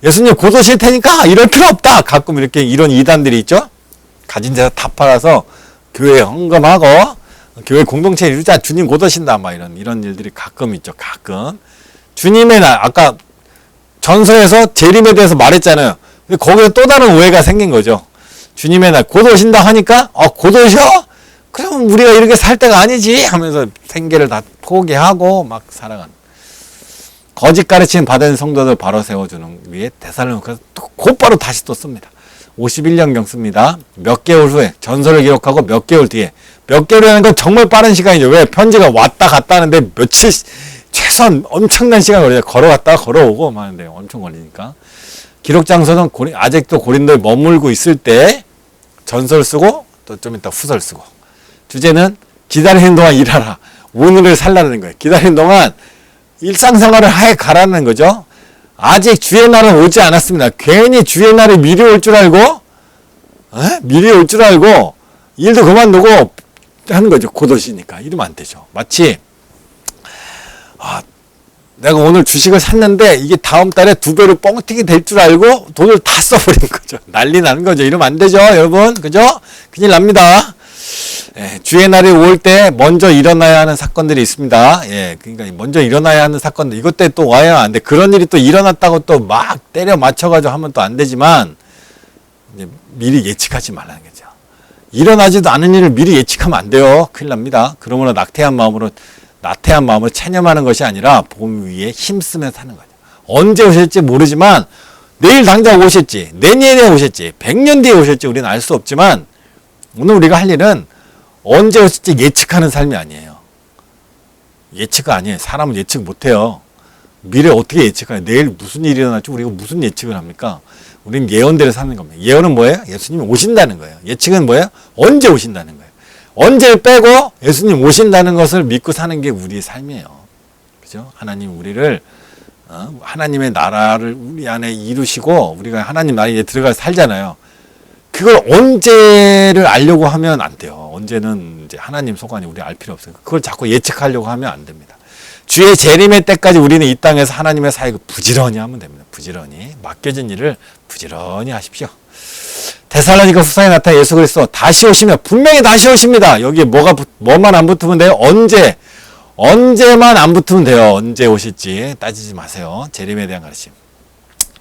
예수님 곧 오실 테니까 이럴 필요 없다. 가끔 이렇게 이런 이단들이 있죠. 가진 재산 다 팔아서 교회에 헌금하고 교회 공동체 이루자. 주님 곧 오신다. 막 이런 일들이 가끔 있죠. 가끔. 주님의 날, 아까 전서에서 재림에 대해서 말했잖아요. 근데 거기에 또 다른 오해가 생긴 거죠. 주님의 날 곧 오신다 하니까 곧 오셔? 그럼 우리가 이렇게 살 때가 아니지 하면서 생계를 다 포기하고 막 살아가는. 거짓 가르침 받은 성도들 바로 세워주는 위에 데살로니가서 곧바로 다시 또 씁니다. 51년경 씁니다. 몇 개월 후에 전설을 기록하고 몇 개월 뒤에. 몇 개월이라는 건 정말 빠른 시간이죠. 왜? 편지가 왔다 갔다 하는데 며칠, 최소한 엄청난 시간 걸려요. 걸어갔다가 걸어오고 하는데 엄청 걸리니까. 기록 장소는 아직도 고린도에 머물고 있을 때 전설 쓰고 또 좀 이따 후설 쓰고. 주제는 기다리는 동안 일하라. 오늘을 살라는 거예요. 기다리는 동안 일상생활을 하에 가라는 거죠. 아직 주의 날은 오지 않았습니다. 괜히 주의 날이 미리 올 줄 알고, 미리 올 줄 알고, 일도 그만두고 하는 거죠. 곧 오시니까. 이러면 안 되죠. 마치, 내가 오늘 주식을 샀는데 이게 다음 달에 2배로 뻥튀기 될 줄 알고 돈을 다 써버린 거죠. 난리 나는 거죠. 이러면 안 되죠. 여러분. 그죠? 큰일 납니다. 주의 날이 올 때 먼저 일어나야 하는 사건들이 있습니다. 그러니까 먼저 일어나야 하는 사건들, 이것 때 또 와야 안 돼. 그런 일이 또 일어났다고 또 막 때려 맞춰가지고 하면 또 안 되지만, 이제 미리 예측하지 말라는 거죠. 일어나지도 않은 일을 미리 예측하면 안 돼요. 큰일 납니다. 그러므로 나태한 마음으로 체념하는 것이 아니라 봄 위에 힘쓰며 사는 거죠. 언제 오실지 모르지만, 내일 당장 오실지, 내년에 오실지, 100년 뒤에 오실지 우리는 알 수 없지만, 오늘 우리가 할 일은 언제 오실지 예측하는 삶이 아니에요. 예측이 아니에요. 사람은 예측 못해요. 미래 어떻게 예측해요? 내일 무슨 일이 일어날지 우리가 무슨 예측을 합니까? 우리는 예언대로 사는 겁니다. 예언은 뭐예요? 예수님이 오신다는 거예요. 예측은 뭐예요? 언제 오신다는 거예요. 언제 빼고 예수님 오신다는 것을 믿고 사는 게 우리의 삶이에요. 그죠? 하나님 우리를 하나님의 나라를 우리 안에 이루시고 우리가 하나님 나라에 들어가 살잖아요. 그걸 언제를 알려고 하면 안 돼요. 언제는 이제 하나님 소관이 우리 알 필요 없어요. 그걸 자꾸 예측하려고 하면 안 됩니다. 주의 재림의 때까지 우리는 이 땅에서 하나님의 사역을 부지런히 하면 됩니다. 부지런히. 맡겨진 일을 부지런히 하십시오. 데살로니가 후서에 나타난 예수 그리스도 다시 오시면 분명히 다시 오십니다. 여기에 뭐만 안 붙으면 돼요? 언제만 안 붙으면 돼요. 언제 오실지 따지지 마세요. 재림에 대한 가르침.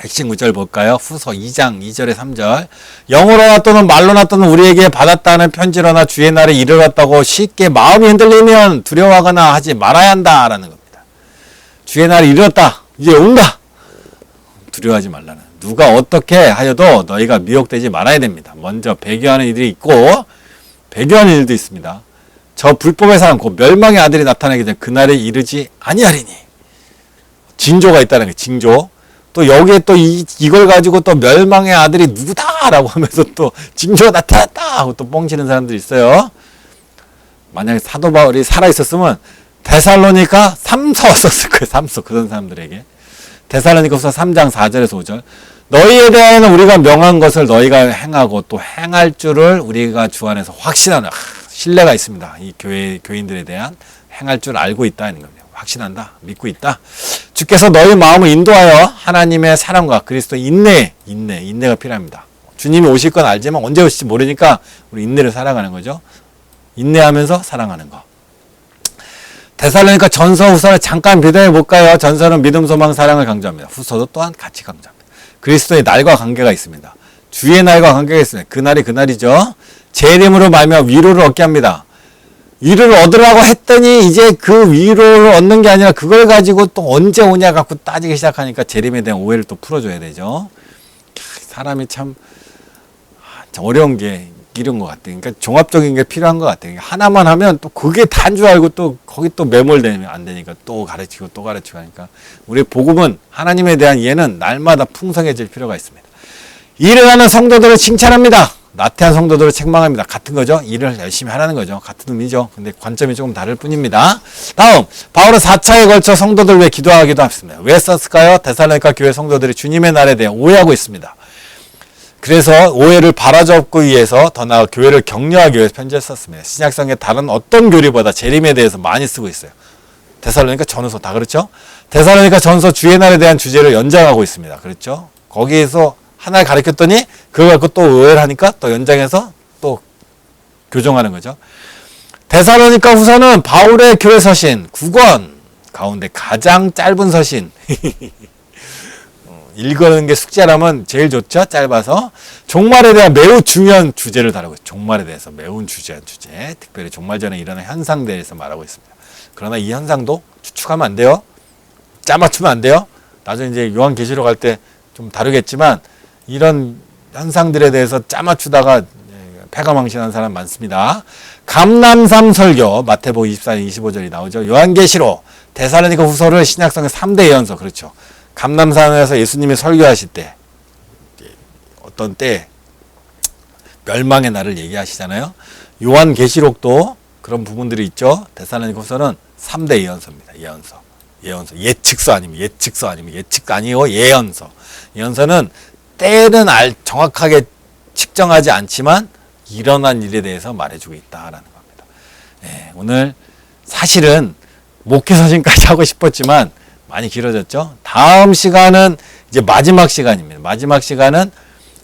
핵심 구절 볼까요? 후서 2장 2절에 3절. 영으로나 또는 말로나 또는 우리에게 받았다는 편지로나 주의 날에 이르렀다고 쉽게 마음이 흔들리면 두려워하거나 하지 말아야 한다라는 겁니다. 주의 날에 이르렀다. 이제 온다. 두려워하지 말라는. 누가 어떻게 하여도 너희가 미혹되지 말아야 됩니다. 먼저 배교하는 이들이 있고 배교하는 일도 있습니다. 저 불법의 사람 곧 멸망의 아들이 나타나기 전에 그날에 이르지 아니하리니. 징조가 있다는 거예요. 징조. 또 여기에 또 이걸 가지고 또 멸망의 아들이 누구다라고 하면서 또 징조가 나타났다 하고 또 뻥치는 사람들이 있어요. 만약에 사도 바울이 살아있었으면 데살로니가 3서 썼을 거예요. 3서 그런 사람들에게. 데살로니가후서 3장 4절에서 5절. 너희에 대하여는 우리가 명한 것을 너희가 행하고 또 행할 줄을 우리가 주 안에서 확신하는 신뢰가 있습니다. 이 교인들에 대한 행할 줄 알고 있다는 겁니다. 확신한다. 믿고 있다. 주께서 너희 마음을 인도하여 하나님의 사랑과 그리스도의 인내가 필요합니다. 주님이 오실 건 알지만 언제 오실지 모르니까 우리 인내를 살아가는 거죠. 인내하면서 사랑하는 거. 데살로니가 전서 후서를 잠깐 비교해 볼까요? 전서는 믿음, 소망, 사랑을 강조합니다. 후서도 또한 같이 강조합니다. 그리스도의 날과 관계가 있습니다. 주의 날과 관계가 있습니다. 그날이 그날이죠. 제 이름으로 말미암아 위로를 얻게 합니다. 위로를 얻으라고 했더니 이제 그 위로를 얻는 게 아니라 그걸 가지고 또 언제 오냐 갖고 따지기 시작하니까 재림에 대한 오해를 또 풀어줘야 되죠. 사람이 참 어려운 게 이런 것 같아요. 그러니까 종합적인 게 필요한 것 같아요. 하나만 하면 또 그게 다인 줄 알고 또 거기 또 매몰되면 안 되니까 또 가르치고 또 가르치고 하니까 우리 복음은 하나님에 대한 이해는 날마다 풍성해질 필요가 있습니다. 일을 하는 성도들을 칭찬합니다. 나태한 성도들을 책망합니다. 같은 거죠. 일을 열심히 하라는 거죠. 같은 의미죠. 근데 관점이 조금 다를 뿐입니다. 다음, 바울은 4차에 걸쳐 성도들 위해 기도하기도 했습니다. 왜 썼을까요? 데살로니가 교회 성도들이 주님의 날에 대해 오해하고 있습니다. 그래서 오해를 바로잡기 위해서 더 나아 교회를 격려하기 위해서 편지를 썼습니다. 신약성의 다른 어떤 교리보다 재림에 대해서 많이 쓰고 있어요. 데살로니가 전서 다 그렇죠? 데살로니가 전서 주의 날에 대한 주제를 연장하고 있습니다. 그렇죠? 거기에서 하나를 가르쳤더니 그걸 갖고 또 오해를 하니까 또 연장해서 또 교정하는 거죠. 데살로니가 후서는 바울의 교회 서신 9권 가운데 가장 짧은 서신. 읽는 게 숙제라면 제일 좋죠. 짧아서. 종말에 대한 매우 중요한 주제를 다루고 있어요. 종말에 대해서 매우 중요한 주제. 특별히 종말 전에 일어나는 현상에 대해서 말하고 있습니다. 그러나 이 현상도 추측하면 안 돼요. 짜맞추면 안 돼요. 나중에 이제 요한계시록 할 때 좀 다루겠지만 이런 현상들에 대해서 짜맞추다가 패가망신한 사람 많습니다. 감람산 설교 마태복음 24장 25절이 나오죠. 요한계시록 데살로니가 후서를 신약성의 3대 예언서. 그렇죠. 감람산에서 예수님이 설교하실 때 어떤 때 멸망의 날을 얘기하시잖아요. 요한계시록도 그런 부분들이 있죠. 데살로니가 후서는 3대 예언서입니다. 예언서. 예측서 아니면 예측 아니고 예언서. 예언서는 때는 정확하게 측정하지 않지만 일어난 일에 대해서 말해주고 있다라는 겁니다. 네, 오늘 사실은 목회서신까지 하고 싶었지만 많이 길어졌죠. 다음 시간은 이제 마지막 시간입니다. 마지막 시간은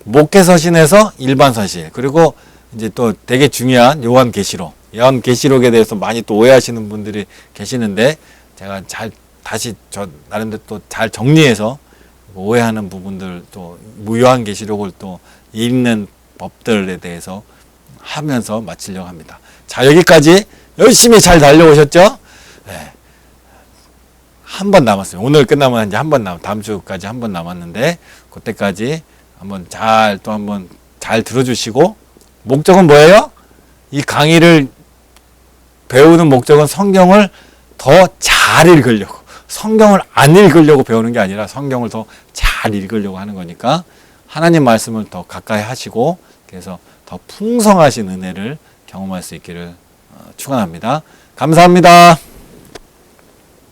목회서신에서 일반서신, 그리고 이제 또 되게 중요한 요한계시록에 대해서 많이 또 오해하시는 분들이 계시는데 제가 다시 나름대로 또 잘 정리해서 오해하는 부분들, 또 요한계시록을 또 읽는 법들에 대해서 하면서 마치려고 합니다. 자, 여기까지 열심히 잘 달려오셨죠? 네. 한 번 남았어요. 오늘 끝나면 이제 다음 주까지 한 번 남았는데, 그때까지 한번 잘 들어주시고, 목적은 뭐예요? 이 강의를 배우는 목적은 성경을 더 잘 읽으려고, 성경을 안 읽으려고 배우는 게 아니라 성경을 더 잘 읽으려고 하는 거니까 하나님 말씀을 더 가까이 하시고, 그래서 더 풍성하신 은혜를 경험할 수 있기를 축원합니다. 감사합니다.